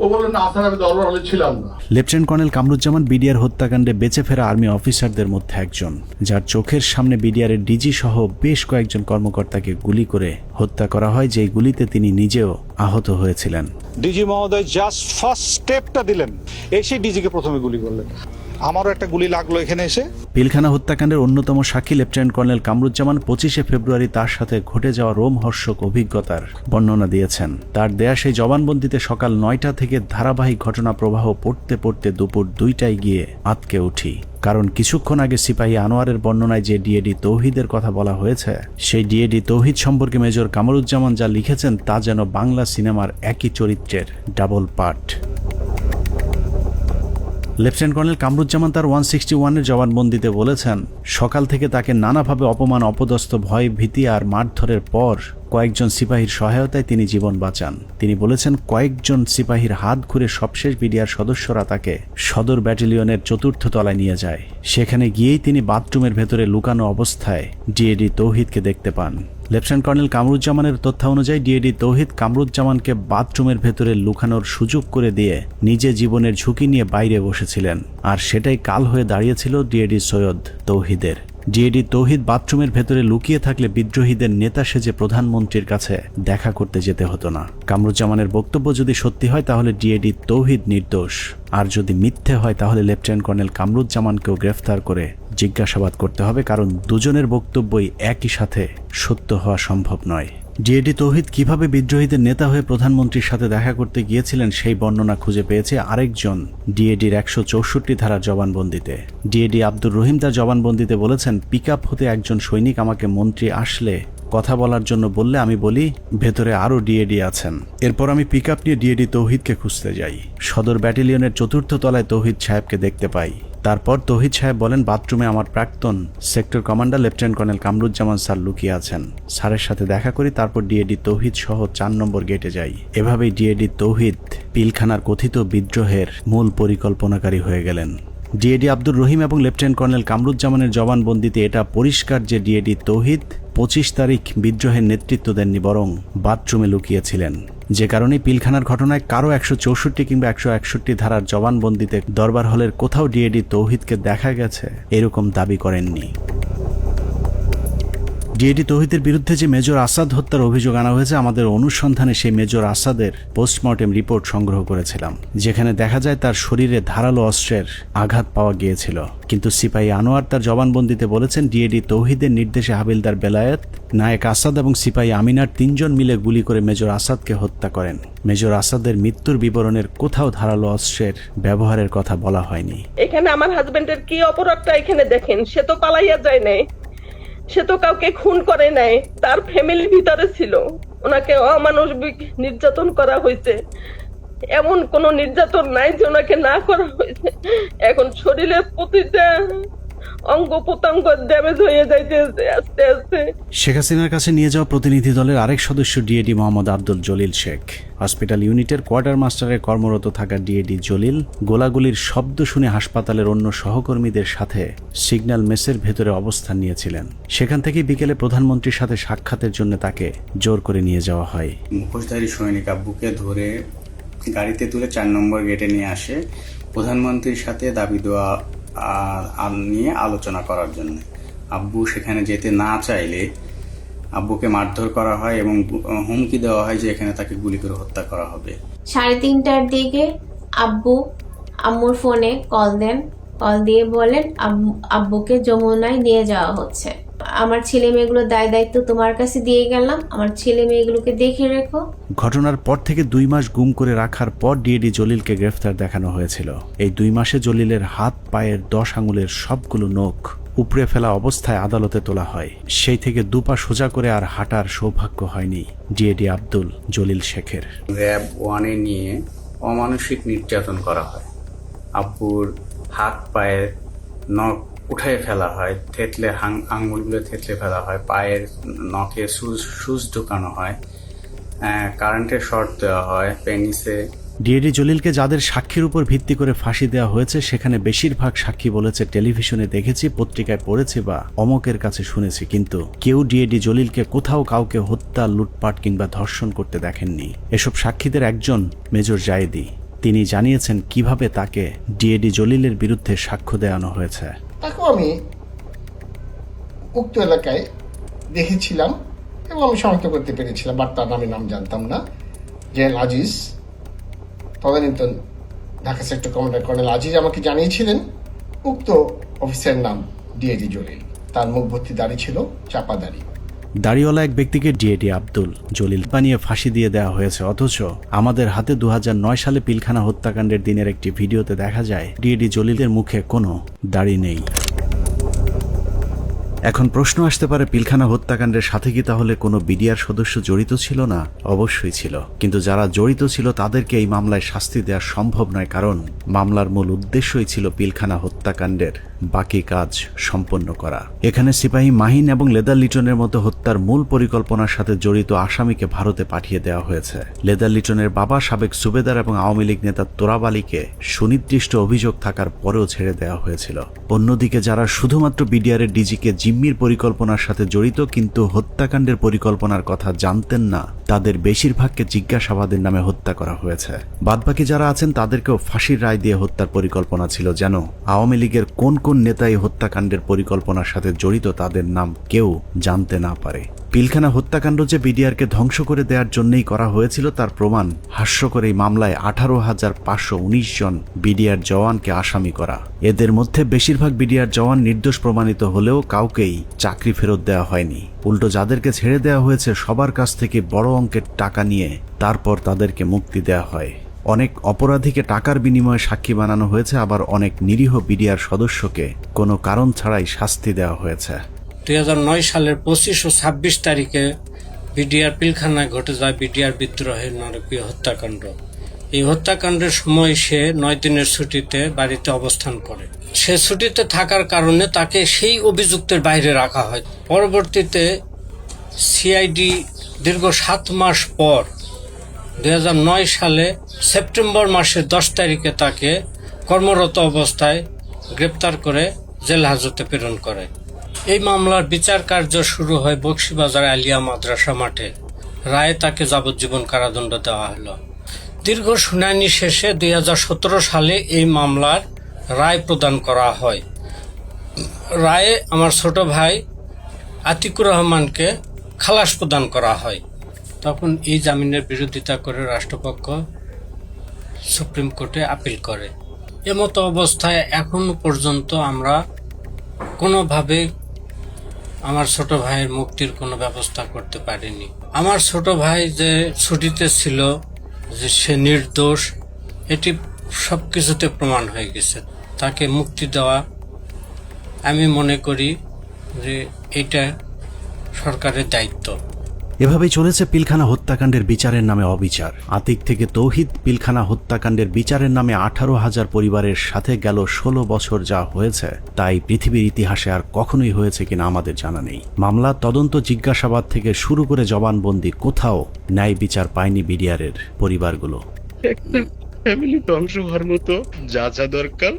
ও বলে না স্যার, আমি দরবার হলে ছিলাম না। লেফটেন্যান্ট কর্নেল কামরুজ্জামান বিডিআর হত্যাকাণ্ডে বেঁচে ফেরা আর্মি অফিসারদের মধ্যে একজন, যার চোখের সামনে বিডিআর এর ডিজি সহ বেশ কয়েকজন কর্মকর্তাকে গুলি করে হত্যা করা হয়, যেই গুলিতে তিনি নিজেও আহত হয়েছিলেন। ডিজি মহোদয় জাস্ট ফার্স্ট স্টেপটা দিলেন, এসে ডিজিকে প্রথমে গুলি করলেন। আমারও একটা গুলি লাগলো এখানে এসে। পিলখানা হত্যাকাণ্ডের অন্যতম সাক্ষী লেফটেন্যান্ট কর্নেল কামরুজ্জামান 25 ফেব্রুয়ারি তার সাথে ঘটে যাওয়া রোমহর্ষক অভিজ্ঞতার বর্ণনা দিয়েছেন। তার দেয়া সেই জবানবন্দিতে সকাল 9টা থেকে ধারাবাহিক ঘটনা প্রবাহ পড়তে পড়তে দুপুর 2টায় গিয়ে আটকে উঠি, কারণ কিছুক্ষণ আগে সিপাহী আনোয়ারের বর্ণনায় যে ডিএডি তৌহিদের কথা বলা হয়েছে, সেই ডিএডি তৌহিদ সম্পর্কে মেজর কামরুজ্জামান যা লিখেছেন তা যেন বাংলা সিনেমার একই চরিত্রের double part. Lieutenant colonel Kamruzzaman তার 161-এর জবানবন্দিতে বলেছেন, সকাল থেকে তাকে নানাভাবে অপমান, অপদস্থ, ভয়, ভীতি আর মারধরের পর কয়েকজন সিপাহীর সহায়তায় তিনি জীবন বাঁচান। তিনি বলেছেন, কয়েকজন সিপাহীর হাত ঘুরে সবশেষ বিডিআর সদস্যরা তাকে সদর ব্যাটালিয়নের 4র্থ তলায় নিয়ে যায়। সেখানে গিয়েই তিনি বাথরুমের ভেতরে লুকানো অবস্থায় ডিএডি তৌহিদকে দেখতে পান। লেফটেন্যান্ট কর্নেল কামরুজ্জামানের তথ্য অনুযায়ী ডিএডি তৌহিদ কামরুজ্জামানকে বাথরুমের ভেতরে লুকানোর সুযোগ করে দিয়ে নিজে জীবনের ঝুঁকি নিয়ে বাইরে বসেছিলেন, আর সেটাই কাল হয়ে দাঁড়িয়েছিল ডিএডি সৈয়দ তৌহিদের। ডিএডি তৌহিদ বাথরুমের ভেতরে লুকিয়ে থাকলে বিদ্রোহীদের নেতা সেজে প্রধানমন্ত্রীর কাছে দেখা করতে যেতে হতো না। কামরুজ্জামানের বক্তব্য যদি সত্যি হয় তাহলে ডিএডি তৌহিদ নির্দোষ, আর যদি মিথ্যে হয় তাহলে লেফটেন্যান্ট কর্নেল কামরুজ্জামানকেও গ্রেফতার করে জিজ্ঞাসাবাদ করতে হবে, কারণ দুজনের বক্তব্যই একই সাথে সত্য হওয়া সম্ভব নয়। ডিএডি তৌহিদ কিভাবে বিদ্রোহীদের নেতা হয়ে প্রধানমন্ত্রীর সাথে দেখা করতে গিয়েছিলেন সেই বর্ণনা খুঁজে পেয়েছে আরেকজন ডিএডির 164 ধারার জবানবন্দিতে। ডিএডি আব্দুর রহিম তার জবানবন্দিতে বলেছেন, পিকআপ হতে একজন সৈনিক আমাকে মন্ত্রী আসলে কথা বলার জন্য বললে আমি বলি ভেতরে আরো ডিএডি আছেন। এরপর আমি পিকআপ নিয়ে ডিএডি তৌহিদকে খুঁজতে যাই। সদর ব্যাটালিয়নের 4র্থ তলায় তৌহিদ সাহেবকে দেখতে পাই। তারপর তৌহিদ সাহেব বলেন, বাথরুমে আমার প্রাক্তন sector commander lieutenant colonel Kamruzzaman sir লুকিয়ে আছেন। স্যারের সাথে দেখা করি, তারপর ডিএডি তৌহিদ সহ 4 নম্বর গেটে যাই। এভাবেই ডিএডি তৌহিদ পিলখানার কথিত বিদ্রোহের মূল পরিকল্পনাকারী হয়ে গেলেন। ডিএডি আব্দুর রহিম এবং লেফটেন্যান্ট কর্নেল কামরুজ্জামানের জবানবন্দিতে এটা পরিষ্কার যে ডিএডি তৌহিদ 25 তারিখ বিদ্রোহের নেতৃত্ব দেননি, বরং বাথরুমে লুকিয়েছিলেন। যে কারণে পিলখানার ঘটনায় কারো 164 কিংবা 161 ধারার জবানবন্দিতে দরবার হলের কোথাও ডিএডি তৌহিদকে দেখা গেছে এরকম দাবি করেননি। ডিএডি তৌহিদের বিরুদ্ধে যে মেজর আসাদ হত্যার অভিযোগ আনা হয়েছে, আমাদের অনুসন্ধানে সেই মেজর আসাদের পোস্টমর্টেম রিপোর্ট সংগ্রহ করেছিলাম, যেখানে দেখা যায় তার শরীরে ধারালো অস্ত্রের আঘাত পাওয়া গিয়েছিল। কিন্তু সিপাহী আনোয়ার তার জবানবন্দিতে বলেছেন ডিএডি তৌহিদের নির্দেশে হাবিলদার বেলায়েত, নায়েক আসাদ এবং সিপাহী আমিনার 3 জন মিলে গুলি করে মেজর আসাদকে হত্যা করেন। মেজর আসাদের মৃত্যুর বিবরণের কোথাও ধারালো অস্ত্রের ব্যবহারের কথা বলা হয়নি। এখানে আমার হাজবেন্ডের কি অপরাধটা এখানে দেখেন, সে তো পালাইয়া যায় নাই, সে তো কাউকে খুন করে নাই, তার ফ্যামিলির ভিতরে ছিল, ওনাকে অমানবিক নির্যাতন করা হয়েছে। এমন কোন নির্যাতন নাই যে ওনাকে না করা হয়েছে। এখন শরীরের প্রতিটা অঙ্গ প্রত্যঙ্গ ড্যামেজ হয়ে যাইতেছে আস্তে আস্তে। শেখ হাসিনার কাছে নিয়ে যাওয়া প্রতিনিধি দলের আরেক সদস্য ডিএডি মোহাম্মদ আব্দুল জলিল শেখ। হসপিটাল ইউনিটের কোয়ার্টার মাস্টারে কর্মরত থাকা ডিএডি জলিল গোলাগুলির শব্দ শুনে হাসপাতালের অন্য সহকর্মীদের সাথে সিগন্যাল মেসের ভেতরে অবস্থান নিয়েছিলেন। সেখান থেকে বিকেলে প্রধানমন্ত্রীর সাথে সাক্ষাতের জন্য তাকে জোর করে নিয়ে যাওয়া হয়। মুখোশধারী সৈনিক আব্বুকে ধরে গাড়িতে তুলে 4 নম্বর গেটে নিয়ে আসে প্রধানমন্ত্রীর সাথে দাবি দেওয়া নিয়ে আলোচনা করার জন্য। আব্বু সেখানে যেতে না চাইলে আব্বুকে মারধর করা হয় এবং হুমকি দেওয়া হয় যে এখানে তাকে গুলি করে হত্যা করা হবে। 3:30টার দিকে আব্বু আম্মুর ফোনে কল দেন, কল দিয়ে বলেন আব্বুকে যমুনায় নিয়ে যাওয়া হচ্ছে। আমার ছেলে মেয়েগুলোর দায়িত্ব তোমার কাছে দিয়ে গেলাম, আমার ছেলে মেয়েগুলোকে দেখে রেখো। ঘটনার পর থেকে 2 মাস গুম করে রাখার পর ডিএডি জলিলকে গ্রেফতার দেখানো হয়েছিল। এই 2 মাসে জলিলের হাত পায়ের 10 আঙুলের সবগুলো নখ উপড়ে ফেলা অবস্থায় আদালতে তোলা হয়। সেই থেকে 2 পা সোজা করে আর হাঁটার সৌভাগ্য হয়নি ডিএডি আব্দুল জলিল শেখের। র‍্যাব 1-এ নিয়ে অমানসিক নির্যাতন করা হয়। আব্বুর হাত পায়ের নখ উঠায় ফেলা হয়, থেতলে আঙুলগুলো থেতলে ফেলা হয়, পায়ের নখে সুচ ঢুকানো হয়, কারেন্টের শর্ট দেওয়া হয় পেনিসে। ডিএডি জলিলকে যাদের সাক্ষীর উপর ভিত্তি করে ফাঁসি দেওয়া হয়েছে সেখানে বেশিরভাগ সাক্ষী বলেছে টেলিভিশনে দেখেছি, পত্রিকায় পড়েছি বা অমকের কাছে শুনেছি, কিন্তু কেউ ডিএডি জলিলকে কোথাও কাউকে হত্যা, লুটপাট কিংবা ধর্ষণ করতে দেখেননি। এসব সাক্ষীদের একজন মেজর জায়েদি। তিনি জানিয়েছেন কিভাবে তাকে ডিএডি জলিলের বিরুদ্ধে সাক্ষ্য দেওয়ানো হয়েছে। তাকেও আমি উক্ত এলাকায় দেখেছিলাম এবং আমি শনাক্ত করতে পেরেছিলাম, বাট তার নাম জানতাম না। জেনারেল আজিজ, তদানীন্তন Dhaka sector commander colonel Aziz আমাকে জানিয়েছিলেন উক্ত অফিসারের নাম ডিএডি জলিল। তার মুখ ভর্তি দাড়ি ছিল, চাপা দাড়ি। দাড়িওয়ালা এক ব্যক্তিকে ডিএডি আব্দুল জলিল বানিয়ে ফাঁসি দিয়ে দেওয়া হয়েছে, অথচ আমাদের হাতে 2009 সালে পিলখানা হত্যাকাণ্ডের দিনের একটি ভিডিওতে দেখা যায় ডিএডি জলিলের মুখে কোনো দাড়ি নেই। এখন প্রশ্ন আসতে পারে, পিলখানা হত্যাকাণ্ডের সাথে কি তাহলে কোনো বিডিআর সদস্য জড়িত ছিল না? অবশ্যই ছিল, কিন্তু যারা জড়িত ছিল তাদেরকে এই মামলায় শাস্তি দেওয়া সম্ভব নয়, কারণ মামলার মূল উদ্দেশ্যই ছিল পিলখানা হত্যাকাণ্ডের বাকি কাজ সম্পন্ন করা। এখানে সিপাহী মাহিন এবং লেদার লিটনের মতো হত্যার মূল পরিকল্পনার সাথে জড়িত আসামিকে ভারতে পাঠিয়ে দেওয়া হয়েছে। লেদার লিটনের বাবা সাবেক সুবেদার এবং আওয়ামী লীগ নেতা তোরাব আলীকে সুনির্দিষ্ট অভিযোগ থাকার পরেও ছেড়ে দেওয়া হয়েছিল। অন্যদিকে যারা শুধুমাত্র বিডিআরের ডিজিকে জিম্মির পরিকল্পনার সাথে জড়িত কিন্তু হত্যাকাণ্ডের পরিকল্পনার কথা জানতেন না, তাদের বেশিরভাগকে জিজ্ঞাসাবাদের নামে হত্যা করা হয়েছে। বাদবাকি যারা আছেন তাদেরকেও ফাঁসির রায় দিয়ে হত্যার পরিকল্পনা ছিল, যেন আওয়ামী লীগের কোন কোন নেতা এই হত্যাকাণ্ডের পরিকল্পনার সাথে জড়িত তাদের নাম কেউ জানতে না পারে। পিলখানা হত্যাকাণ্ড যে বিডিআরকে ধ্বংস করে দেওয়ার জন্যই করা হয়েছিল তার প্রমাণ হাস্যকর এই মামলায় 18,519 জন বিডিআর জওয়ানকে আসামি করা। এদের মধ্যে বেশিরভাগ বিডিআর জওয়ান নির্দোষ প্রমাণিত হলেও কাউকেই চাকরি ফেরত দেওয়া হয়নি। উল্টো যাদেরকে ছেড়ে দেওয়া হয়েছে সবার কাছ থেকে বড় অঙ্কের টাকা নিয়ে তারপর তাদেরকে মুক্তি দেওয়া হয়। অনেক অপরাধীকে টাকার বিনিময়ে সাক্ষী বানানো হয়েছে, আবার অনেক নিরীহ বিডিআর সদস্যকে কোনো কারণ ছাড়াই শাস্তি দেওয়া হয়েছে। 2009 সালের 25 ও 26 তারিখে বিডিআর পিলখানায় ঘটে যায় বিডিআর বিদ্রোহের নারকীয় হত্যাকাণ্ড। এই হত্যাকাণ্ডের সময় সে 9 দিনের ছুটিতে বাড়িতে অবস্থান করে। সে ছুটিতে থাকার কারণে তাকে সেই অভিযুক্তের বাইরে রাখা হয়। পরবর্তীতে সিআইডি দীর্ঘ 7 মাস পর 2009 সালে সেপ্টেম্বর মাসের 10 তারিখে তাকে কর্মরত অবস্থায় গ্রেপ্তার করে জেল হাজতে প্রেরণ করে। এই মামলার বিচার কার্য শুরু হয় বকশীবাজার আলিয়া মাদ্রাসা মাঠে। রায়ে তাকে যাবজ্জীবন কারাদণ্ড দেওয়া হলো। দীর্ঘ শুনানি শেষে 2017 সালে এই মামলার রায় প্রদান করা হয়। রায়ে আমার ছোট ভাই আতিকুর রহমানকে খালাস প্রদান করা হয়। তখন এই জামিনের বিরোধিতা করে রাষ্ট্রপক্ষ সুপ্রিম কোর্টে আপিল করে। এমতো অবস্থায় এখনো পর্যন্ত আমরা কোনোভাবে আমার ছোট ভাইয়ের মুক্তির কোনো ব্যবস্থা করতে পারিনি। আমার ছোট ভাই যে ছুটিতে ছিল, যে সে নির্দোষ, এটি সবকিছুতে প্রমাণ হয়ে গেছে। তাকে মুক্তি দেওয়া আমি মনে করি যে এটা সরকারের দায়িত্ব। এভাবেই চলেছে পিলখানা হত্যাকাণ্ডের বিচারের নামে অবিচার। আতিক থেকে তৌহিদ পিলখানা হত্যাকাণ্ডের বিচারের নামে 18,000 পরিবারের সাথে গেল 16 বছর যা হয়েছে তাই পৃথিবীর ইতিহাসে আর কখনোই হয়েছে কিনা আমাদের জানা নেই। মামলা, তদন্ত, জিজ্ঞাসাবাদ থেকে শুরু করে জবানবন্দি, কোথাও ন্যায় বিচার পায়নি বিডিআরের পরিবারগুলো। একটা ফ্যামিলি ধ্বংস হওয়ার মতো যা যা দরকার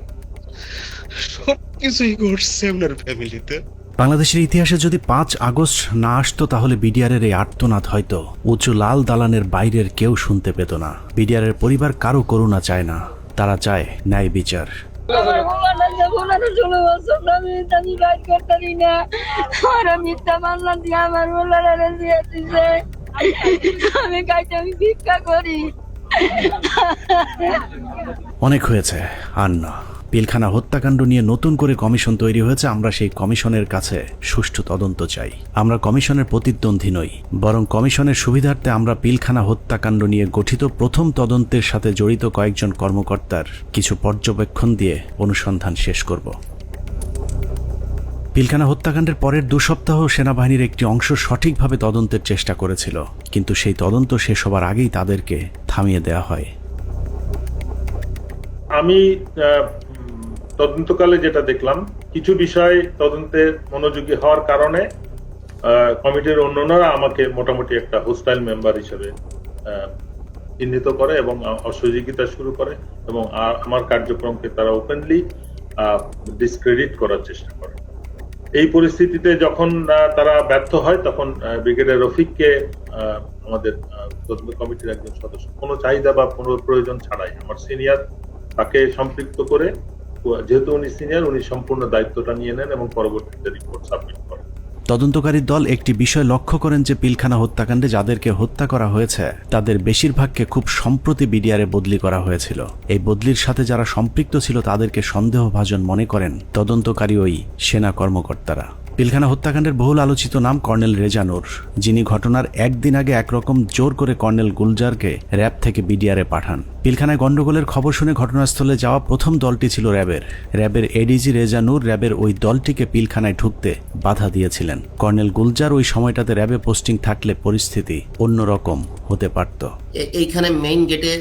সবকিছুই ঘটছে ওনার ফ্যামিলিতে। বাংলাদেশের ইতিহাসে যদি 5 আগস্ট না আসতো তাহলে বিডিআরের এই আর্তনাদ হয়তো উঁচু লাল দালানের বাইরের কেউ শুনতে পেত না। বিডিআরের পরিবার কারো করুণা চায় না, তারা চায় ন্যায় বিচার। অনেক হয়েছে, আর না। পিলখানা হত্যাকাণ্ড নিয়ে নতুন করে কমিশন তৈরি হয়েছে। আমরা সেই কমিশনের কাছে সুষ্ঠু তদন্ত চাই। আমরা কমিশনের প্রতিদ্বন্দ্বী নই, বরং কমিশনের সুবিধার্থে আমরা পিলখানা হত্যাকাণ্ড নিয়ে গঠিত প্রথম তদন্তের সাথে জড়িত কয়েকজন কর্মকর্তার কিছু পর্যবেক্ষণ দিয়ে অনুসন্ধান শেষ করব। পিলখানা হত্যাকাণ্ডের পরের 2 সপ্তাহ সেনাবাহিনীর একটি অংশ সঠিকভাবে তদন্তের চেষ্টা করেছিল, কিন্তু সেই তদন্ত শেষ হবার আগেই তাদেরকে থামিয়ে দেওয়া হয়। আমি তদন্তকালে যেটা দেখলাম, কিছু বিষয় তদন্তে মনোযোগী হওয়ার কারণে কমিটির অন্যান্যরা আমাকে মোটামুটি একটা হোস্টাইল মেম্বার হিসেবে চিহ্নিত করে এবং অসহযোগিতা শুরু করে এবং আমার কার্যক্রমকে তারা ওপেনলি ডিসক্রেডিট করার চেষ্টা করে। এই পরিস্থিতিতে যখন তারা ব্যর্থ হয় তখন ব্রিগেডিয়ার রফিককে আমাদের তদন্ত কমিটির একজন সদস্য কোনো চাহিদা বা কোনো প্রয়োজন ছাড়াই আমার সিনিয়র তাকে সম্পৃক্ত করে, যেহেতু উনি সিনিয়র, উনি সম্পূর্ণ দায়িত্বটা নিয়ে নেন এবং পরবর্তীতে রিপোর্ট সাবমিট করেন। তদন্তকারী দল একটি বিষয় লক্ষ্য করেন যে পিলখানা হত্যাকাণ্ডে যাদেরকে হত্যা করা হয়েছে তাদের বেশিরভাগকে খুব সম্প্রতি বিডিআরে বদলি করা হয়েছিল। এই বদলির সাথে যারা সম্পৃক্ত ছিল তাদেরকে সন্দেহভাজন মনে করেন তদন্তকারী ওই সেনা কর্মকর্তারা। পিলখানা হত্যাকাণ্ডের বহুল আলোচিত নাম কর্নেল রেজা নূর, যিনি ঘটনার একদিন আগে একরকম জোর করে কর্নেল গুলজারকে র্যাব থেকে বিডিআরে পাঠান। পিলখানায় গন্ডগোলের খবর শুনে ঘটনাস্থলে যাওয়া প্রথম দলটি ছিল র্যাবের এডিজি রেজা নূর র্যাবের ওই দলটিকে পিলখানায় ঢুকতে বাধা দিয়েছিলেন। কর্নেল গুলজার ওই সময়টাতে র্যাবে পোস্টিং থাকলে পরিস্থিতি অন্যরকম হতে পারত। এইখানে মেইন গেটে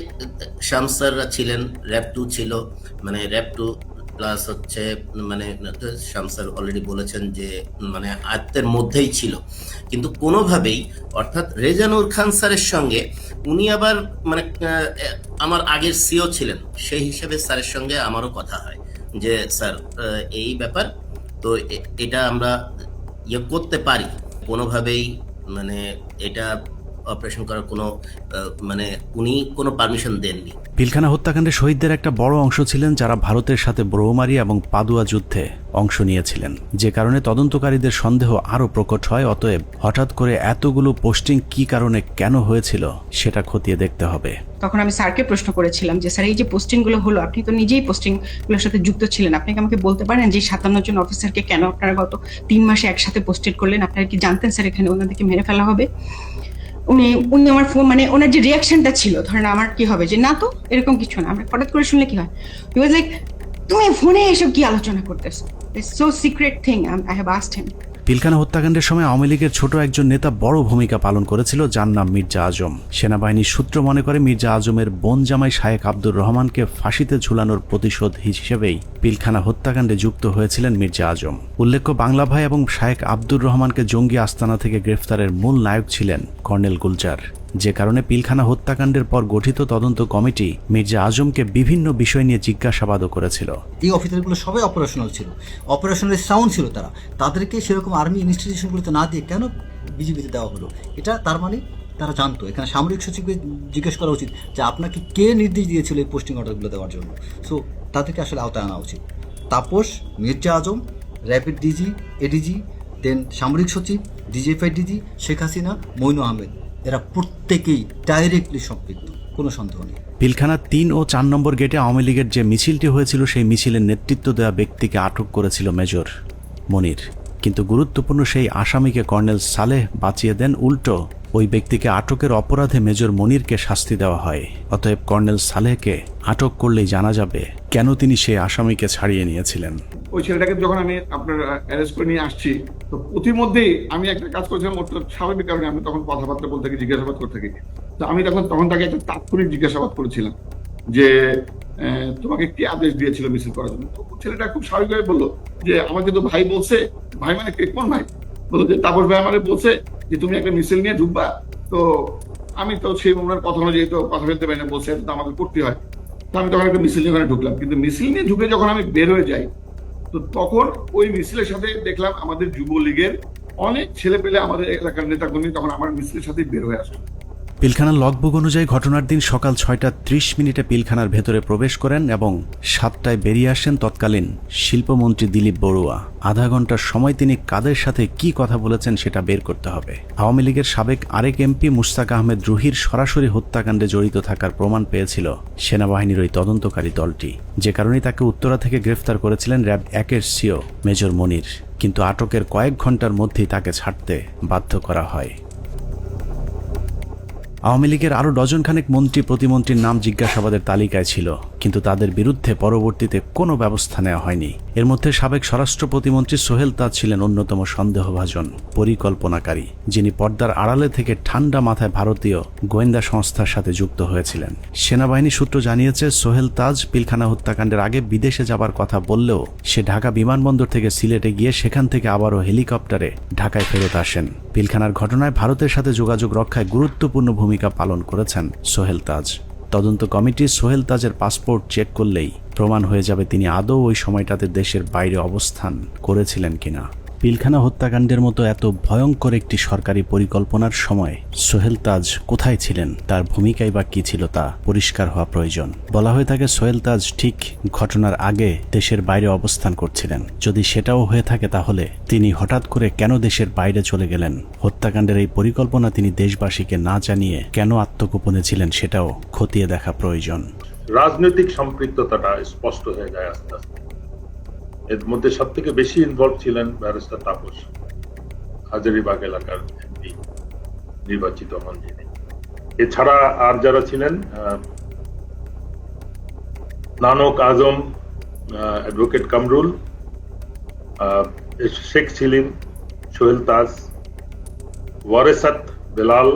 শামসাররা ছিলেন, র্যাব 2 ছিল, মানে র্যাব 2 প্লাস হচ্ছে মানে শামসার অলরেডি বলেছেন যে মানে আয়ত্তের মধ্যেই ছিল, কিন্তু কোনোভাবেই অর্থাৎ রেজানুর খান স্যারের সঙ্গে উনি আবার মানে আমার আগের সিও ছিলেন, সেই হিসেবে স্যারের সঙ্গে আমারও কথা হয় যে স্যার এই ব্যাপার তো এটা আমরা ইয়ে করতে পারি, কোনোভাবেই মানে এটা অপারেশন করার কোনো মানে উনি কোনো পারমিশন দেননি। পিলখানা হত্যাকাণ্ডে শহীদদের একটা বড় অংশ ছিলেন যারা ভারতের সাথে ব্রহ্মারি এবং পাদুয়া যুদ্ধে অংশ নিয়েছিলেন, যে কারণে তদন্তকারীদের সন্দেহ আরো প্রকট হয়। অতএব হঠাৎ করে এতগুলো পোস্টিং কি কারণে কেন হয়েছিল সেটা খতিয়ে দেখতে হবে। তখন আমি স্যারকে প্রশ্ন করেছিলাম যে স্যার এই যে পোস্টিং গুলো হলো, আপনি তো নিজেই পোস্টিং গুলোর সাথে যুক্ত ছিলেন, আপনি কি আমাকে বলতে পারেন যে 57 জন অফিসারকে কেন আপনারা গত 3 মাসে একসাথে পোস্টেড করলেন? আপনারা কি জানতেন স্যার এখানে ওনাদেরকে মেরে ফেলা হবে? উনি আমার ফোন মানে ওনার যে রিয়াকশনটা ছিল, ধরেন আমার কি হবে যে না তো এরকম কিছু না, আমরা হঠাৎ করে শুনলে কি হয়, হি ওয়াজ লাইক তুমি ফোনে এসব কি আলোচনা করতেছো, it's so secret thing, I have asked হিম। পিলখানা হত্যাকাণ্ডের সময় আওয়ামী লীগের ছোট একজন নেতা বড় ভূমিকা পালন করেছিল, যার নাম মির্জা আজম। সেনাবাহিনীর সূত্র মনে করে মির্জা আজমের বোন জামাই শায়েক আব্দুর রহমানকে ফাঁসিতে ঝুলানোর প্রতিশোধ হিসেবেই পিলখানা হত্যাকাণ্ডে যুক্ত হয়েছিলেন মির্জা আজম। উল্লেখ্য, বাংলা ভাই এবং শায়েক আব্দুর রহমানকে জঙ্গি আস্তানা থেকে গ্রেফতারের মূল নায়ক ছিলেন কর্নেল গুলজার। যে কারণে পিলখানা হত্যাকাণ্ডের পর গঠিত তদন্ত কমিটি মির্জা আজমকে বিভিন্ন বিষয় নিয়ে জিজ্ঞাসাবাদও করেছিল। এই অফিসারগুলো সবাই অপারেশনাল ছিল, অপারেশনাল সাউন্ড ছিল, তাদেরকে সেরকম আর্মি ইনস্টিটিউশনগুলোতে না দিয়ে কেন বিজিবিতে দেওয়া হলো? এটা তার মানে তারা জানতো। এখানে সামরিক সচিবকে জিজ্ঞেস করা উচিত যে আপনাকে কে নির্দেশ দিয়েছিল এই পোস্টিং অর্ডারগুলো দেওয়ার জন্য। সো তাদেরকে আসলে আওতায় আনা উচিত। তাপস, মির্জা আজম, র্যাপিড ডিজি, এডিজি, দেন সামরিক সচিব, ডিজিএফআই ডিজি, শেখ হাসিনা, মইনু আহমেদ, এরা প্রত্যেকেই ডাইরেক্টলি সম্পৃক্ত, কোনো সন্দেহ নেই। পিলখানা 3 ও 4 নম্বর গেটে আওয়ামী লীগের যে মিছিলটি হয়েছিল সেই মিছিলের নেতৃত্ব দেওয়া ব্যক্তিকে আটক করেছিল মেজর মনির, কিন্তু গুরুত্বপূর্ণ সেই আসামিকে কর্নেল সালেহ বাঁচিয়ে দেন। উল্টো ওই ব্যক্তিকে আটকের অপরাধে মেজর মনিরকে শাস্তি দেওয়া হয়। অতএব কর্নেল সালেহকে আটক করলেই জানা যাবে কেন তিনি সেই আসামিকে ছাড়িয়ে নিয়েছিলেন। ওই ছেলেটাকে যখন আমি আপনার অ্যারেস্ট করে নিয়ে আসছি, তো প্রতিমধ্যেই আমি একটা কাজ করেছিলাম, ওর স্বাভাবিক কারণে আমি তখন কথাবার্তা বলতে থাকি, জিজ্ঞাসাবাদ করতে থাকি। তো আমি তখন তাকে একটা তাৎক্ষণিক জিজ্ঞাসাবাদ করেছিলাম যে তোমাকে কি আদেশ দিয়েছিল মিছিল করার জন্য? তো ছেলেটা খুব স্বাভাবিকভাবে বললো যে আমাকে তো ভাই বলছে। ভাই মানে কোন ভাই? বললো যে তাপস ভাই আমারে বলছে যে তুমি একটা মিছিল নিয়ে ঢুকবা। তো আমি তো সেই ওনার কথা অনুযায়ী তো কথা বলতে পারি না, বলছে তো আমাকে করতে হয়। তো আমি তখন একটা মিছিল নিয়ে ওখানে ঢুকলাম, কিন্তু মিছিল নিয়ে ঢুকে যখন আমি বের হয়ে যাই, তো তখন ওই মিছিলের সাথে দেখলাম আমাদের যুবলীগের অনেক ছেলে পেলে, আমাদের এলাকার নেতাকর্মী তখন আমার মিছিলের সাথে বের হয়ে আসলো। পিলখানার লগবুক অনুযায়ী ঘটনার দিন সকাল 6:30 পিলখানার ভেতরে প্রবেশ করেন এবং 7টায় বেরিয়ে আসেন তৎকালীন শিল্পমন্ত্রী দিলীপ বড়ুয়া। আধা ঘন্টার সময় তিনি কাদের সাথে কি কথা বলেছেন সেটা বের করতে হবে। আওয়ামী লীগের সাবেক আরেক এমপি মুশতাক আহমেদ রুহির সরাসরি হত্যাকাণ্ডে জড়িত থাকার প্রমাণ পেয়েছিল সেনাবাহিনীর ওই তদন্তকারী দলটি, যে কারণে তাকে উত্তরা থেকে গ্রেফতার করেছিলেন র্যাব 1-এর সিও মেজর মনির, কিন্তু আটকের কয়েক ঘন্টার মধ্যেই তাকে ছাড়তে বাধ্য করা হয়। আওয়ামী লীগের আরও ডজনখানেক মন্ত্রী প্রতিমন্ত্রীর নাম জিজ্ঞাসাবাদের তালিকায় ছিল, কিন্তু তাদের বিরুদ্ধে পরবর্তীতে কোনো ব্যবস্থা নেওয়া হয়নি। এর মধ্যে সাবেক স্বরাষ্ট্র প্রতিমন্ত্রী সোহেল তাজ ছিলেন অন্যতম সন্দেহভাজন পরিকল্পনাকারী, যিনি পর্দার আড়ালে থেকে ঠান্ডা মাথায় ভারতীয় গোয়েন্দা সংস্থার সাথে যুক্ত হয়েছিলেন। সেনাবাহিনী সূত্র জানিয়েছে সোহেল তাজ পিলখানা হত্যাকাণ্ডের আগে বিদেশে যাবার কথা বললেও সে ঢাকা বিমানবন্দর থেকে সিলেটে গিয়ে সেখান থেকে আবারও হেলিকপ্টারে ঢাকায় ফেরত আসেন। পিলখানার ঘটনায় ভারতের সাথে যোগাযোগ রক্ষায় গুরুত্বপূর্ণ ভূমিকা পালন করেছেন সোহেল তাজ। তদন্ত কমিটি সোহেল তাজের পাসপোর্ট চেক করলেই প্রমাণ হয়ে যাবে তিনি আদৌ ওই সময়টাতে দেশের বাইরে অবস্থান করেছিলেন কিনা। পিলখানা হত্যাকাণ্ডের মতো এত ভয়ঙ্কর একটি সরকারি পরিকল্পনার সময় সোহেল তাজ কোথায় ছিলেন, তার ভূমিকাই বা কি ছিল তা পরিষ্কার হওয়া প্রয়োজন। বলা হয়ে থাকে সোহেল তাজ ঠিক ঘটনার আগে দেশের বাইরে অবস্থান করছিলেন। যদি সেটাও হয়ে থাকে তাহলে তিনি হঠাৎ করে কেন দেশের বাইরে চলে গেলেন? হত্যাকাণ্ডের এই পরিকল্পনা তিনি দেশবাসীকে না জানিয়ে কেন আত্মগোপনে ছিলেন সেটাও খতিয়ে দেখা প্রয়োজন। রাজনৈতিক সম্পৃক্ততাটা স্পষ্ট হয়ে যায় আস্তে আস্তে। এর মধ্যে সব থেকে বেশি ইনভলভ ছিলেন ব্যারিস্টার তাপস, হাজারীবাগ এলাকার এমপি নির্বাচিত হন যিনি। এছাড়া আর যারা ছিলেন, নানক আজম, অ্যাডভোকেট কামরুল, শেখ সেলিম, সোহেল তাজ, ওয়ারেসাত বেলাল,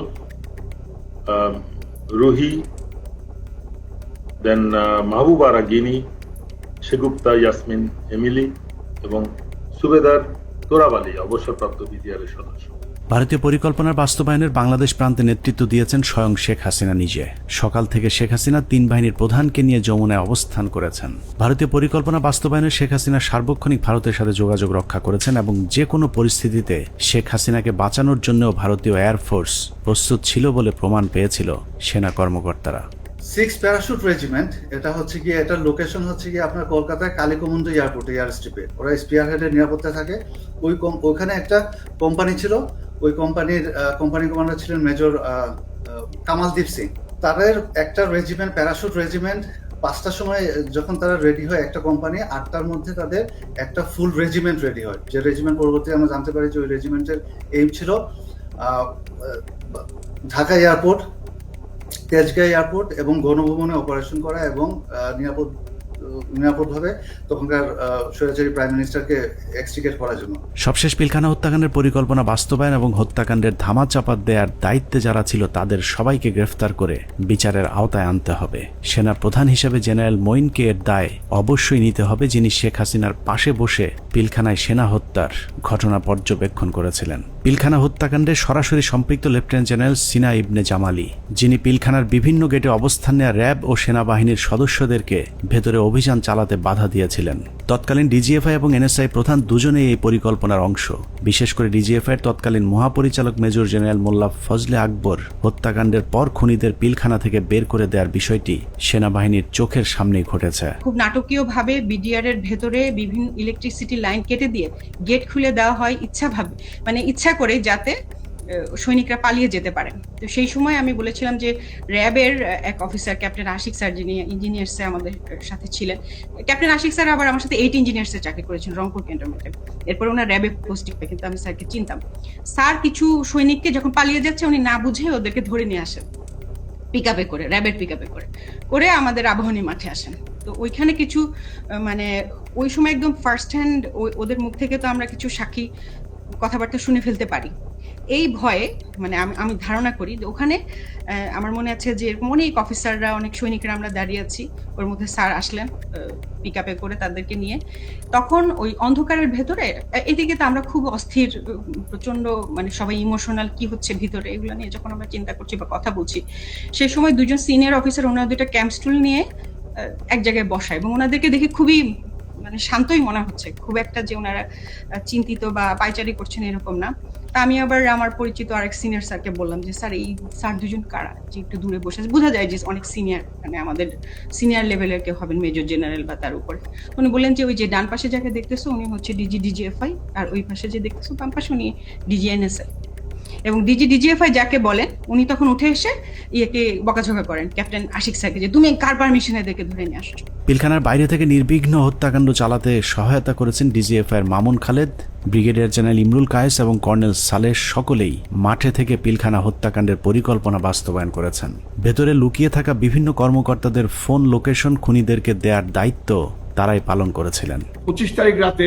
রুহি, দেন মাহবুবা রাগিনী, শেগুপ্তা ইয়াসমিন এমিলি এবং সুবেদার তোরাবালি অবসরপ্রাপ্ত বিডিআরের সদস্য। ভারতীয় পরিকল্পনার বাস্তবায়নের বাংলাদেশ প্রান্তে নেতৃত্ব দিয়েছেন স্বয়ং শেখ হাসিনা নিজে। সকাল থেকে শেখ হাসিনা 3 বাহিনীর প্রধানকে নিয়ে যমুনায় অবস্থান করেছেন। ভারতীয় পরিকল্পনা বাস্তবায়নে শেখ হাসিনা সার্বক্ষণিক ভারতের সাথে যোগাযোগ রক্ষা করেছেন এবং যে কোনো পরিস্থিতিতে শেখ হাসিনাকে বাঁচানোর জন্যও ভারতীয় এয়ারফোর্স প্রস্তুত ছিল বলে প্রমাণ পেয়েছিল সেনা কর্মকর্তারা। 6 প্যারাশুট রেজিমেন্ট, এটা হচ্ছে গিয়ে, এটার লোকেশন হচ্ছে গিয়ে আপনার কলকাতায় কালিকমন্দ এয়ারপোর্ট, এয়ার স্ট্রিপে। ওরা স্পিয়ার হেডের নিরাপত্তা থাকে। ওইখানে একটা কোম্পানি ছিল, ওই কোম্পানি কমান্ডার ছিলেন মেজর কামালদীপ সিং। তাদের একটা রেজিমেন্ট, প্যারাশুট রেজিমেন্ট, 5টার সময় যখন তারা রেডি হয় একটা কোম্পানি, 8টার মধ্যে তাদের একটা ফুল রেজিমেন্ট রেডি হয়। যে রেজিমেন্ট পরবর্তী আমরা জানতে পারি যে ওই রেজিমেন্টের এইম ছিল ঢাকা এয়ারপোর্ট, তেজগাঁও এয়ারপোর্ট এবং গণভবনে অপারেশন করা এবং নিরাপদভাবে তখনকার স্বৈরাচারী প্রাইম মিনিস্টারকে এক্সট্রিকেট করার জন্য। সবশেষ পিলখানা হত্যাকাণ্ডের পরিকল্পনা বাস্তবায়ন এবং হত্যাকাণ্ডের ধামাচাপা দেওয়ার দায়িত্বে যারা ছিল তাদের সবাইকে গ্রেফতার করে বিচারের আওতায় আনতে হবে। সেনা প্রধান হিসেবে জেনারেল মঈনকে এর দায় অবশ্যই নিতে হবে, যিনি শেখ হাসিনার পাশে বসে পিলখানায় সেনা হত্যার ঘটনা পর্যবেক্ষণ করেছিলেন। পিলখানা হত্যাকাণ্ডে সরাসরি সম্পৃক্ত লেফটেন্যান্ট জেনারেল সিনা ইবনে জামালি, যিনি পিলখানার বিভিন্ন গেটে অবস্থান নেওয়া র্যাব ও সেনাবাহিনীর সদস্যদেরকে ভেতরে অভিযান চালাতে বাধা দিয়েছিলেন। তৎকালীন ডিজিএফআই এবং এনএসআই প্রধান দুজনেই এই পরিকল্পনার অংশ। বিশেষ করে ডিজিএফআই এর তৎকালীন মহাপরিচালক মেজর জেনারেল মোল্লা ফজলে আকবর হত্যাকাণ্ডের পর খুনিদের পিলখানা থেকে বের করে দেওয়ার বিষয়টি সেনাবাহিনীর চোখের সামনেই ঘটেছে। খুব নাটকীয়ভাবে বিডিআর এর ভেতরে বিভিন্ন ইলেকট্রিসিটি লাইন কেটে দিয়ে গেট খুলে দেওয়া হয় ইচ্ছা করে, যাতে সৈনিকরা পালিয়ে যেতে পারেন। তো সেই সময় আমি বলেছিলাম যে র্যাবের এক অফিসার ক্যাপ্টেন আশিক স্যার, যিনি ইঞ্জিনিয়ার্সে আমাদের সাথে ছিলেন, ক্যাপ্টেন আশিক স্যার আবার আমার সাথে 8 ইঞ্জিনিয়ার্সে চাকরি করেছেন রংপুর ক্যান্টনমেন্টে। এরপর ওনার র্যাবে পোস্টিং হয়, কিন্তু আমি স্যারকে চিনতাম। স্যার কিছু সৈনিককে যখন পালিয়ে যাচ্ছে উনি না বুঝে ওদেরকে ধরে নিয়ে আসেন পিকআপে করে, র্যাবের পিকআপে করে আমাদের আবাহনী মাঠে আসেন। তো ওইখানে কিছু ওই সময় একদম ফার্স্ট হ্যান্ড ওদের মুখ থেকে তো আমরা কিছু সাক্ষী কথাবার্তা শুনে ফেলতে পারি। এই ভয়ে আমি ধারণা করি যে ওখানে আমার মনে আছে যে এরকম অনেক অফিসাররা, অনেক সৈনিকরা আমরা দাঁড়িয়ে আছি, ওর মধ্যে স্যার আসলেন পিকআপে করে তাদেরকে নিয়ে। তখন ওই অন্ধকারের ভেতরে এদিকে তো আমরা খুব অস্থির, প্রচন্ড সবাই ইমোশনাল, কি হচ্ছে ভিতরে এগুলো নিয়ে যখন আমরা চিন্তা করছি বা কথা বলছি, সেই সময় দুজন সিনিয়র অফিসার ওনারা দুইটা ক্যাম্প স্টুল নিয়ে এক জায়গায় বসায় এবং ওনাদেরকে দেখে খুবই শান্তই মনে হচ্ছে, খুব একটা যে ওনারা চিন্তিত বা পাইচারি করছেন এরকম না। তা আমি আবার আমার পরিচিত আরেক সিনিয়র স্যারকে বললাম যে স্যার এই স্যার দুজন কারা, যে একটু দূরে বসে আছে, বোঝা যায় যে অনেক সিনিয়র, আমাদের সিনিয়র লেভেলের কেউ হবেন, মেজর জেনারেল বা তার উপরে। উনি বললেন যে ওই যে ডান পাশে যাকে দেখতেছো উনি হচ্ছে ডিজিএফআই, আর ওই পাশে যে দেখতেছো বাম পাশে উনি ডিজিএনএসআই। এবং ডিজিএফআই যাকে বলেন উনি তখন উঠে এসে ইয়েকে বকাঝকা করেন ক্যাপ্টেন আশিক স্যারকে, যে তুমি কার পারমিশনে এদেরকে ধরে নিয়ে আসছো। পিলখানার বাইরে থেকে নির্বিঘ্ন হত্যাকাণ্ড চালাতে সহায়তা করেছেন ডিজিএফআই এর মামুন খালেদ, ব্রিগেডিয়ার জেনারেল ইমরুল কায়েস এবং কর্নেল সালেহ, সকলেই মাঠে থেকে পিলখানা হত্যাকাণ্ডের পরিকল্পনা বাস্তবায়ন করেছেন। ভেতরে লুকিয়ে থাকা বিভিন্ন কর্মকর্তাদের ফোন লোকেশন খুনিদেরকে দেওয়ার দায়িত্ব তারাই পালন করেছিলেন। 25 তারিখ রাতে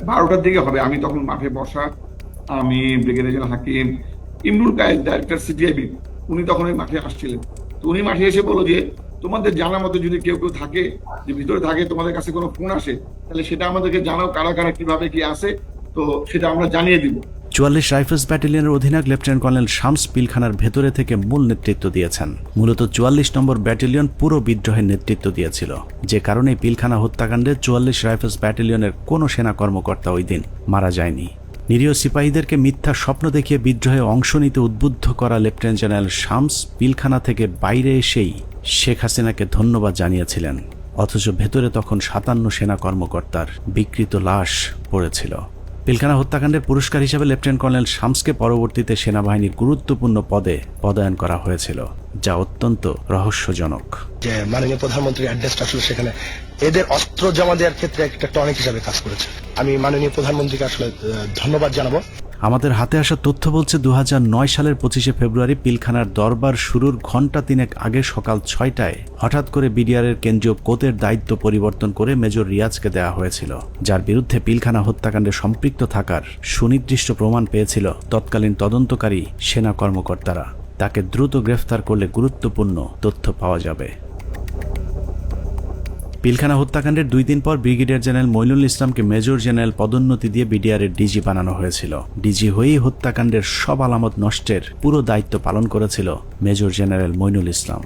12টার দিকে হবে, আমি তখন মাঠে বসা, আমি ব্রিগেডিয়ার জেনারেল হাকিম, ইমরুল কায়েস ডাইরেক্টর সিটিআইবি, উনি তখন ওই মাঠে আসছিলেন। তো উনি মাঠে এসে বলল যে তোমাদের জানার মতো যদি কেউ থাকে, যে ভিতরে থাকে, তোমাদের কাছে কোনো ফোন আসে, তাহলে সেটা আমাদেরকে জানাও, কারা কারা কিভাবে কি আসে, তো সেটা আমরা জানিয়ে দিব। 44 রাইফেলস ব্যাটালিয়নের অধিনায়ক লেফটেন্যান্ট কর্নেল শামস পিলখানার ভেতরে থেকে মূল নেতৃত্ব দিয়েছেন। মূলত 44 নম্বর ব্যাটালিয়ন পুরো বিদ্রোহের নেতৃত্ব দিয়েছিল, যে কারণে পিলখানা হত্যাকাণ্ডে 44 রাইফেলস ব্যাটালিয়নের কোনো সেনা কর্মকর্তা ওই দিন মারা যায়নি। নিরীহ সিপাহীদেরকে মিথ্যা স্বপ্ন দেখিয়ে বিদ্রোহে অংশ নিতে উদ্বুদ্ধ করা লেফটেন্যান্ট জেনারেল শামস পিলখানা থেকে বাইরে এসেই শেখ হাসিনাকে ধন্যবাদ জানিয়েছিলেন, অথচ ভেতরে তখন 57 সেনা কর্মকর্তার বিকৃত লাশ পড়েছিল। পিলখানা হত্যাকাণ্ডের পুরস্কার হিসেবে লেফটেন্যান্ট কর্নেল শামসকে পরবর্তীতে সেনাবাহিনীর গুরুত্বপূর্ণ পদে পদায়ন করা হয়েছিল, যা অত্যন্ত রহস্যজনক। যে মাননীয় প্রধানমন্ত্রীর অ্যাড্রেসটা আসলে সেখানে এদের অস্ত্র জমা দেওয়ার ক্ষেত্রে একটা টনিক হিসাবে কাজ করেছে। আমি মাননীয় প্রধানমন্ত্রীকে আসলে ধন্যবাদ জানাবো। আমাদের হাতে আসা তথ্য বলছে 2009 সালের 25শে ফেব্রুয়ারি পিলখানার দরবার শুরুর ঘণ্টা তিনেক আগে সকাল 6টায় হঠাৎ করে বিডিআরের কেন্দ্রীয় কোতের দায়িত্ব পরিবর্তন করে মেজর রিয়াজকে দেওয়া হয়েছিল, যার বিরুদ্ধে পিলখানা হত্যাকাণ্ডে সম্পৃক্ত থাকার সুনির্দিষ্ট প্রমাণ পেয়েছিল তৎকালীন তদন্তকারী সেনা কর্মকর্তারা। তাকে দ্রুত গ্রেফতার করলে গুরুত্বপূর্ণ তথ্য পাওয়া যাবে। পিলখানা হত্যাকাণ্ডের 2 দিন পর ব্রিগেডিয়ার জেনারেল মইনুল ইসলামকে মেজর জেনারেল পদোন্নতি দিয়ে বিডিআরের ডিজি বানানো হয়েছিল। ডিজি হয়েই হত্যাকাণ্ডের সব আলামত নষ্টের পুরো দায়িত্ব পালন করেছিল মেজর জেনারেল মইনুল ইসলাম।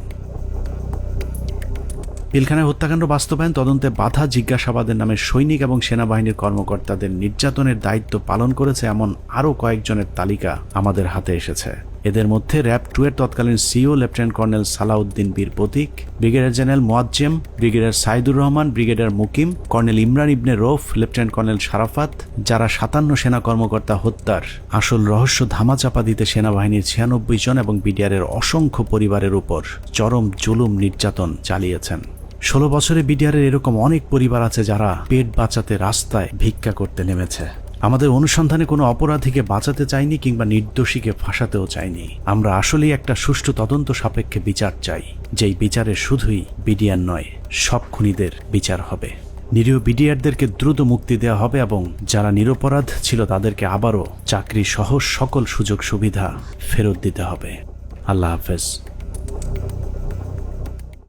পিলখানা হত্যাকাণ্ড বাস্তবায়ন, তদন্তে বাধা, জিজ্ঞাসাবাদের নামে সৈনিক এবং সেনাবাহিনীর কর্মকর্তাদের নির্যাতনের দায়িত্ব পালন করেছে এমন আরও কয়েকজনের তালিকা আমাদের হাতে এসেছে। এদের মধ্যে র্যাব 2 এর তৎকালীন CO lieutenant colonel Salahuddin Bir Protik, brigadier general Moazzem, brigadier Saidur Rahman, brigadier Mukim, colonel Imran Ibne Rouf, lieutenant colonel Sharafat, যারা 57 সেনা কর্মকর্তা হত্যার আসল রহস্য ধামাচাপা দিতে সেনাবাহিনীর 96 জন এবং বিডিআরের অসংখ্য পরিবারের উপর চরম জুলুম নির্যাতন চালিয়েছেন। 16 বছরে বিডিআরের এরকম অনেক পরিবার আছে যারা পেট বাঁচাতে রাস্তায় ভিক্ষা করতে নেমেছে। আমাদের অনুসন্ধানে কোনো অপরাধীকে বাঁচাতে চাইনি কিংবা নির্দোষীকে ফাঁসাতেও চাইনি। আমরা আসলেই একটা সুষ্ঠু তদন্ত সাপেক্ষে বিচার চাই, যেই বিচারে শুধুই বিডিআর নয়, সব খুনিদের বিচার হবে। নিরীহ বিডিআরদেরকে দ্রুত মুক্তি দেওয়া হবে এবং যারা নিরপরাধ ছিল তাদেরকে আবারও চাকরি সহ সকল সুযোগ সুবিধা ফেরত দিতে হবে। আল্লাহ হাফেজ।